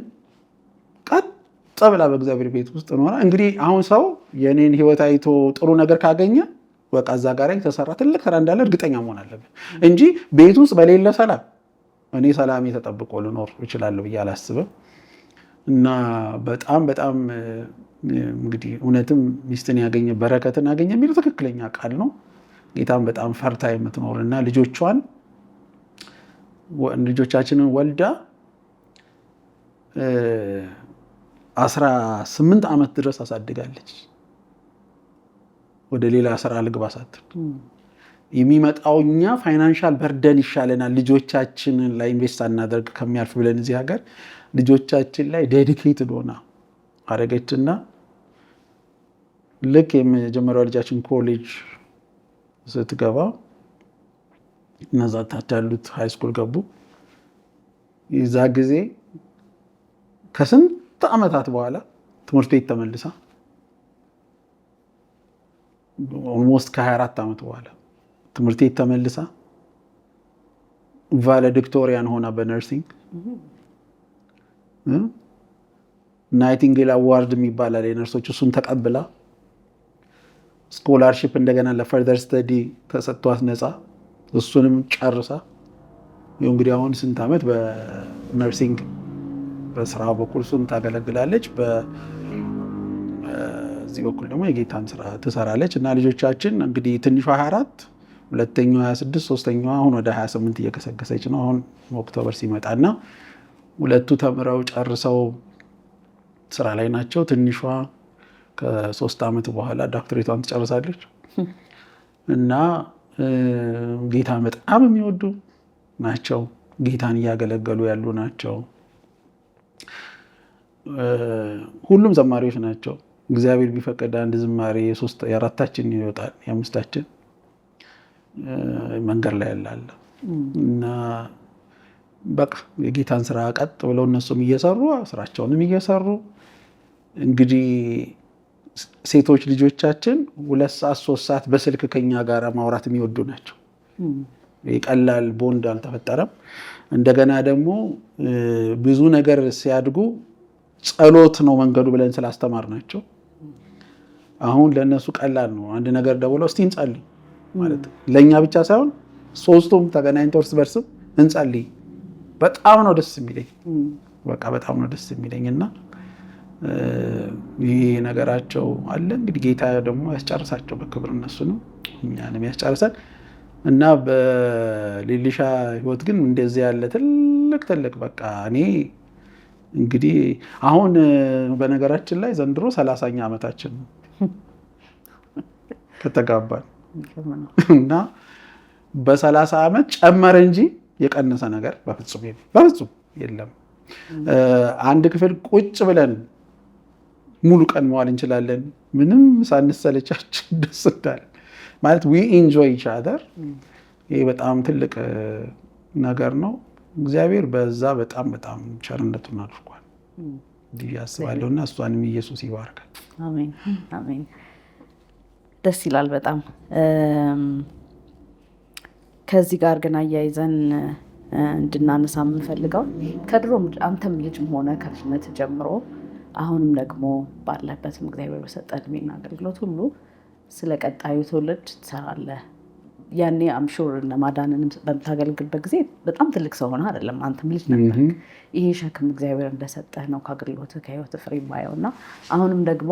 ቀጥ ብላ በእግዚአብሔር ቤት ውስጥ ኖራ እንግዲህ አሁን ሰው የኔን ህይወት አይቶ ጥሩ ነገር ካገኘ በቃ እዛ ጋር የተሰራ ትልቅ ስራ እንዳለ እርግጠኛ መሆን አለብን እንጂ ቤት ውስጥ በሌለ ሰላም እኔ ሰላም ተጠብቆ ልኖር እችላለሁ ብዬ አላስብም። እና በጣም እንግዲህ እውነትም ሚስትን ያገኘ በረከትን ያገኘ የሚለው ትክክለኛ ቃል ነው። ጌታን በጣም ፈርታ የምትኖር እና ልጆቻችንን ወልዳ 18 ዓመት ድረስ አሳድጋለች። ወደ ሌላ ስራ ልግባ ሳትል የሚመጣው እኛ ፋይናንሻል በርደን ይሻለናል ልጆቻችንን ላይ ኢንቨስት አናደርግ ከሚያልፍ ብለን እዚህ ሀገር ልጆቻችን ላይ ዴዲኬትድ ሆና አደረገችና ልክ የመጀመሪያው ልጃችን ኮሌጅ ስትገባ እነዛ ታች ያሉት ሃይ ስኩል ገቡ። የዛ ጊዜ ከስንት ዓመታት በኋላ ትምህርት ቤት ተመልሳ ኦልሞስት ከ24 ዓመት በኋላ ትምህርት ቤት ተመልሳ ቫለዲክቶሪያን ሆና በነርሲንግ ናይቲንጌል አዋርድ የሚባላል የነርሶች እሱን ተቀብላ ስኮላርሺፕ እንደገና ለፈርደር ስተዲ ተሰጥቷት ነፃ እሱንም ጨርሳ እንግዲህ አሁን ስንት ዓመት በነርሲንግ በስራ በኩል እሱን ታገለግላለች። በዚህ በኩል ደግሞ የጌታን ስራ ትሰራለች እና ልጆቻችን እንግዲህ ትንሿ 24 ሁለተኛዋ 26 ሶስተኛዋ አሁን ወደ 28 እየገሰገሰች ነው። አሁን ኦክቶበር ሲመጣና ሁለቱ ተምረው ጨርሰው ስራ ላይ ናቸው። ትንሿ ከ3 ዓመት በኋላ ዶክተሬቷን ትጨርሳለች እና ጌታን በጣም የሚወዱ ናቸው። ጌታን እያገለገሉ ያሉ ናቸው። ሁሉም ዘማሪዎች ናቸው። እግዚአብሔር ቢፈቀድ አንድ ዝማሬ የአራታችን ይወጣል፣ የአምስታችን መንገድ ላይ ያላለ እና በቃ የጌታን ስራ ቀጥ ብለው እነሱም እየሰሩ ስራቸውንም እየሰሩ እንግዲህ ሴቶች ልጆቻችን 2 ሰዓት 3 ሰዓት በስልክ ከኛ ጋር ማውራት የሚወዱ ናቸው። የቀላል ቦንድ አልተፈጠረም። እንደገና ደግሞ ብዙ ነገር ሲያድጉ ጸሎት ነው መንገዱ ብለን ስላስተማር ናቸው። አሁን ለነሱ ቀላል ነው። አንድ ነገር ደውለው እስቲ እንጸልይ ማለት ለኛ ብቻ ሳይሆን ሶስቱም ተገናኝተው እርስ በርስም እንጸልይ በጣም ነው ደስ የሚለኝ። በቃ በጣም ነው ደስ የሚለኝና ይሄ ነገራቸው አለ። እንግዲህ ጌታ ደግሞ ያስጨርሳቸው በክብር እነሱንም እኛንም ያስጨርሰን እና በሊሊሻ ህይወት ግን እንደዚህ ያለ ትልቅ በቃ እኔ እንግዲህ አሁን በነገራችን ላይ ዘንድሮ 30ኛ ዓመታችን ነው ከተጋባን እና በ30 ዓመት ጨመረ እንጂ የቀነሰ ነገር በፍጹም የለም። አንድ ክፍል ቁጭ ብለን ሙሉ ቀን መዋል እንችላለን ምንም ሳንሰለቻችን ደስ እንዳለን ማለት we enjoy each other። ይሄ በጣም ትልቅ ነገር ነው። እግዚአብሔር በዛ በጣም ቸርነቱን አድርጓል ብዬ አስባለሁና እሷንም ኢየሱስ ይባርካል። አሜን አሜን። ደስ ይላል በጣም። ከዚህ ጋር ግን አያይዘን እንድናነሳ የምንፈልገው ከድሮም አንተም ልጅም ሆነ ከልጅነት ጀምሮ አሁንም ደግሞ ባለበትም እግዚአብሔር በሰጠ እድሜና አገልግሎት ሁሉ ስለ ቀጣዩ ትውልድ ትሰራለህ። ያኔ አምሹር እነ ማዳንንም በምታገልግልበት ጊዜ በጣም ትልቅ ሰው ሆነ አይደለም፣ አንተም ልጅ ነበር። ይሄ ሸክም እግዚአብሔር እንደሰጠህ ነው ከአገልግሎት ከህይወት ፍሬ የማየው እና አሁንም ደግሞ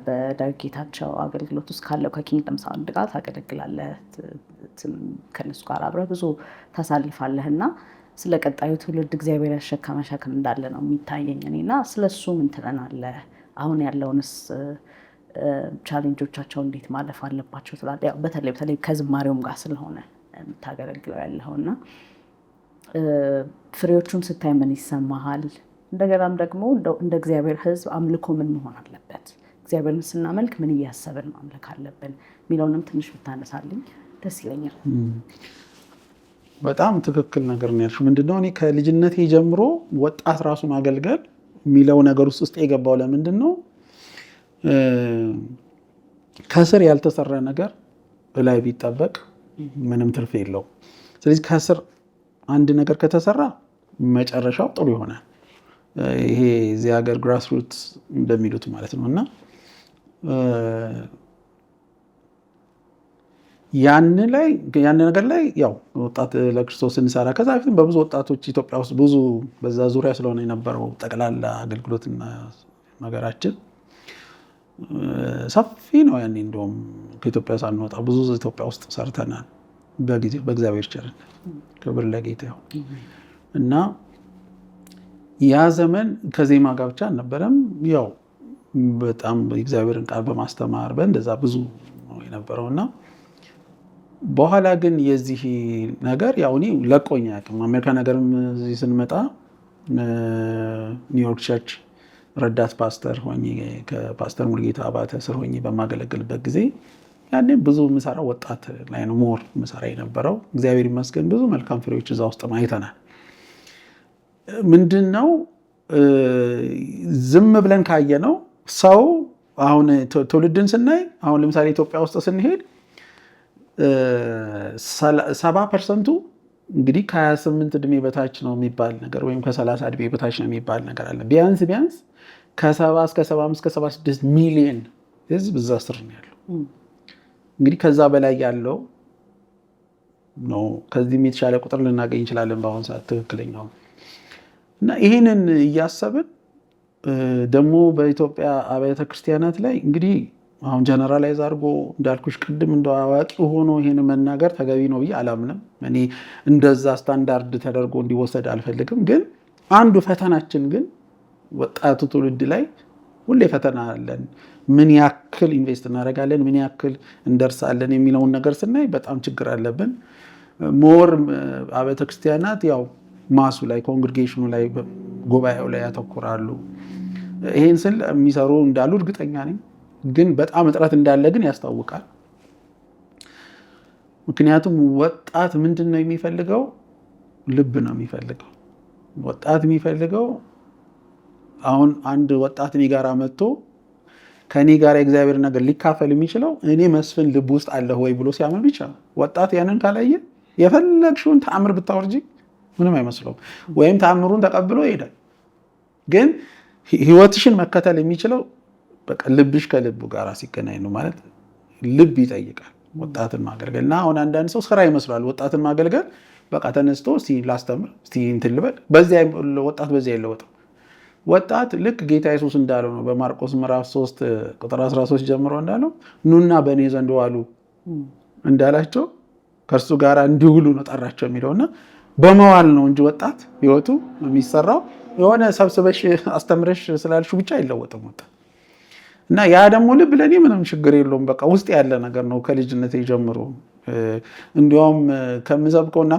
በዳዊት ጌታቸው አገልግሎት ውስጥ ካለው ከኪንግደም ሳውንድ ጋር ታገለግላለህ። ከነሱ ጋር አብረህ ብዙ ታሳልፋለህ እና ስለ ቀጣዩ ትውልድ እግዚአብሔር ያሸከመ ሸክም እንዳለ ነው የሚታየኝ እኔና ስለሱ ምን ትለናለህ? አሁን ያለውንስ ቻሌንጆቻቸው እንዴት ማለፍ አለባቸው ትላለህ? ያው በተለይ ከዝማሬውም ጋር ስለሆነ የምታገለግለው ያለውና ፍሬዎቹን ስታይ ምን ይሰማሃል? እንደገናም ደግሞ እንደ እግዚአብሔር ሕዝብ አምልኮ ምን መሆን አለበት? እግዚአብሔርን ስናመልክ ምን እያሰብን ማምለክ አለብን የሚለውንም ትንሽ ብታነሳልኝ ደስ ይለኛል። በጣም ትክክል ነገር ነው ያልሽው። ምንድነው እኔ ከልጅነቴ ጀምሮ ወጣት ራሱ ማገልገል የሚለው ነገር ውስጥ የገባው ለምንድን ነው? ከስር ያልተሰራ ነገር ላይ ቢጠበቅ ምንም ትርፍ የለውም። ስለዚህ ከስር አንድ ነገር ከተሰራ መጨረሻው ጥሩ ይሆናል። ይሄ እዚህ ሀገር ግራስ ሩት እንደሚሉት ማለት ነው። እና ያን ነገር ላይ ያው ወጣት ለክርስቶስ እንሰራ ከዛ በፊትም በብዙ ወጣቶች ኢትዮጵያ ውስጥ ብዙ በዛ ዙሪያ ስለሆነ የነበረው ጠቅላላ አገልግሎትና ነገራችን ሰፊ ነው። ያኔ እንደውም ከኢትዮጵያ ሳንወጣ ብዙ ኢትዮጵያ ውስጥ ሰርተናል በጊዜው በእግዚአብሔር ቸርነት፣ ክብር ለጌታ ይሁን። እና ያ ዘመን ከዜማ ጋር ብቻ አልነበረም። ያው በጣም የእግዚአብሔርን ቃል በማስተማር በእንደዛ ብዙ ነው የነበረውና በኋላ ግን የዚህ ነገር ያው እኔ ለቆኝ አያውቅም። አሜሪካ ነገርም እዚህ ስንመጣ ኒውዮርክ ቸርች ረዳት ፓስተር ሆኜ ከፓስተር ሙሉጌታ አባተ ስር ሆኜ በማገለግልበት ጊዜ ያኔ ብዙ ምሰራው ወጣት ላይ ነው ሞር ምሰራ የነበረው። እግዚአብሔር ይመስገን ብዙ መልካም ፍሬዎች እዛ ውስጥ አይተናል። ምንድነው ዝም ብለን ካየነው ሰው አሁን ትውልድን ስናይ አሁን ለምሳሌ ኢትዮጵያ ውስጥ ስንሄድ 70% እንግዲህ ከ28 እድሜ በታች ነው የሚባል ነገር ወይም ከ30 እድሜ በታች ነው የሚባል ነገር አለ። ቢያንስ ከ70 እስከ 75 እስከ 76 ሚሊዮን ህዝብ እዛ ስር ነው ያለው። እንግዲህ ከዛ በላይ ያለው ነው። ከዚህም የተሻለ ቁጥር ልናገኝ እንችላለን በአሁን ሰዓት ትክክለኛው። እና ይህንን እያሰብን ደግሞ በኢትዮጵያ አብያተ ክርስቲያናት ላይ እንግዲህ አሁን ጀነራላይዝ አድርጎ እንዳልኩሽ ቅድም እንደ አዋቂ ሆኖ ይሄን መናገር ተገቢ ነው ብዬ አላምንም። እኔ እንደዛ ስታንዳርድ ተደርጎ እንዲወሰድ አልፈልግም። ግን አንዱ ፈተናችን ግን ወጣቱ ትውልድ ላይ ሁሌ ፈተና አለን። ምን ያክል ኢንቨስት እናደርጋለን፣ ምን ያክል እንደርሳለን የሚለውን ነገር ስናይ በጣም ችግር አለብን። ሞር አብያተ ክርስቲያናት ያው ማሱ ላይ ኮንግሪጌሽኑ ላይ ጉባኤው ላይ ያተኩራሉ። ይሄን ስል የሚሰሩ እንዳሉ እርግጠኛ ነኝ። ግን በጣም እጥረት እንዳለ ግን ያስታውቃል። ምክንያቱም ወጣት ምንድን ነው የሚፈልገው? ልብ ነው የሚፈልገው። ወጣት የሚፈልገው አሁን አንድ ወጣት እኔ ጋር መጥቶ ከኔ ጋር የእግዚአብሔር ነገር ሊካፈል የሚችለው እኔ መስፍን ልብ ውስጥ አለሁ ወይ ብሎ ሲያምን ብቻ። ወጣት ያንን ካላየ የፈለግሽውን ተአምር ብታወርጂ ምንም አይመስለውም። ወይም ተአምሩን ተቀብሎ ይሄዳል። ግን ህይወትሽን መከተል የሚችለው በቃ ልብሽ ከልቡ ጋር ሲገናኝ ነው። ማለት ልብ ይጠይቃል ወጣትን ማገልገል። እና አሁን አንዳንድ ሰው ስራ ይመስላል ወጣትን ማገልገል። በቃ ተነስቶ እስቲ ላስተምር እስቲ እንትን ልበል። ወጣት በዚያ የለወጠው። ወጣት ልክ ጌታ ኢየሱስ እንዳለው ነው በማርቆስ ምዕራፍ 3 ቁጥር 13 ጀምሮ እንዳለው ኑና በእኔ ዘንድ ዋሉ እንዳላቸው ከእርሱ ጋር እንዲውሉ ነው ጠራቸው የሚለውና በመዋል ነው እንጂ ወጣት ህይወቱ የሚሰራው የሆነ ሰብስበሽ አስተምረሽ ስላልሹ ብቻ አይለወጥም ወጣት። እና ያ ደግሞ ልብ ለእኔ ምንም ችግር የለውም። በቃ ውስጥ ያለ ነገር ነው ከልጅነት ጀምሮ። እንዲያውም ከምሰብከውና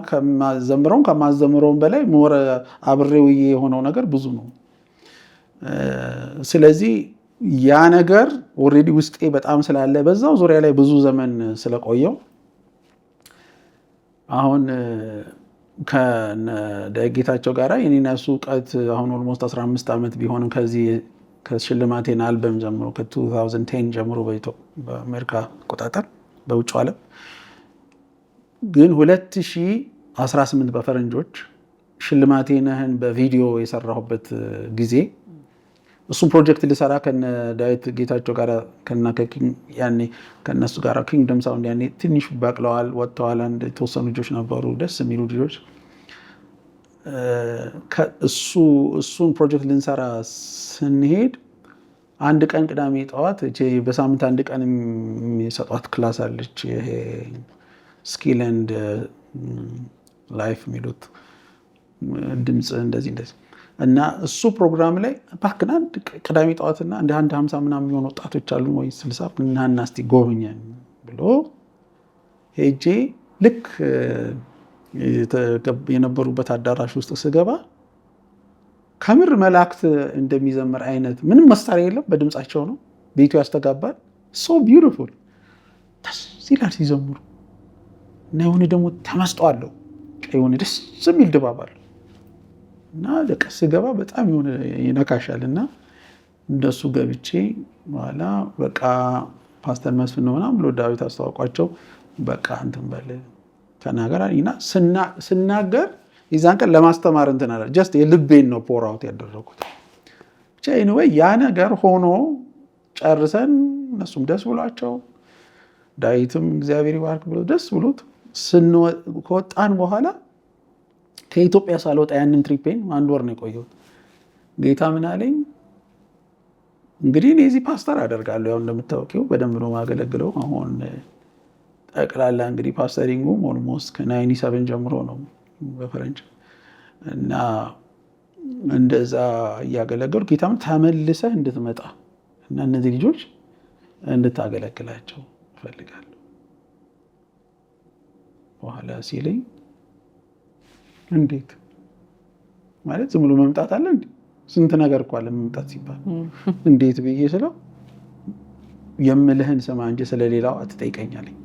ከማዘምረውም በላይ ሞር አብሬው የሆነው ነገር ብዙ ነው። ስለዚህ ያ ነገር ኦልሬዲ ውስጤ በጣም ስላለ በዛው ዙሪያ ላይ ብዙ ዘመን ስለቆየው አሁን ከጌታቸው ጋር የኔና እሱ እውቀት አሁን ኦልሞስት 15 ዓመት ቢሆንም ከሽልማቴን አልበም ጀምሮ ከ2010 ጀምሮ በአሜሪካ አቆጣጠር በውጭ ዓለም ግን 2018 በፈረንጆች ሽልማቴንህን በቪዲዮ የሰራሁበት ጊዜ እሱም ፕሮጀክት ልሰራ ከነ ዳዊት ጌታቸው ጋር ያኔ ከነሱ ጋር ኪንግደም ሳውንድ ያኔ ትንሽ በቅለዋል ወጥተዋል። አንድ የተወሰኑ ልጆች ነበሩ ደስ የሚሉ ልጆች። እሱን ፕሮጀክት ልንሰራ ስንሄድ አንድ ቀን ቅዳሜ ጠዋት በሳምንት አንድ ቀን የሚሰጧት ክላስ አለች። ይሄ ስኪል ኤንድ ላይፍ የሚሉት ድምፅ እንደዚህ እና እሱ ፕሮግራም ላይ እባክህ አንድ ቅዳሜ ጠዋትና እንደ 50 ምናምን የሚሆኑ ወጣቶች አሉ ወይ 60 እና እስቲ ጎብኘን ብሎ ሄጄ ልክ የነበሩበት አዳራሽ ውስጥ ስገባ ከምር መላእክት እንደሚዘምር አይነት ምንም መሳሪያ የለም፣ በድምፃቸው ነው፣ ቤቱ ያስተጋባል። ሶ ቢዩቲፉል ደስ ይላል ሲዘምሩ እና የሆነ ደግሞ ተመስጧለሁ፣ የሆነ ደስ የሚል ድባብ አለው እና ደቀስ ስገባ በጣም የሆነ ይነካሻል እና እንደሱ ገብቼ በኋላ በቃ ፓስተር መስፍን ነው ምናምን ብሎ ዳዊት አስተዋውቋቸው በቃ እንትን በል ተናገር እና ስናገር የዛን ቀን ለማስተማር እንትን አለ ጀስት የልቤን ነው ፖር አውት ያደረኩት ብቻ ኤኒዌይ ያ ነገር ሆኖ ጨርሰን እነሱም ደስ ብሏቸው ዳዊትም እግዚአብሔር ይባርክ ብሎ ደስ ብሎት ከወጣን በኋላ ከኢትዮጵያ ሳልወጣ ያንን ትሪፔን 1 ወር ነው የቆየሁት። ጌታ ምን አለኝ እንግዲህ እኔ እዚህ ፓስተር አደርጋለሁ፣ ያው እንደምታውቂው በደንብ ነው ማገለግለው። አሁን ጠቅላላ እንግዲህ ፓስተሪንጉም ኦልሞስት ከ97 ጀምሮ ነው በፈረንጅ እና እንደዛ እያገለገሉ ጌታም ተመልሰህ እንድትመጣ እና እነዚህ ልጆች እንድታገለግላቸው እፈልጋለሁ በኋላ ሲለኝ እንዴት ማለት ዝም ብሎ መምጣት አለ እንዴ? ስንት ነገር እኮ አለ መምጣት ሲባል እንዴት ብዬ ስለው የምልህን ስማ እንጂ ስለሌላው አትጠይቀኛለኝ።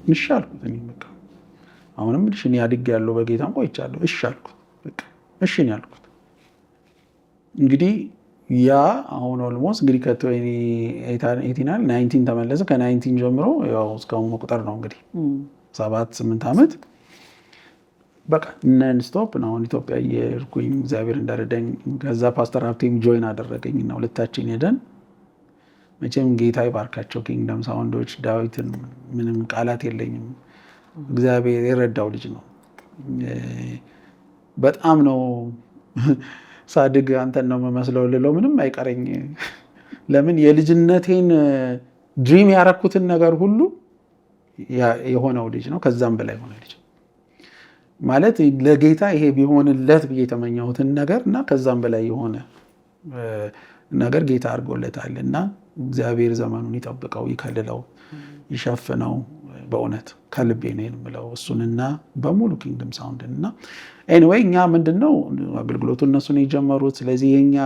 እሺ አልኩት። እኔ በቃ አሁንም ልሽ እኔ አድጌያለሁ በጌታም ቆይቻለሁ። እሺ አልኩት። በቃ እሺ ነው ያልኩት። እንግዲህ ያ አሁን ኦልሞስት እንግዲህ ከ19 ተመለሰ። ከ19 ጀምሮ ያው እስካሁን መቁጠር ነው እንግዲህ 7-8 ዓመት በቃ ነን ስቶፕ ነው። አሁን ኢትዮጵያ የሄድኩኝ እግዚአብሔር እንዳረዳኝ ከዛ ፓስተር ሀብቴም ጆይን አደረገኝ እና ሁለታችን ሄደን መቼም ጌታ ይባርካቸው ኪንግደም ሳውንዶች ዳዊትን ምንም ቃላት የለኝም። እግዚአብሔር የረዳው ልጅ ነው። በጣም ነው ሳድግ አንተን ነው የምመስለው ልለው ምንም አይቀረኝ። ለምን የልጅነቴን ድሪም ያረኩትን ነገር ሁሉ የሆነው ልጅ ነው። ከዛም በላይ ሆነ ልጅ ማለት ለጌታ ይሄ ቢሆንለት ብዬ የተመኘሁትን ነገር እና ከዛም በላይ የሆነ ነገር ጌታ አድርጎለታል እና እግዚአብሔር ዘመኑን ይጠብቀው፣ ይከልለው፣ ይሸፍነው። በእውነት ከልቤ ነው የምለው እሱንና በሙሉ ኪንግደም ሳውንድን እና ኤኒዌይ እኛ ምንድነው አገልግሎቱ እነሱን የጀመሩት። ስለዚህ የኛ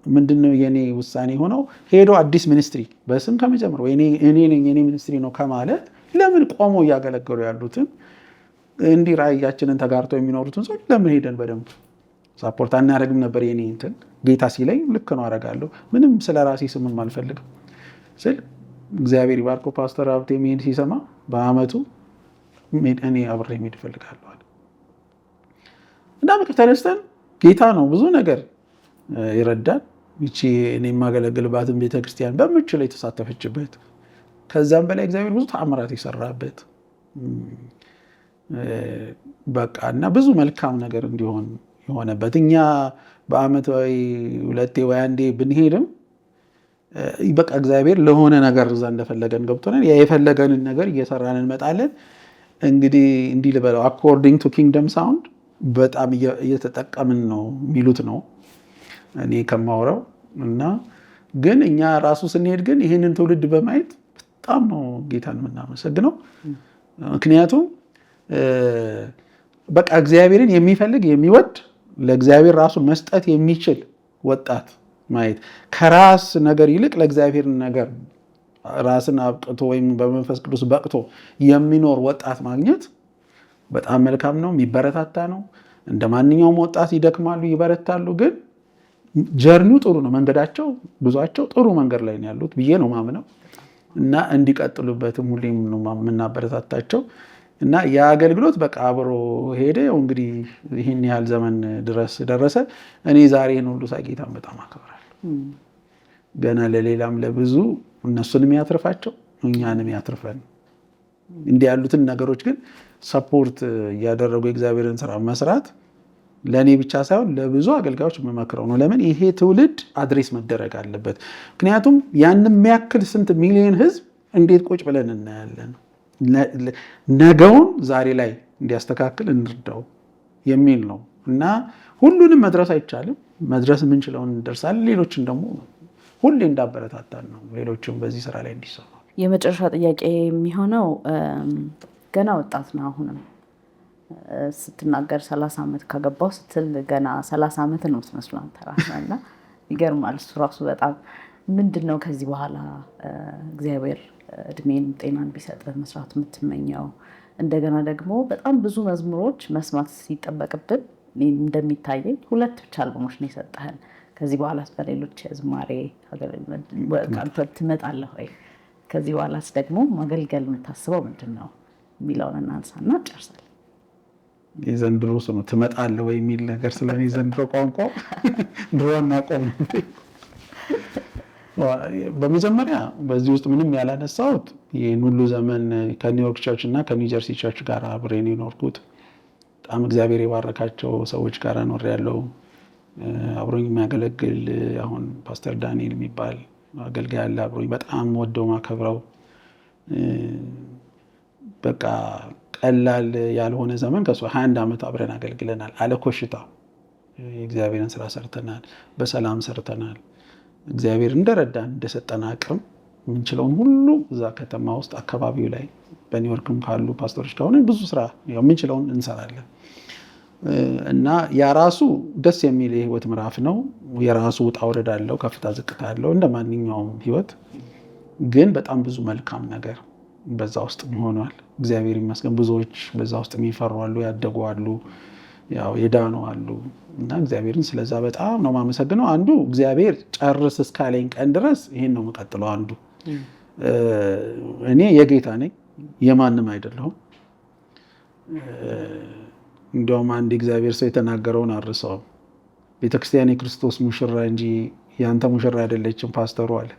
ምንድነው የኔ ውሳኔ ሆነው ሄዶ አዲስ ሚኒስትሪ በስም ከመጀመር እኔ ነኝ የኔ ሚኒስትሪ ነው ከማለት ለምን ቆመው እያገለገሉ ያሉትን እንዲህ ራእያችንን ተጋርተው የሚኖሩትን ሰዎች ለምን ሄደን በደንብ ሳፖርት አናደርግም ነበር? የኔ እንትን ጌታ ሲለኝ ልክ ነው አደርጋለሁ። ምንም ስለ ራሴ ስምም አልፈልግም ስል እግዚአብሔር ይባርኮ ፓስተር ሀብቴ መሄድ ሲሰማ በአመቱ እኔ አብሬ መሄድ እፈልጋለሁ አለ እና በቃ ተነስተን ጌታ ነው ብዙ ነገር ይረዳል። ይቺ እኔ የማገለግልባትን ቤተክርስቲያን በምችለው የተሳተፈችበት ከዛም በላይ እግዚአብሔር ብዙ ተአምራት የሰራበት በቃ እና ብዙ መልካም ነገር እንዲሆን የሆነበት እኛ በአመት ወይ 2 ወይ 1 ብንሄድም በቃ እግዚአብሔር ለሆነ ነገር እዛ እንደፈለገን ገብቶናል። ያ የፈለገንን ነገር እየሰራን እንመጣለን። እንግዲህ እንዲህ ልበለው አኮርዲንግ ቱ ኪንግደም ሳውንድ በጣም እየተጠቀምን ነው የሚሉት ነው እኔ ከማወራው እና ግን እኛ ራሱ ስንሄድ ግን ይህንን ትውልድ በማየት በጣም ነው ጌታን የምናመሰግነው። ምክንያቱም በቃ እግዚአብሔርን የሚፈልግ የሚወድ ለእግዚአብሔር ራሱን መስጠት የሚችል ወጣት ማየት ከራስ ነገር ይልቅ ለእግዚአብሔር ነገር ራስን አብቅቶ ወይም በመንፈስ ቅዱስ በቅቶ የሚኖር ወጣት ማግኘት በጣም መልካም ነው፣ የሚበረታታ ነው። እንደ ማንኛውም ወጣት ይደክማሉ፣ ይበረታሉ። ግን ጀርኒው ጥሩ ነው፣ መንገዳቸው ጉዟቸው ጥሩ መንገድ ላይ ነው ያሉት ብዬ ነው ማምነው እና እንዲቀጥሉበትም ሁሌም ነው የምናበረታታቸው እና የአገልግሎት በቃ አብሮ ሄደ። እንግዲህ ይህን ያህል ዘመን ድረስ ደረሰ። እኔ ዛሬ ሁሉ ጌታን በጣም አከብራለሁ። ገና ለሌላም ለብዙ እነሱንም ያትርፋቸው እኛንም ያትርፈን። እንዲህ ያሉትን ነገሮች ግን ሰፖርት እያደረጉ የእግዚአብሔርን ስራ መስራት ለእኔ ብቻ ሳይሆን ለብዙ አገልጋዮች የምመክረው ነው። ለምን ይሄ ትውልድ አድሬስ መደረግ አለበት። ምክንያቱም ያን የሚያክል ስንት ሚሊዮን ህዝብ እንዴት ቁጭ ብለን እናያለን? ነገውን ዛሬ ላይ እንዲያስተካክል እንርዳው የሚል ነው እና ሁሉንም መድረስ አይቻልም። መድረስ የምንችለውን እንደርሳለን። ሌሎችን ደግሞ ሁሌ እንዳበረታታን ነው ሌሎችም በዚህ ስራ ላይ እንዲሰሩ። የመጨረሻ ጥያቄ የሚሆነው ገና ወጣት ነው። አሁንም ስትናገር 30 ዓመት ካገባው ስትል ገና 30 ዓመት ነው የምትመስለው አንተ ራስህ እና ይገርማል። እሱ ራሱ በጣም ምንድን ነው ከዚህ በኋላ እግዚአብሔር እድሜን ጤናን ቢሰጥህ መስራት የምትመኘው? እንደገና ደግሞ በጣም ብዙ መዝሙሮች መስማት ሲጠበቅብን እንደሚታየኝ 2 ብቻ አልበሞች ነው የሰጠህን። ከዚህ በኋላ በሌሎች የዝማሬ አገልግሎት ትመጣለህ ወይ? ከዚህ በኋላስ ደግሞ ማገልገል የምታስበው ምንድን ነው የሚለውን እናንሳና ጨርሳለን። የዘንድሮ ነው ትመጣለህ ወይ የሚል ነገር ስለኔ ዘንድሮ ቋንቋ ድሮ እናቆም። በመጀመሪያ በዚህ ውስጥ ምንም ያላነሳሁት ይህን ሁሉ ዘመን ከኒውዮርክ ቸርች እና ከኒውጀርሲ ቸርች ጋር አብሬን የኖርኩት በጣም እግዚአብሔር የባረካቸው ሰዎች ጋር ኖሬያለሁ። አብሮኝ የሚያገለግል አሁን ፓስተር ዳንኤል የሚባል አገልጋይ አለ አብሮኝ በጣም ወደው ማከብረው። በቃ ቀላል ያልሆነ ዘመን ከሱ 21 ዓመት አብረን አገልግለናል። አለኮሽታ የእግዚአብሔርን ስራ ሰርተናል፣ በሰላም ሰርተናል። እግዚአብሔር እንደረዳን እንደሰጠን አቅም የምንችለውን ሁሉ እዛ ከተማ ውስጥ አካባቢው ላይ በኒውዮርክም ካሉ ፓስተሮች ከሆነ ብዙ ስራ የምንችለውን እንሰራለን እና ያራሱ ደስ የሚል የህይወት ምዕራፍ ነው። የራሱ ውጣ ውረድ አለው፣ ከፍታ ዝቅታ አለው እንደ ማንኛውም ህይወት። ግን በጣም ብዙ መልካም ነገር በዛ ውስጥ ሆኗል። እግዚአብሔር ይመስገን። ብዙዎች በዛ ውስጥ የሚፈሩ አሉ፣ ያደጉ አሉ፣ ያው የዳኑ አሉ እና እግዚአብሔርን ስለዛ በጣም ነው የማመሰግነው። አንዱ እግዚአብሔር ጨርስ እስካለኝ ቀን ድረስ ይሄን ነው የምቀጥለው። አንዱ እኔ የጌታ ነኝ፣ የማንም አይደለሁም። እንዲያውም አንድ እግዚአብሔር ሰው የተናገረውን አርሰው ቤተክርስቲያን የክርስቶስ ሙሽራ እንጂ የአንተ ሙሽራ አይደለችም ፓስተሩ አለ።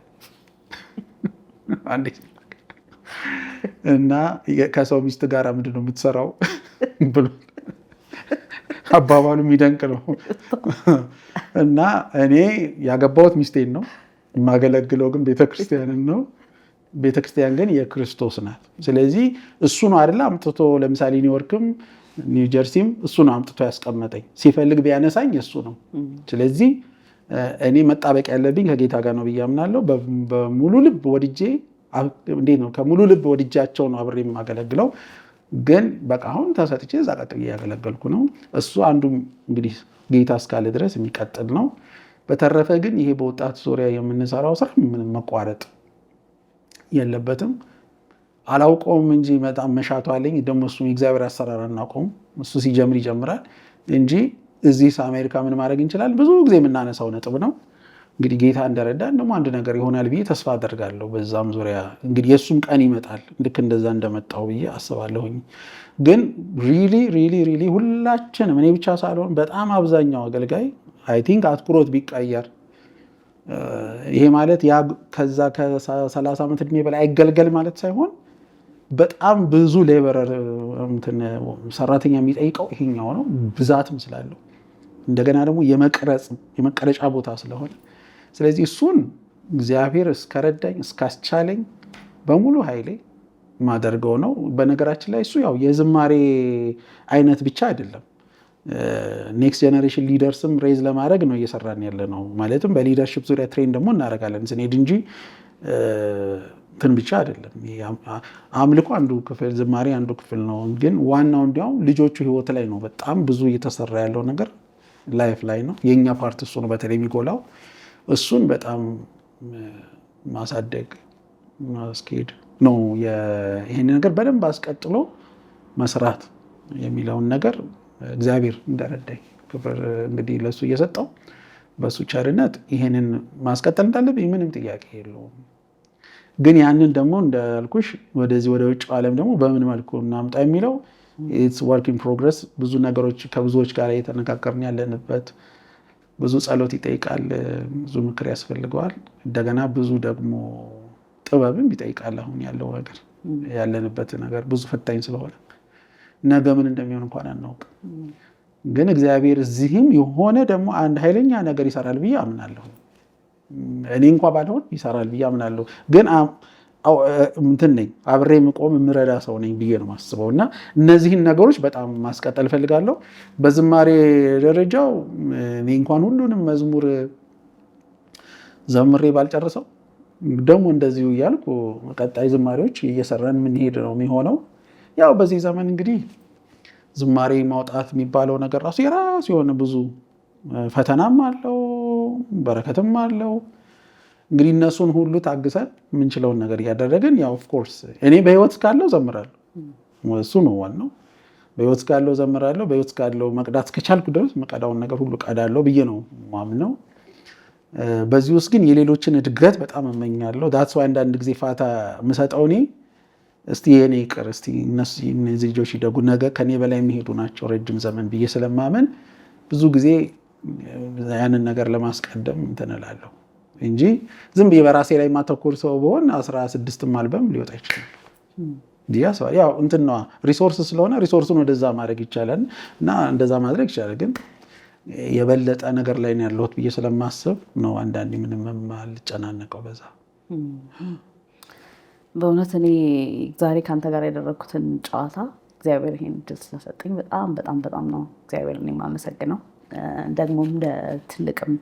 እና ከሰው ሚስት ጋር ምንድን ነው የምትሰራው ብሎ አባባሉ የሚደንቅ ነው። እና እኔ ያገባሁት ሚስቴን ነው፣ የማገለግለው ግን ቤተክርስቲያንን ነው። ቤተክርስቲያን ግን የክርስቶስ ናት። ስለዚህ እሱ ነው አይደለ አምጥቶ ለምሳሌ ኒውዮርክም ኒውጀርሲም እሱ ነው አምጥቶ ያስቀመጠኝ። ሲፈልግ ቢያነሳኝ እሱ ነው። ስለዚህ እኔ መጣበቅ ያለብኝ ከጌታ ጋር ነው ብዬ አምናለሁ። በሙሉ ልብ ወድጄ እንዴት ነው ከሙሉ ልብ ወድጃቸው ነው አብሬ የማገለግለው። ግን በቃ አሁን ተሰጥቼ እዛ ቀጥዬ ያገለገልኩ ነው። እሱ አንዱ እንግዲህ ጌታ እስካለ ድረስ የሚቀጥል ነው። በተረፈ ግን ይሄ በወጣት ዙሪያ የምንሰራው ስራ ምንም መቋረጥ የለበትም። አላውቀውም እንጂ በጣም መሻቱ አለኝ። ደግሞ እሱ የእግዚአብሔር አሰራር አናውቀውም። እሱ ሲጀምር ይጀምራል እንጂ እዚህ አሜሪካ ምን ማድረግ እንችላለን ብዙ ጊዜ የምናነሳው ነጥብ ነው። እንግዲህ ጌታ እንደረዳን ደግሞ አንድ ነገር ይሆናል ብዬ ተስፋ አደርጋለሁ። በዛም ዙሪያ እንግዲህ የእሱም ቀን ይመጣል ልክ እንደዛ እንደመጣው ብዬ አስባለሁኝ። ግን ሪሊ ሁላችንም እኔ ብቻ ሳልሆን በጣም አብዛኛው አገልጋይ አይ ቲንክ አትኩሮት ቢቀየር ይሄ ማለት ያ ከዛ ከ30 ዓመት ዕድሜ በላይ አይገልገል ማለት ሳይሆን በጣም ብዙ ሌበረር ሰራተኛ የሚጠይቀው ይሄኛው ነው፣ ብዛትም ስላለው እንደገና ደግሞ የመቀረጫ ቦታ ስለሆነ ስለዚህ እሱን እግዚአብሔር እስከረዳኝ እስካስቻለኝ በሙሉ ኃይሌ ማደርገው ነው። በነገራችን ላይ እሱ ያው የዝማሬ አይነት ብቻ አይደለም። ኔክስት ጀነሬሽን ሊደርስም ሬዝ ለማድረግ ነው እየሰራን ያለ ነው። ማለትም በሊደርሽፕ ዙሪያ ትሬን ደግሞ እናደርጋለን ስንሄድ እንጂ እንትን ብቻ አይደለም። አምልኮ አንዱ ክፍል፣ ዝማሬ አንዱ ክፍል ነው። ግን ዋናው እንዲያውም ልጆቹ ህይወት ላይ ነው በጣም ብዙ እየተሰራ ያለው ነገር ላይፍ ላይ ነው። የኛ ፓርት እሱ ነው በተለይ የሚጎላው። እሱን በጣም ማሳደግ ማስኬድ ነው። ይሄን ነገር በደንብ አስቀጥሎ መስራት የሚለውን ነገር እግዚአብሔር እንደረዳኝ ክብር እንግዲህ ለሱ እየሰጠው በሱ ቸርነት ይሄንን ማስቀጠል እንዳለብኝ ምንም ጥያቄ የለውም። ግን ያንን ደግሞ እንዳልኩሽ ወደዚህ ወደ ውጭ ዓለም ደግሞ በምን መልኩ እናምጣ የሚለው ኢትስ ወርክ ኢን ፕሮግረስ። ብዙ ነገሮች ከብዙዎች ጋር እየተነጋገርን ያለንበት፣ ብዙ ጸሎት ይጠይቃል፣ ብዙ ምክር ያስፈልገዋል። እንደገና ብዙ ደግሞ ጥበብም ይጠይቃል። አሁን ያለው ነገር ያለንበት ነገር ብዙ ፈታኝ ስለሆነ ነገ ምን እንደሚሆን እንኳን አናውቅም። ግን እግዚአብሔር እዚህም የሆነ ደግሞ አንድ ኃይለኛ ነገር ይሰራል ብዬ አምናለሁ። እኔ እንኳን ባልሆን ይሰራል ብዬ አምናለሁ። ግን እንትን ነኝ አብሬ የምቆም የምረዳ ሰው ነኝ ብዬ ነው የማስበው። እና እነዚህን ነገሮች በጣም ማስቀጠል እፈልጋለሁ። በዝማሬ ደረጃው እኔ እንኳን ሁሉንም መዝሙር ዘምሬ ባልጨርሰው ደግሞ እንደዚሁ እያልኩ ቀጣይ ዝማሬዎች እየሰራን የምንሄድ ነው የሚሆነው። ያው በዚህ ዘመን እንግዲህ ዝማሬ ማውጣት የሚባለው ነገር ራሱ የራሱ የሆነ ብዙ ፈተናም አለው በረከትም አለው። እንግዲህ እነሱን ሁሉ ታግሰን የምንችለውን ነገር እያደረግን ያው ኦፍኮርስ እኔ በህይወት እስካለሁ ዘምራለሁ። እሱ ነው ዋናው። በህይወት እስካለሁ ዘምራለሁ። በህይወት እስካለሁ መቅዳት እስከቻልኩ ድረስ መቀዳውን ነገር ሁሉ ቀዳለሁ ብዬ ነው ማምነው። በዚህ ውስጥ ግን የሌሎችን እድገት በጣም እመኛለሁ። ዳትስ ዋይ አንዳንድ ጊዜ ፋታ የምሰጠው እኔ እስቲ የኔ ይቅር እስቲ እነዚህ ልጆች ይደጉ ነገ ከኔ በላይ የሚሄዱ ናቸው ረጅም ዘመን ብዬ ስለማመን ብዙ ጊዜ ያንን ነገር ለማስቀደም እንትን እላለሁ እንጂ ዝም ብዬ በራሴ ላይ ማተኮር ሰው በሆን 16 አልበም ሊወጣ ይችላል። ያው እንትን ነው ሪሶርስ ስለሆነ ሪሶርሱን ወደዛ ማድረግ ይቻላል እና እንደዛ ማድረግ ይቻላል። ግን የበለጠ ነገር ላይ ነው ያለሁት ብዬ ስለማስብ ነው አንዳንዴ ምንም አልጨናነቀው በዛ። በእውነት እኔ ዛሬ ከአንተ ጋር ያደረግኩትን ጨዋታ እግዚአብሔር ይሄን እድል ስለሰጠኝ በጣም በጣም በጣም ነው እግዚአብሔርን የማመሰግነው። ደግሞ እንደ ትልቅም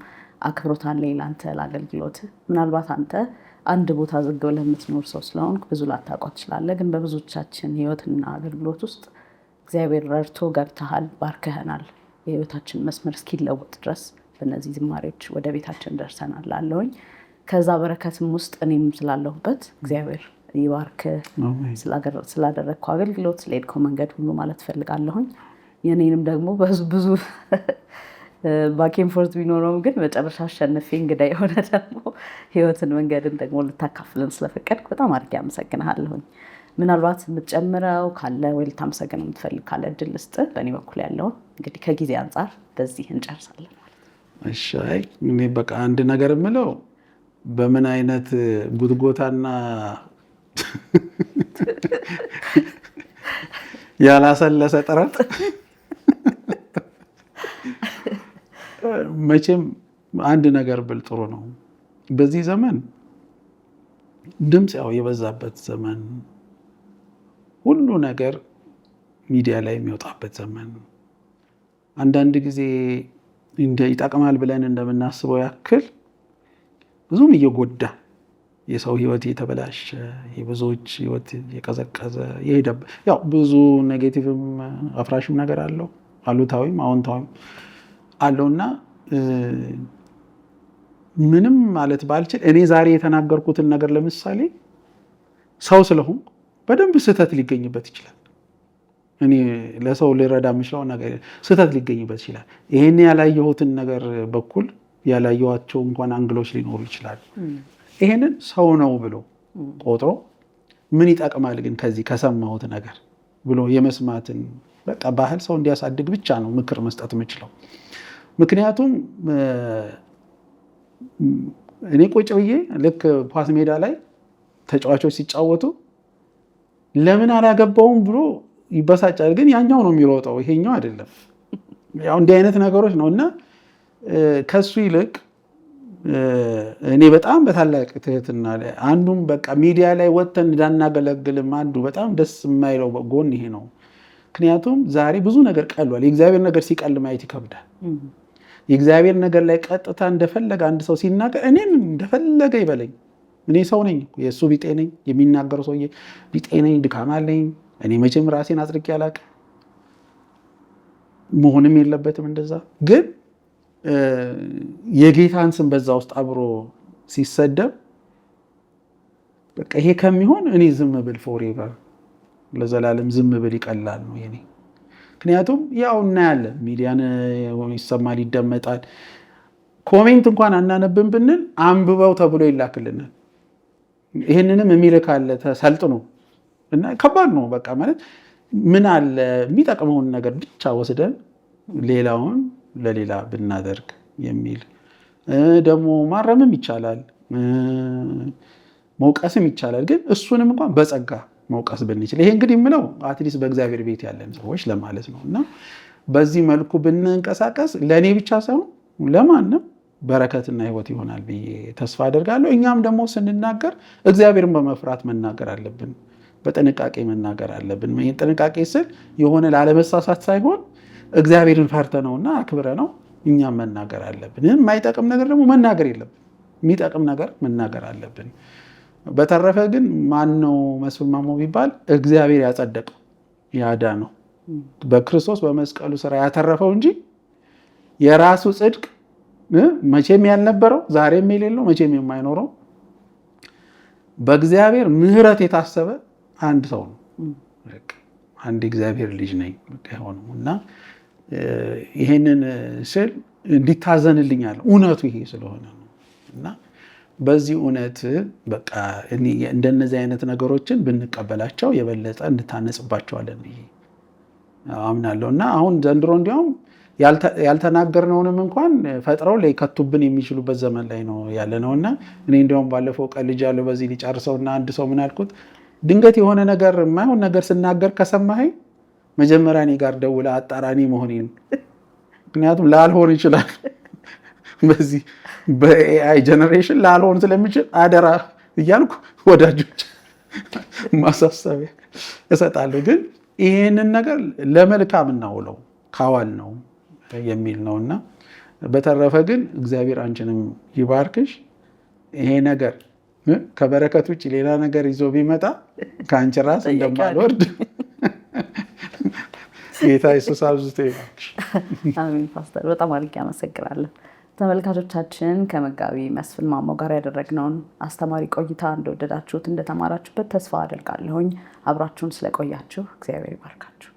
አክብሮት አለኝ ለአንተ ለአገልግሎት። ምናልባት አንተ አንድ ቦታ ዝግ ብለህ የምትኖር ሰው ስለሆንክ ብዙ ላታውቀው ትችላለህ። ግን በብዙዎቻችን ህይወትና አገልግሎት ውስጥ እግዚአብሔር ረድቶ ገብተሃል፣ ባርከኸናል። የህይወታችን መስመር እስኪለወጥ ድረስ በእነዚህ ዝማሬዎች ወደ ቤታችን ደርሰናል ላለሁኝ። ከዛ በረከትም ውስጥ እኔም ስላለሁበት እግዚአብሔር ይባርክ። ስላደረግከው አገልግሎት ስለሄድከው መንገድ ሁሉ ማለት ፈልጋለሁኝ። የኔንም ደግሞ ብዙ ባኬን ፎርት ቢኖረውም ግን መጨረሻ አሸንፌ እንግዳ የሆነ ደግሞ ህይወትን መንገድን ደግሞ ልታካፍልን ስለፈቀድክ በጣም አድርጌ አመሰግንሃለሁኝ። ምናልባት የምትጨምረው ካለ ወይ ልታመሰግነው የምትፈልግ ካለ እድል ልስጥ። በእኔ በኩል ያለውን እንግዲህ ከጊዜ አንጻር በዚህ እንጨርሳለን ማለት ነው። እሺ፣ እኔ በቃ አንድ ነገር የምለው በምን አይነት ጉትጎታና ያላሰለሰ ጥረት መቼም አንድ ነገር ብል ጥሩ ነው። በዚህ ዘመን ድምፅ ያው የበዛበት ዘመን፣ ሁሉ ነገር ሚዲያ ላይ የሚወጣበት ዘመን፣ አንዳንድ ጊዜ ይጠቅማል ብለን እንደምናስበው ያክል ብዙም እየጎዳ የሰው ህይወት የተበላሸ የብዙዎች ህይወት የቀዘቀዘ የሄደበት ያው ብዙ ኔጌቲቭም አፍራሽም ነገር አለው፣ አሉታዊም አዎንታዊም አለውና ምንም ማለት ባልችል እኔ ዛሬ የተናገርኩትን ነገር ለምሳሌ ሰው ስለሆንኩ በደንብ ስህተት ሊገኝበት ይችላል። እኔ ለሰው ሊረዳ የምችለው ነገር ስህተት ሊገኝበት ይችላል። ይሄን ያላየሁትን ነገር በኩል ያላየኋቸው እንኳን አንግሎች ሊኖሩ ይችላሉ። ይሄንን ሰው ነው ብሎ ቆጥሮ ምን ይጠቅማል ግን ከዚህ ከሰማሁት ነገር ብሎ የመስማትን በቃ ባህል ሰው እንዲያሳድግ ብቻ ነው ምክር መስጠት የምችለው። ምክንያቱም እኔ ቁጭ ብዬ ልክ ኳስ ሜዳ ላይ ተጫዋቾች ሲጫወቱ ለምን አላገባውም ብሎ ይበሳጫል። ግን ያኛው ነው የሚሮጠው፣ ይሄኛው አይደለም። ያው እንዲህ አይነት ነገሮች ነው እና ከሱ ይልቅ እኔ በጣም በታላቅ ትህትና አንዱም በቃ ሚዲያ ላይ ወጥተን እንዳናገለግልም አንዱ በጣም ደስ የማይለው ጎን ይሄ ነው። ምክንያቱም ዛሬ ብዙ ነገር ቀሏል። የእግዚአብሔር ነገር ሲቀል ማየት ይከብዳል። የእግዚአብሔር ነገር ላይ ቀጥታ እንደፈለገ አንድ ሰው ሲናገር እኔም እንደፈለገ ይበለኝ፣ እኔ ሰው ነኝ፣ የእሱ ቢጤ ነኝ፣ የሚናገረው ሰውዬ ቢጤ ነኝ፣ ድካም አለኝ። እኔ መቼም ራሴን አጽድቄ አላውቅም፣ መሆንም የለበትም እንደዛ። ግን የጌታን ስም በዛ ውስጥ አብሮ ሲሰደብ በቃ ይሄ ከሚሆን እኔ ዝም ብል ፎሬቨር ለዘላለም ዝም ብል ይቀላል ነው የኔ። ምክንያቱም ያው እናያለን፣ ሚዲያን ይሰማል፣ ይደመጣል። ኮሜንት እንኳን አናነብን ብንል አንብበው ተብሎ ይላክልናል። ይህንንም የሚልክ አለ ተሰልጥኖ እና ከባድ ነው። በቃ ማለት ምን አለ የሚጠቅመውን ነገር ብቻ ወስደን ሌላውን ለሌላ ብናደርግ የሚል ደግሞ ማረምም ይቻላል፣ መውቀስም ይቻላል። ግን እሱንም እንኳን በጸጋ መውቀስ ብንችል ይሄ እንግዲህ የምለው አትሊስት በእግዚአብሔር ቤት ያለን ሰዎች ለማለት ነው። እና በዚህ መልኩ ብንንቀሳቀስ ለእኔ ብቻ ሳይሆን ለማንም በረከትና ህይወት ይሆናል ብዬ ተስፋ አደርጋለሁ። እኛም ደግሞ ስንናገር እግዚአብሔርን በመፍራት መናገር አለብን፣ በጥንቃቄ መናገር አለብን። ይህን ጥንቃቄ ስል የሆነ ላለመሳሳት ሳይሆን እግዚአብሔርን ፈርተ ነውና አክብረ ነው እኛም መናገር አለብን። የማይጠቅም ነገር ደግሞ መናገር የለብን፣ የሚጠቅም ነገር መናገር አለብን። በተረፈ ግን ማን ነው መስፍን ማሞ ቢባል እግዚአብሔር ያጸደቀው ያዳነው በክርስቶስ በመስቀሉ ስራ ያተረፈው እንጂ የራሱ ጽድቅ መቼም ያልነበረው ዛሬም የሌለው መቼም የማይኖረው በእግዚአብሔር ምሕረት የታሰበ አንድ ሰው ነው። አንድ እግዚአብሔር ልጅ ነኝ ሆነው እና ይሄንን ስል እንዲታዘንልኛል እውነቱ ይሄ ስለሆነ ነው። እና በዚህ እውነት በቃ እንደነዚህ አይነት ነገሮችን ብንቀበላቸው የበለጠ እንታነጽባቸዋለን ብዬ አምናለሁ። እና አሁን ዘንድሮ እንዲያውም ያልተናገርነውንም እንኳን ፈጥረው ሊከቱብን የሚችሉበት ዘመን ላይ ነው ያለ ነው። እና እኔ እንዲያውም ባለፈው ቀልጃለሁ በዚህ ሊጨርሰውና አንድ ሰው ምን አልኩት፣ ድንገት የሆነ ነገር የማይሆን ነገር ስናገር ከሰማኸኝ መጀመሪያ እኔ ጋር ደውለህ አጣራኒ መሆኔን፣ ምክንያቱም ላልሆን ይችላል በዚህ በኤአይ ጀነሬሽን ላልሆን ስለሚችል አደራ እያልኩ ወዳጆች ማሳሰቢያ እሰጣለሁ። ግን ይህንን ነገር ለመልካም እናውለው ካዋል ነው የሚል ነው። እና በተረፈ ግን እግዚአብሔር አንቺንም ይባርክሽ። ይሄ ነገር ከበረከት ውጭ ሌላ ነገር ይዞ ቢመጣ ከአንቺ ራስ እንደማልወርድ ጌታ ኢየሱስ አብዝቶ ይባርክሽ። አሜን። ፓስተር በጣም አድርጌ አመሰግናለሁ። ተመልካቾቻችን ከመጋቢ መስፍን ማሞ ጋር ያደረግነውን አስተማሪ ቆይታ እንደወደዳችሁት እንደተማራችሁበት ተስፋ አደርጋለሁኝ። አብራችሁን ስለቆያችሁ እግዚአብሔር ይባርካችሁ።